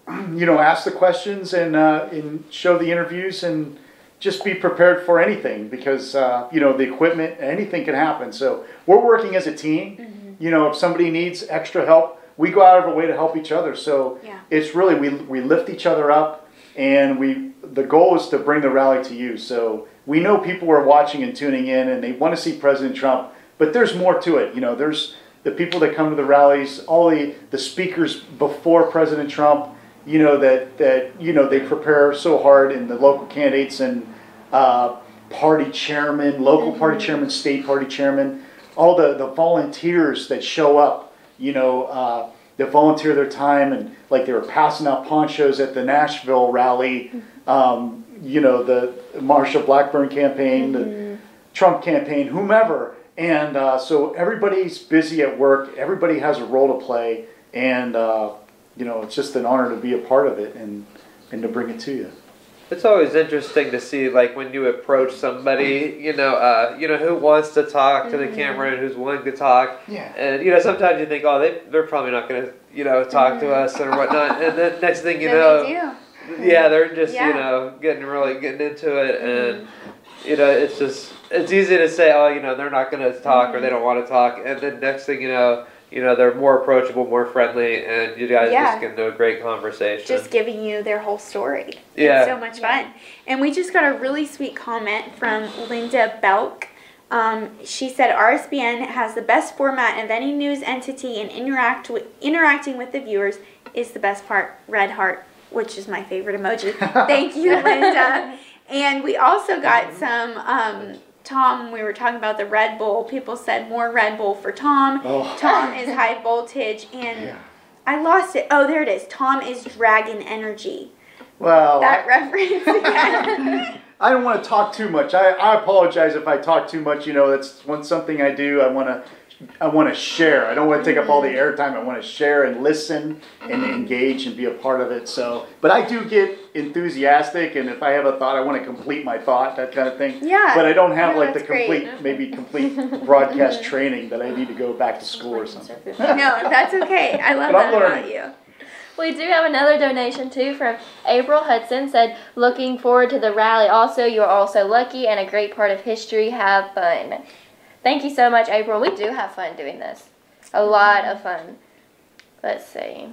ask the questions and show the interviews and just be prepared for anything because, the equipment, anything can happen. So we're working as a team. If somebody needs extra help, we go out of our way to help each other. So it's really, we lift each other up, and the goal is to bring the rally to you. So we know people are watching and tuning in, and they want to see President Trump, but there's more to it. There's the people that come to the rallies, all the speakers before President Trump, that they prepare so hard, and the local candidates and party chairman, local party chairman, state party chairman, all the volunteers that show up, that volunteer their time, and like they were passing out ponchos at the Nashville rally, the Marsha Blackburn campaign, the Trump campaign, whomever. And so everybody's busy at work, everybody has a role to play, and it's just an honor to be a part of it and to bring it to you. It's always interesting to see, like, when you approach somebody, who wants to talk to the camera and who's willing to talk. Yeah. And, sometimes you think, oh, they're probably not going to, talk to us or whatnot. And then next thing you know, they're just, getting into it. And, it's easy to say, oh, they're not going to talk or they don't want to talk. And then next thing you know, they're more approachable, more friendly, and you guys just get into a great conversation. Just giving you their whole story. Yeah. It's so much fun. And we just got a really sweet comment from Linda Belk. She said, RSBN has the best format of any news entity, and interacting with the viewers is the best part. Red heart, which is my favorite emoji. Thank you, Linda. And we also got some... Tom, we were talking about the Red Bull. People said more Red Bull for Tom. Oh. Tom is high voltage, and I lost it. Oh, there it is. Tom is Dragon Energy. Well, that reference again. I don't want to talk too much. I apologize if I talk too much. That's something I do. I want to share. I don't want to take up all the airtime. I want to share and listen and engage and be a part of it. So, but I do get enthusiastic, and if I have a thought, I want to complete my thought, that kind of thing. Yeah. But I don't have the complete broadcast training that I need to go back to school or something. No, that's okay. I love that about you. We do have another donation too from April Hudson. Said, looking forward to the rally. Also, you are also lucky and a great part of history. Have fun. Thank you so much, April. We do have fun doing this. A lot of fun. Let's see.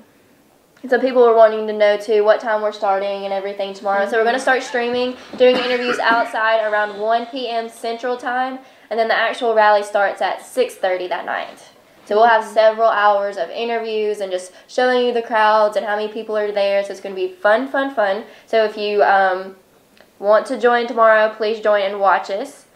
So people were wanting to know too what time we're starting and everything tomorrow. So we're going to start streaming, doing interviews outside around 1 p.m. Central Time, and then the actual rally starts at 6:30 that night. So we'll have several hours of interviews and just showing you the crowds and how many people are there. So it's going to be fun, fun, fun. So if you want to join tomorrow, please join and watch us.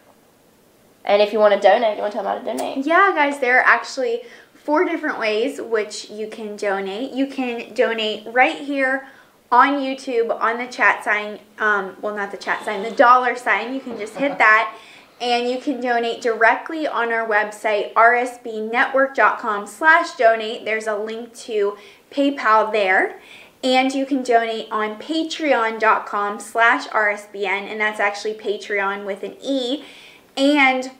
And if you want to donate, you want to tell them how to donate? Yeah, guys, there are actually 4 different ways which you can donate. You can donate right here on YouTube on the chat sign. Well, not the chat sign, the dollar sign. You can just hit that. And you can donate directly on our website, rsbnetwork.com/donate. There's a link to PayPal there. And you can donate on patreon.com/RSBN. And that's actually Patreon with an E. And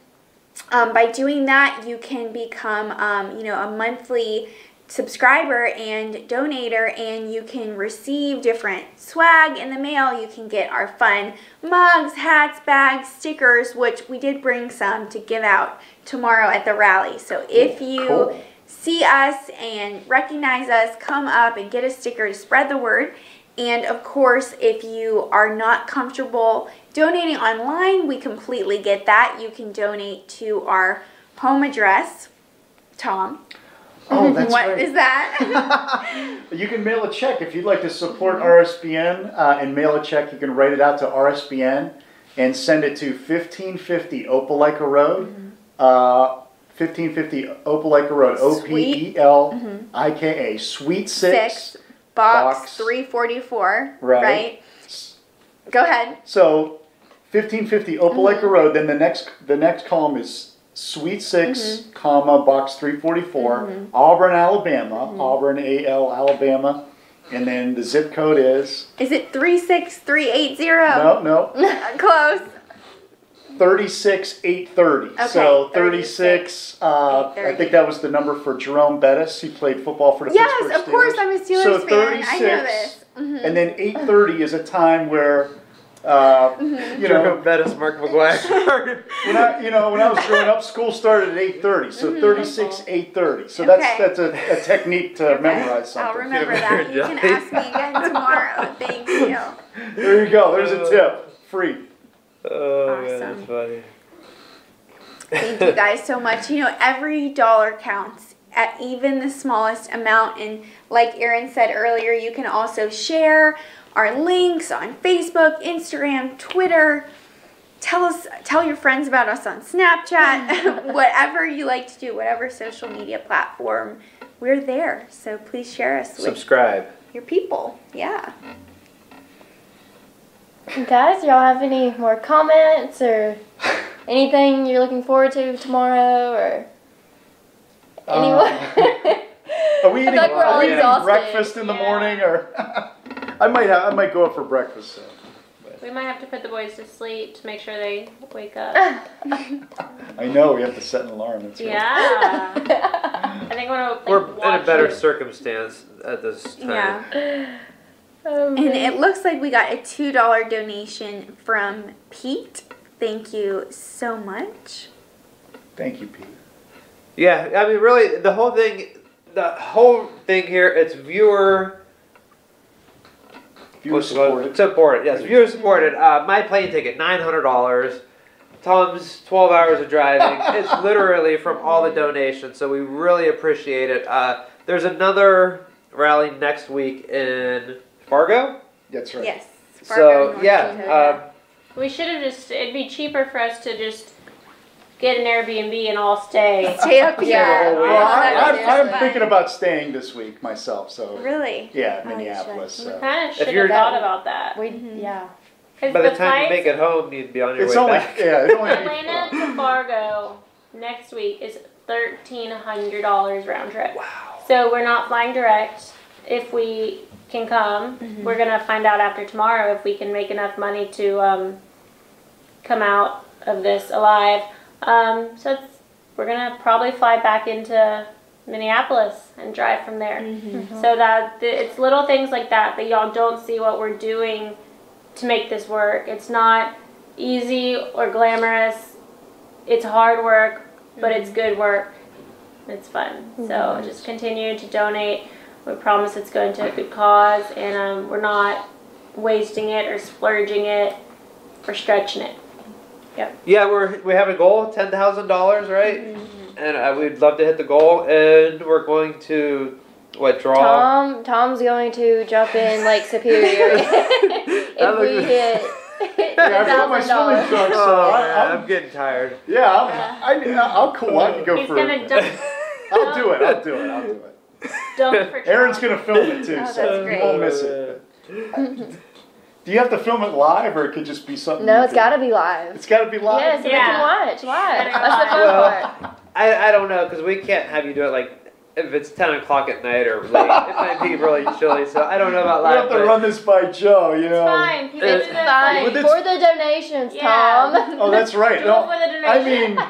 by doing that, you can become, a monthly subscriber and donator, and you can receive different swag in the mail. You can get our fun mugs, hats, bags, stickers, which we did bring some to give out tomorrow at the rally. So if you see us and recognize us, come up and get a sticker to spread the word. And of course, if you are not comfortable donating online, we completely get that. You can donate to our home address. Tom? Oh, that's right. What is that? You can mail a check. If you'd like to support RSBN and mail a check, you can write it out to RSBN and send it to 1550 Opelika Road. 1550 Opelika Road, Opelika, Suite 6. Box 344, right? Go ahead. So, 1550 Opelika Road, then the next column is Suite 6, comma, Box 344, Auburn, Alabama, Auburn, A-L, Alabama, and then the zip code is... Is it 36380? No. Close. 36830. Okay, so 36, I think that was the number for Jerome Bettis. He played football for the Pittsburgh Steelers. Yes, of course, I'm a Steelers fan. 36, I know this. And then 8:30 is a time where, Jerome Bettis, Mark McGuire. when I was growing up, school started at 8:30. So 8:30. So that's a technique to memorize something. I'll remember that. You can ask me again tomorrow. Thank you. There you go. There's a tip. Free. Oh, Awesome. man, that's funny. Thank you guys so much. Every dollar counts, at even the smallest amount. And like Aaron said earlier, you can also share our links on Facebook, Instagram, Twitter. Tell your friends about us on Snapchat, whatever you like to do, whatever social media platform, we're there. So please share us with Subscribe. your people. Yeah. Guys, y'all have any more comments or anything you're looking forward to tomorrow or anyone? Are we eating, like we're all exhausted. breakfast in the morning, or I might go up for breakfast. So. We might have to put the boys to sleep to make sure they wake up. I know we have to set an alarm. That's right. Yeah. I think we're in a better circumstance at this time. Yeah. Oh, and it looks like we got a $2 donation from Pete. Thank you so much. Thank you, Pete. Yeah, I mean, really, the whole thing here, it's viewer supported. Yes, viewer supported. My plane ticket, $900. Tom's 12 hours of driving. It's literally from all the donations, so we really appreciate it. There's another rally next week in Fargo? That's right. Yes. Fargo, so, yeah. We should have it'd be cheaper for us to just get an Airbnb and all stay. Stay up here. Well, I'm thinking about staying this week myself, so. Really? Yeah, Minneapolis. We kind of should have thought about that. Yeah. By the time you make it home, you'd be on your way back. Atlanta to Fargo next week is $1,300 round trip. Wow. So we're not flying direct. If we can come, we're going to find out after tomorrow if we can make enough money to come out of this alive. So we're going to probably fly back into Minneapolis and drive from there. So that it's little things like that y'all don't see what we're doing to make this work. It's not easy or glamorous. It's hard work, but it's good work. It's fun. So just continue to donate. We promise it's going to a good cause, and we're not wasting it or splurging it or stretching it. Yep. Yeah, we have a goal, $10,000, right? And we'd love to hit the goal, and we're going to draw. Tom's going to jump in Lake Superior if we hit. Yeah, I got my swimming trunks, so I'm getting tired. Yeah, I'll cool. I can go He's for gonna it. dump. I'll do it. Dump for Aaron's gonna film it too, that's so great. you won't miss it. Do you have to film it live, or it could just be something? No, it's got to be live. It's got to be live. Yes, we can watch live. Gotta go That's the fun live. part. I don't know, because we can't have you do it like if it's 10 o'clock at night or late. It might be really chilly, so I don't know about We live. have to run this by Joe, you know. It's fine. People It's do this, Fine. like, For the donations, Tom. Oh, that's right. do it for the I donation. mean,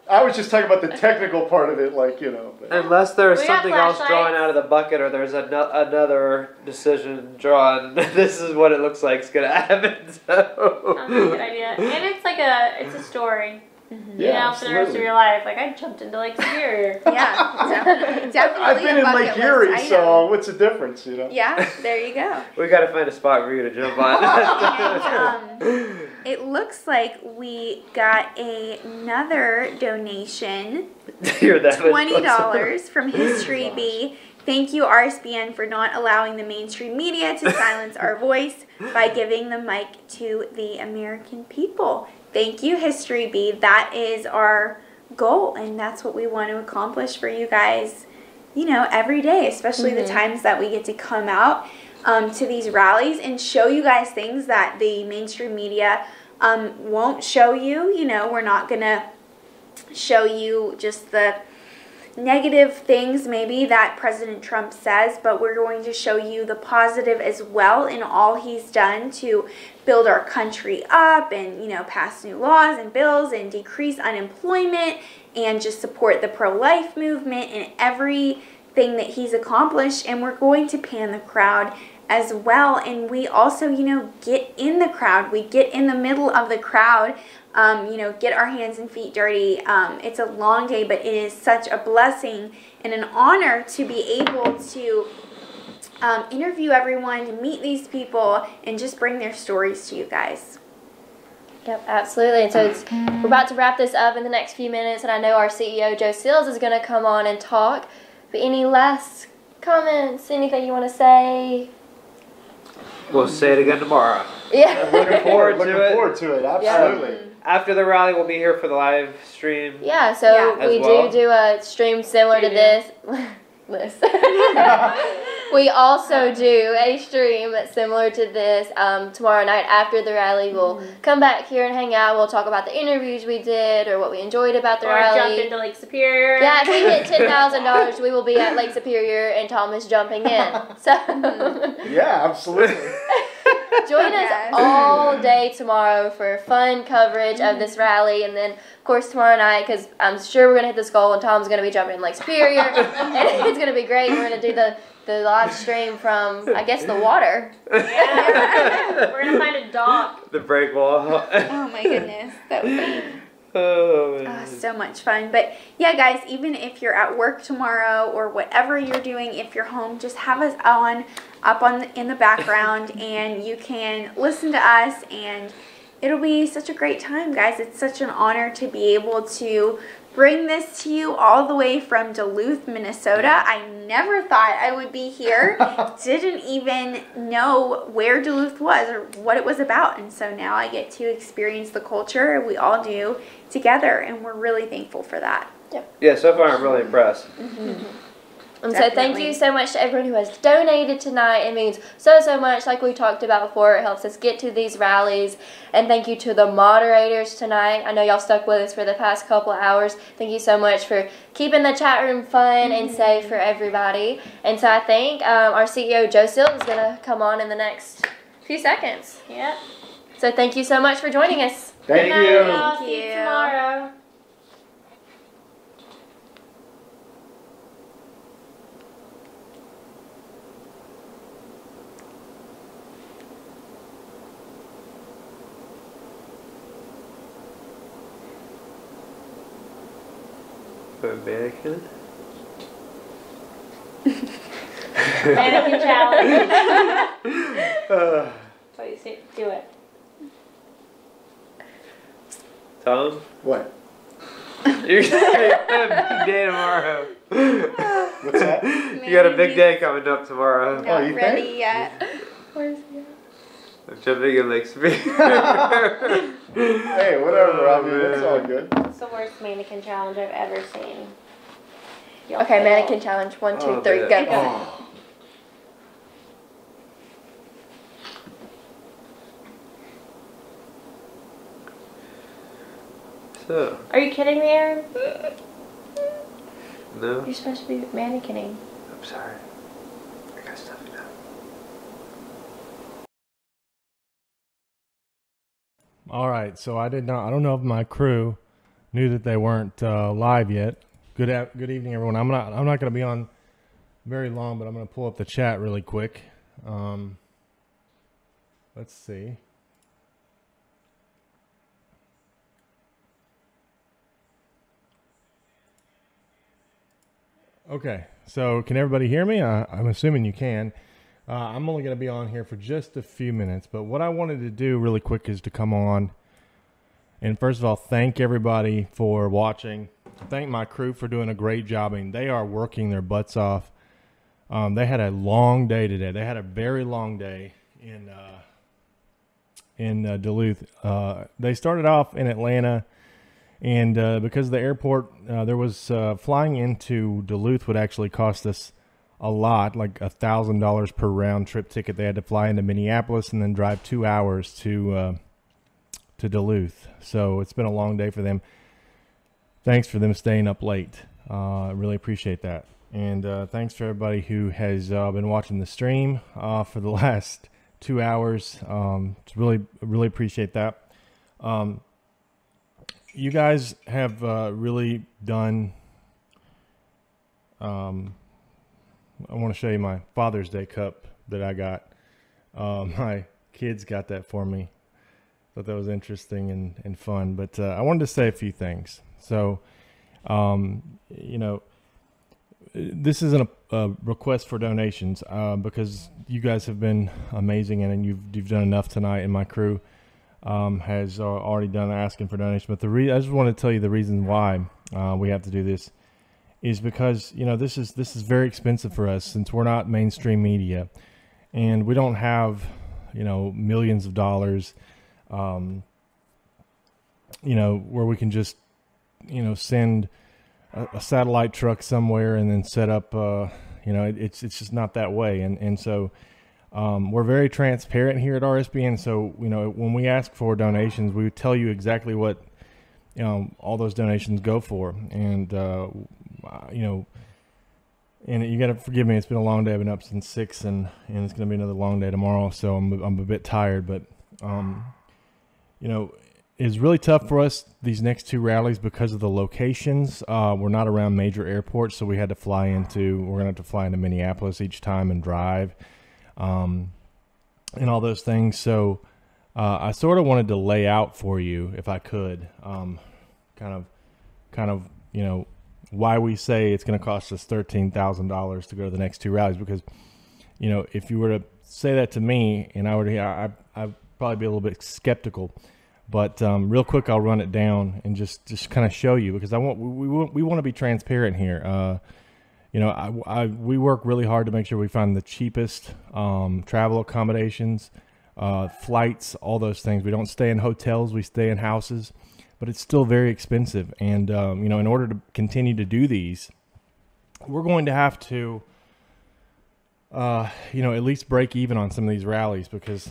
I was just talking about the technical part of it, like, you know. But. Unless there's We got something else flashlights. drawn out of the bucket, or there's another decision drawn. This is what it looks like is gonna happen. Sounds like a good idea. And it's like it's a story. You know, for the rest of your life. Like, I jumped into Lake Superior. Yeah, definitely. I've been a in bucket Lake list Erie, item. so what's the difference, you know? Yeah, there you go. We gotta find a spot for you to jump on. And, it looks like we got another donation, You're that much $20 from History Bee. Thank you, RSBN, for not allowing the mainstream media to silence our voice by giving the mic to the American people. Thank you, History Bee. That is our goal, and that's what we want to accomplish for you guys, you know, every day, especially the times that we get to come out to these rallies and show you guys things that the mainstream media won't show you. You know, we're not going to show you just the negative things maybe that President Trump says, but we're going to show you the positive as well in all he's done to build our country up and, you know, pass new laws and bills and decrease unemployment and just support the pro-life movement and everything that he's accomplished. And we're going to pan the crowd as well, and we also, you know, get in the crowd. We get in the middle of the crowd, you know, get our hands and feet dirty. It's a long day, but it is such a blessing and an honor to be able to interview everyone, to meet these people, and just bring their stories to you guys. Yep, absolutely. And so we're about to wrap this up in the next few minutes, and I know our CEO, Joe Sills, is going to come on and talk. But any last comments, anything you want to say? We'll say it again tomorrow. Yeah. Looking forward to it, absolutely. Yeah. After the rally, we'll be here for the live stream. Yeah, so Yeah. we As well. do a stream similar to this. Liz. We also do a stream similar to this tomorrow night after the rally. We'll come back here and hang out. We'll talk about the interviews we did or what we enjoyed about the rally. Jump into Lake Superior. Yeah, if we hit $10,000, we will be at Lake Superior and Tom is jumping in. So Yeah, absolutely. join us all day tomorrow for fun coverage of this rally, and then of course tomorrow night, because I'm sure we're gonna hit this goal and Tom's gonna be jumping in Lake Superior, and it's gonna be great. We're gonna do the live stream from, I guess, the water. Yeah. We're gonna find a dock. The break wall. Oh my goodness, that would be Oh, so much fun. But yeah, guys, even if you're at work tomorrow or whatever you're doing, if you're home, just have us in the background, and you can listen to us, and it'll be such a great time, guys. It's such an honor to be able to bring this to you all the way from Duluth, Minnesota. I never thought I would be here. Didn't even know where Duluth was or what it was about. And so now I get to experience the culture. We all do together, and we're really thankful for that. yeah, so far I'm really impressed. And so thank you so much to everyone who has donated tonight. It means so much, like we talked about before. It helps us get to these rallies. And thank you to the moderators tonight. I know y'all stuck with us for the past couple of hours. Thank you so much for keeping the chat room fun and safe for everybody. And so I think our CEO, Joe Sills, is going to come on in the next few seconds. Yep. So thank you so much for joining us. Thank Good night, you. y'all. Thank See you you. tomorrow. mannequin. Mannequin challenge. So you see, do it. Tom? What? You're gonna have a big day tomorrow. What's that? You got a big day coming up tomorrow. Not you ready think? yet. Where's he at? I'm jumping in Lake Speed. Hey, whatever. I mean, it's all good. It's the worst mannequin challenge I've ever seen. Okay, mannequin challenge. 1, 2, 3, man. go. Oh. So, Are you kidding me, Aaron? no, You're supposed to be mannequinning. I'm sorry. I got stuff to do. All right, so I don't know if my crew knew that they weren't live yet. Good evening, everyone. I'm not going to be on very long, but I'm going to pull up the chat really quick. Let's see. Okay, so can everybody hear me? I'm assuming you can. I'm only going to be on here for just a few minutes, but what I wanted to do really quick is to come on and first of all, thank everybody for watching. Thank my crew for doing a great job. I mean, they are working their butts off. They had a long day today. They had a very long day in Duluth. They started off in Atlanta, and because of the airport, there was flying into Duluth would actually cost us a lot, like $1,000 per round trip ticket. They had to fly into Minneapolis and then drive 2 hours to Duluth. So it's been a long day for them. Thanks for them staying up late. I really appreciate that. And thanks for everybody who has been watching the stream for the last 2 hours. It's really appreciate that. You guys have really done. I want to show you my Father's Day cup that I got. My kids got that for me. Thought that was interesting and fun. But I wanted to say a few things. So, you know, this isn't a request for donations because you guys have been amazing and you've done enough tonight, and my crew has already done asking for donations. But I just want to tell you the reason why we have to do this is because, you know, this is very expensive for us since we're not mainstream media and we don't have, you know, millions of dollars, you know, where we can just, you know, send a satellite truck somewhere and then set up, you know, it's just not that way. And so we're very transparent here at RSBN. So, you know, when we ask for donations, we would tell you exactly what, you know, all those donations go for. And, you know, and you got to forgive me. It's been a long day. I've been up since 6 and it's going to be another long day tomorrow. So I'm a bit tired, but, you know, it's really tough for us these next 2 rallies because of the locations. We're not around major airports, so we're going to have to fly into Minneapolis each time and drive, and all those things. So I sort of wanted to lay out for you, if I could, kind of, you know, why we say it's going to cost us $13,000 to go to the next 2 rallies. Because, you know, if you were to say that to me, and I'd probably be a little bit skeptical. But real quick, I'll run it down and just kind of show you, because we want to be transparent here. You know, we work really hard to make sure we find the cheapest travel accommodations, flights, all those things. We don't stay in hotels; we stay in houses, but it's still very expensive. And you know, in order to continue to do these, we're going to have to, you know, at least break even on some of these rallies, because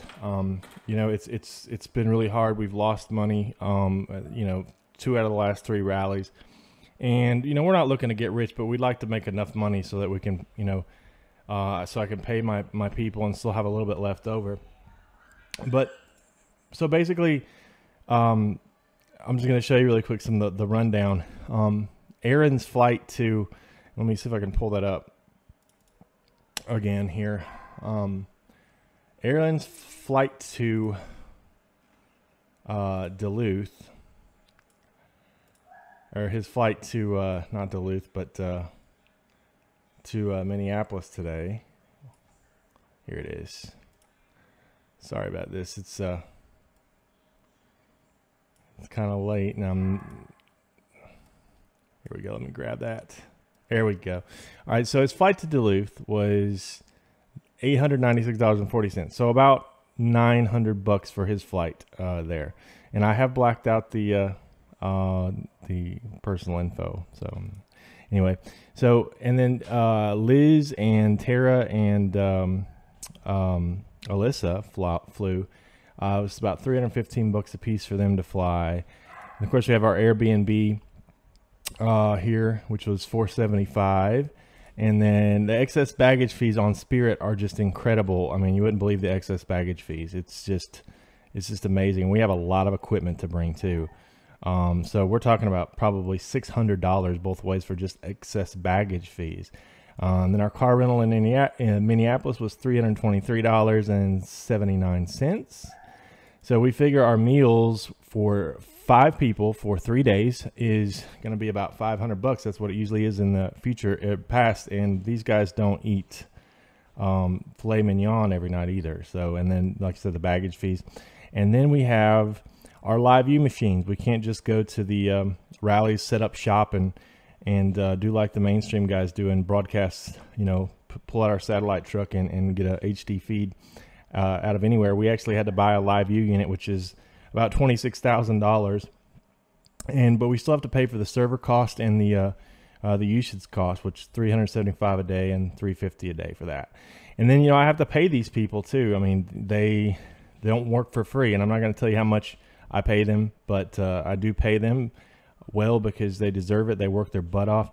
you know, it's been really hard. We've lost money, you know, 2 out of the last 3 rallies, and you know, we're not looking to get rich, but we'd like to make enough money so that we can, you know, so I can pay my people and still have a little bit left over. But so basically, I'm just going to show you really quick some of the rundown. Aaron's flight to, let me see if I can pull that up again here. Aaron's flight to Duluth. or his flight to not Duluth, but to Minneapolis today. Here it is. Sorry about this. It's kind of late, and here we go. Let me grab that. There we go. All right, so his flight to Duluth was $896.40. So about $900 for his flight there. And I have blacked out the personal info. So anyway, and then Liz and Tera and Alyssa flew. It was about $315 a piece for them to fly. And of course, we have our Airbnb here, which was $475. And then the excess baggage fees on Spirit are just incredible. I mean, you wouldn't believe the excess baggage fees. It's just amazing. We have a lot of equipment to bring too. So we're talking about probably $600 both ways for just excess baggage fees. Then our car rental in Minneapolis was $323.79. So we figure our meals for 5 people for 3 days is going to be about $500. That's what it usually is in the past. And these guys don't eat filet mignon every night either. So, and then like I said, the baggage fees. And then we have our live view machines. We can't just go to the rallies, set up shop and do like the mainstream guys do and broadcast, pull out our satellite truck and get a HD feed out of anywhere. We actually had to buy a live view unit, which is about $26,000. But we still have to pay for the server cost and the usage cost, which is $375 a day and $350 a day for that. And then, I have to pay these people too. I mean, they don't work for free, and I'm not going to tell you how much I pay them, but I do pay them well because they deserve it. They work their butt off.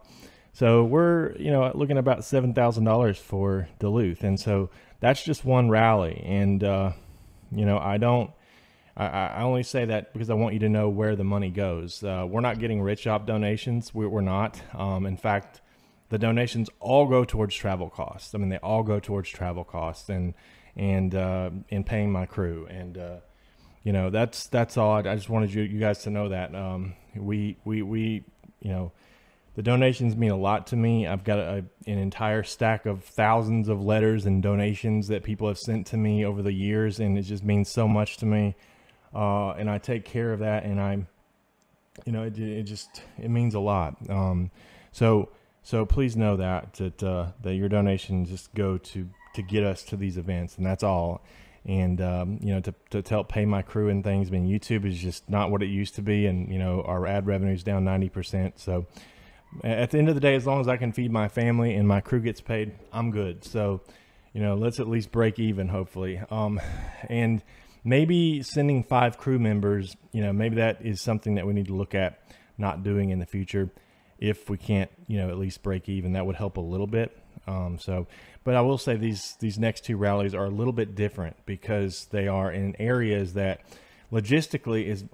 So we're, looking at about $7,000 for Duluth. And so that's just one rally. And, I only say that because I want you to know where the money goes. We're not getting rich off donations. We're not. In fact, the donations all go towards travel costs. I mean, they all go towards travel costs and paying my crew. And, that's all. I just wanted you guys to know that. The donations mean a lot to me. I've got an entire stack of thousands of letters and donations that people have sent to me over the years, and it just means so much to me. And I take care of that, and it means a lot. So please know that your donations just go to get us to these events, and that's all. And, to help pay my crew and things. I mean, YouTube is just not what it used to be. And, our ad revenue is down 90%. So at the end of the day, as long as I can feed my family and my crew gets paid, I'm good. So, let's at least break even, hopefully. And maybe sending 5 crew members, maybe that is something that we need to look at not doing in the future. If we can't, at least break even, that would help a little bit. But I will say these next 2 rallies are a little bit different because they are in areas that logistically it's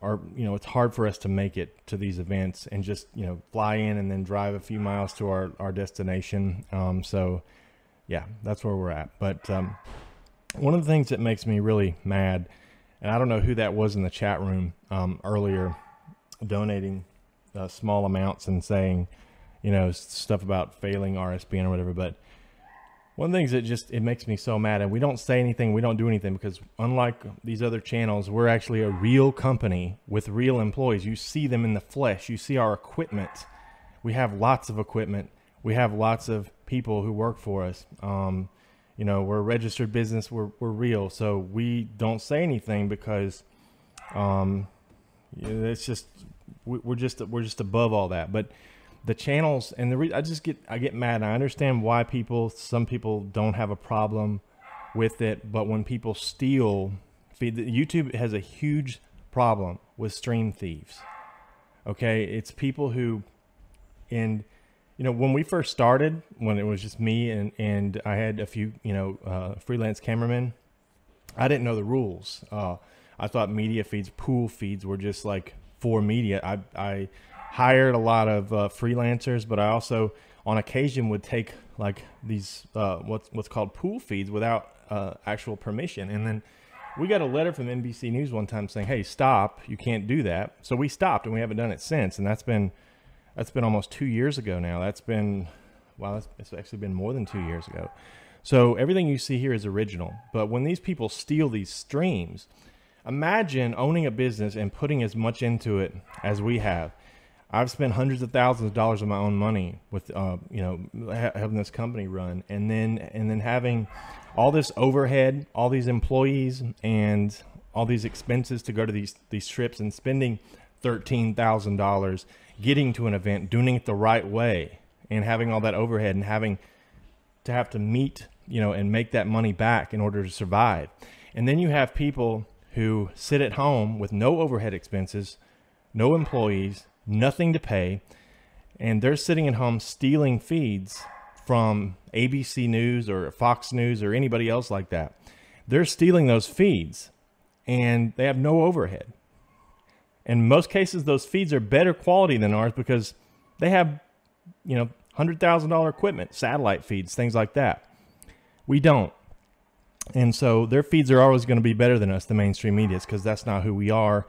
hard for us to make it to these events and just, fly in and then drive a few miles to our destination. So yeah, that's where we're at. But, one of the things that makes me really mad, and I don't know who that was in the chat room, earlier donating, small amounts and saying, stuff about failing RSBN or whatever. But one of the things that it makes me so mad, and we don't say anything, we don't do anything, because unlike these other channels, we're actually a real company with real employees. You see them in the flesh. You see our equipment. We have lots of equipment. We have lots of people who work for us. We're a registered business. We're real. So we don't say anything because it's just we're just above all that. But the channels and I get mad. And I understand why some people don't have a problem with it, but when people steal feed, YouTube has a huge problem with stream thieves. Okay, it's people who, and when we first started, when it was just me and I had a few freelance cameramen, I didn't know the rules. I thought media feeds, pool feeds were just like for media. I hired a lot of freelancers, but I also on occasion would take like these what's called pool feeds without actual permission. And then we got a letter from NBC News one time saying, hey, stop, you can't do that. So we stopped, and we haven't done it since. And that's been That's been almost 2 years ago now. That's been, wow, it's actually been more than 2 years ago. So everything you see here is original. But when these people steal these streams, imagine owning a business and putting as much into it as we have. I've spent hundreds of thousands of dollars of my own money with, having this company run, and then having all this overhead, all these employees, and all these expenses to go to these trips, and spending $13,000 getting to an event, doing it the right way, and having all that overhead, and having to have to meet, and make that money back in order to survive. And then you have people who sit at home with no overhead expenses, no employees, nothing to pay, and they're sitting at home stealing feeds from ABC News or Fox News or anybody else like that. They're stealing those feeds, and they have no overhead. In most cases, those feeds are better quality than ours because they have, $100,000 equipment, satellite feeds, things like that. We don't. And so their feeds are always going to be better than us, the mainstream media, because that's not who we are,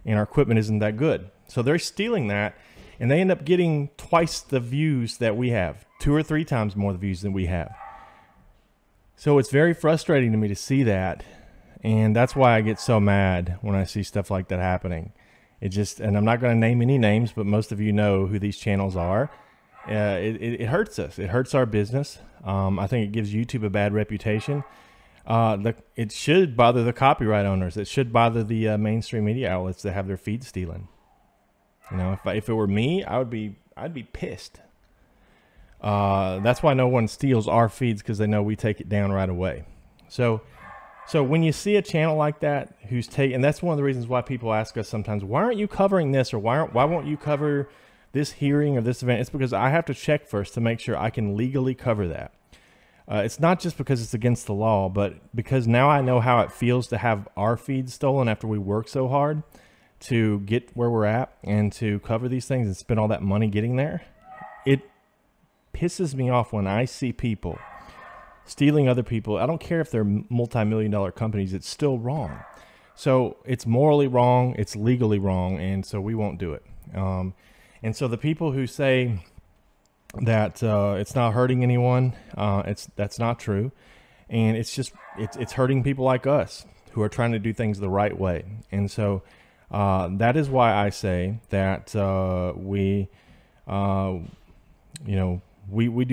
and our equipment isn't that good. So they're stealing that, and they end up getting twice the views that we have, 2 or 3 times more the views than we have. So it's very frustrating to me to see that, and that's why I get so mad when I see stuff like that happening. And I'm not going to name any names, but most of you know who these channels are. It hurts us. It hurts our business. I think it gives YouTube a bad reputation. It should bother the copyright owners. It should bother the mainstream media outlets that have their feed stealing. If it were me, I'd be pissed. That's why no one steals our feeds, because they know we take it down right away. So when you see a channel like that and that's one of the reasons why people ask us sometimes, why aren't you covering this, or why won't you cover this hearing or this event? It's because I have to check first to make sure I can legally cover that. It's not just because it's against the law, but because now I know how it feels to have our feeds stolen after we work so hard to get where we're at and to cover these things and spend all that money getting there. It pisses me off when I see people stealing other people. I don't care if they're multi-million-dollar companies, it's still wrong. So it's morally wrong, it's legally wrong, and so we won't do it. And so the people who say that it's not hurting anyone, that's not true. And it's hurting people like us who are trying to do things the right way. And so that is why I say that we do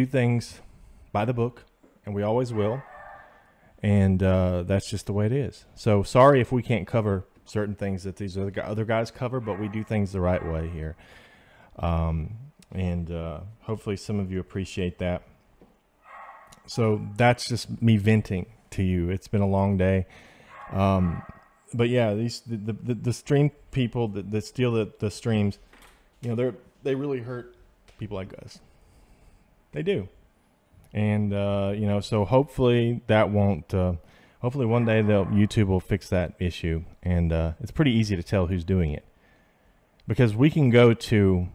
things by the book, and we always will. And that's just the way it is. So sorry if we can't cover certain things that these other guys cover, but we do things the right way here. And hopefully some of you appreciate that. So that's just me venting to you. It's been a long day. But yeah, the stream people that steal the streams, they really hurt people like us. They do. And so hopefully that won't. Hopefully one day YouTube will fix that issue, and it's pretty easy to tell who's doing it, because we can go to,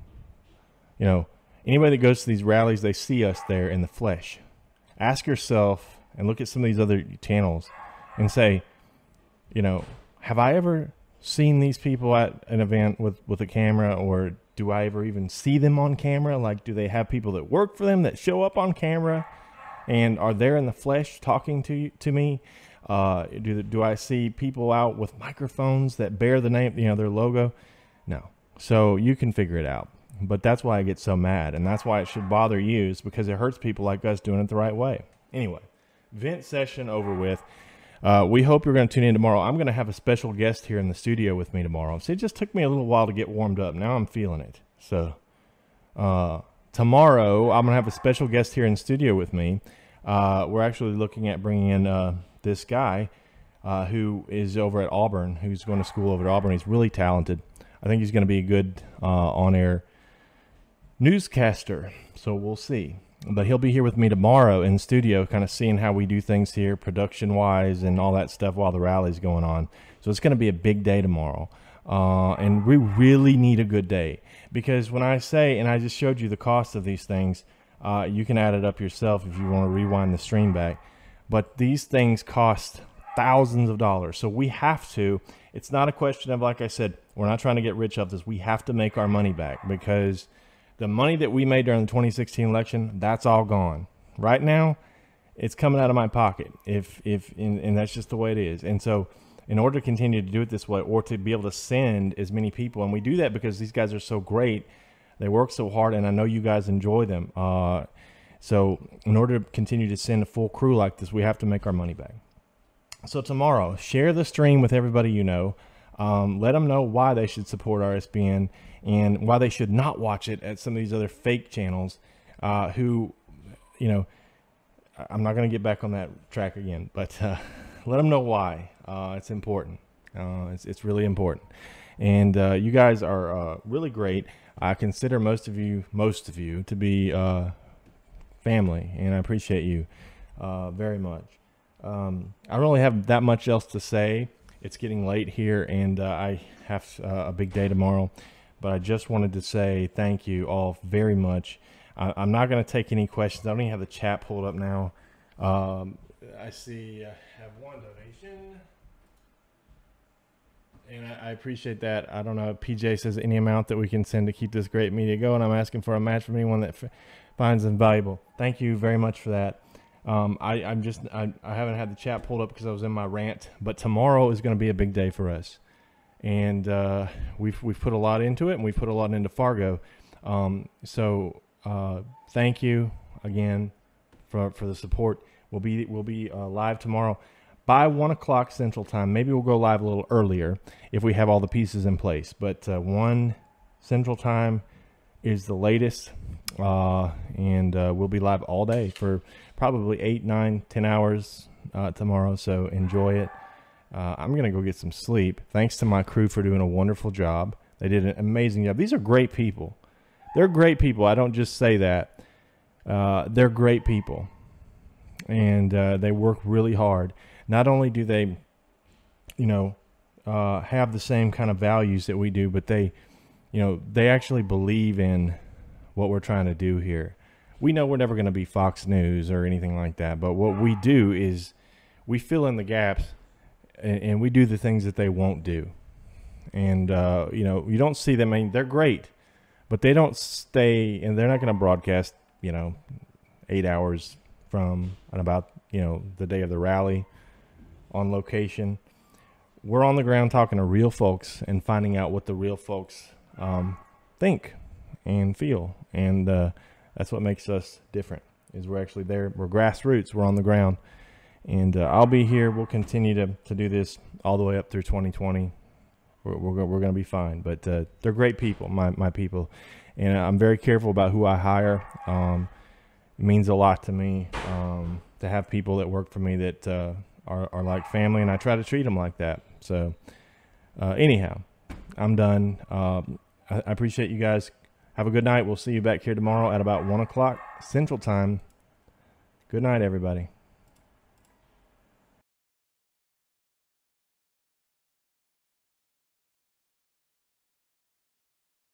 anybody that goes to these rallies, they see us there in the flesh. Ask yourself and look at some of these other channels and say, have I ever seen these people at an event with a camera, or do I ever even see them on camera? Like, do they have people that work for them that show up on camera and are there in the flesh talking to me? Do I see people out with microphones that bear the name, their logo? No. So you can figure it out. But that's why I get so mad, and that's why it should bother you, is because it hurts people like us doing it the right way. Anyway, vent session over with. We hope you're going to tune in tomorrow. I'm going to have a special guest here in the studio with me tomorrow. So it just took me a little while to get warmed up. Now I'm feeling it. So tomorrow I'm going to have a special guest here in the studio with me. We're actually looking at bringing in this guy who is over at Auburn, who's going to school over at Auburn. He's really talented. I think he's going to be a good on-air newscaster. So we'll see. But he'll be here with me tomorrow in the studio, kind of seeing how we do things here, production-wise, and all that stuff while the rally's going on. So it's going to be a big day tomorrow. And we really need a good day. Because when I say, and I just showed you the cost of these things, you can add it up yourself if you want to rewind the stream back. But these things cost thousands of dollars. So we have to, it's not a question of, like I said, we're not trying to get rich off this. We have to make our money back, because The money that we made during the 2016 election, that's all gone. Right now, it's coming out of my pocket. And that's just the way it is. And so in order to continue to do it this way, or to be able to send as many people, and we do that because these guys are so great, they work so hard, and I know you guys enjoy them. So in order to continue to send a full crew like this, we have to make our money back. So tomorrow, share the stream with everybody you know. Let them know why they should support RSBN and why they should not watch it at some of these other fake channels who, you know, I'm not going to get back on that track again, but let them know why. It's important. It's really important. And you guys are really great. I consider most of you to be family, and I appreciate you very much. I don't really have that much else to say. It's getting late here, and I have a big day tomorrow. But I just wanted to say thank you all very much. I'm not going to take any questions. I don't even have the chat pulled up now. I see I have one donation, and I appreciate that. I don't know. PJ says any amount that we can send to keep this great media going. I'm asking for a match from anyone that finds them valuable. Thank you very much for that. I haven't had the chat pulled up because I was in my rant, but tomorrow is going to be a big day for us. And we've put a lot into it, and we've put a lot into Fargo. So thank you again for the support. We'll be live tomorrow by 1 o'clock Central Time. Maybe we'll go live a little earlier if we have all the pieces in place. But 1 Central Time is the latest, and we'll be live all day for probably 8, 9, 10 hours tomorrow. So enjoy it. I'm going to go get some sleep. Thanks to my crew for doing a wonderful job. They did an amazing job. These are great people. They're great people. I don't just say that. They're great people. And they work really hard. Not only do they, you know, have the same kind of values that we do, but they actually believe in what we're trying to do here. We know we're never going to be Fox News or anything like that, but what we do is we fill in the gaps, and we do the things that they won't do. And, you don't see them. I mean, they're great, but they don't stay, and they're not going to broadcast, 8 hours from and about, the day of the rally on location. We're on the ground talking to real folks and finding out what the real folks think and feel. And that's what makes us different, is we're actually there. We're grassroots. We're on the ground. And I'll be here. We'll continue to do this all the way up through 2020. We're going to be fine. But they're great people, my people. And I'm very careful about who I hire. It means a lot to me to have people that work for me that are like family, and I try to treat them like that. So anyhow, I'm done. I appreciate you guys. Have a good night. We'll see you back here tomorrow at about 1 o'clock Central Time. Good night, everybody.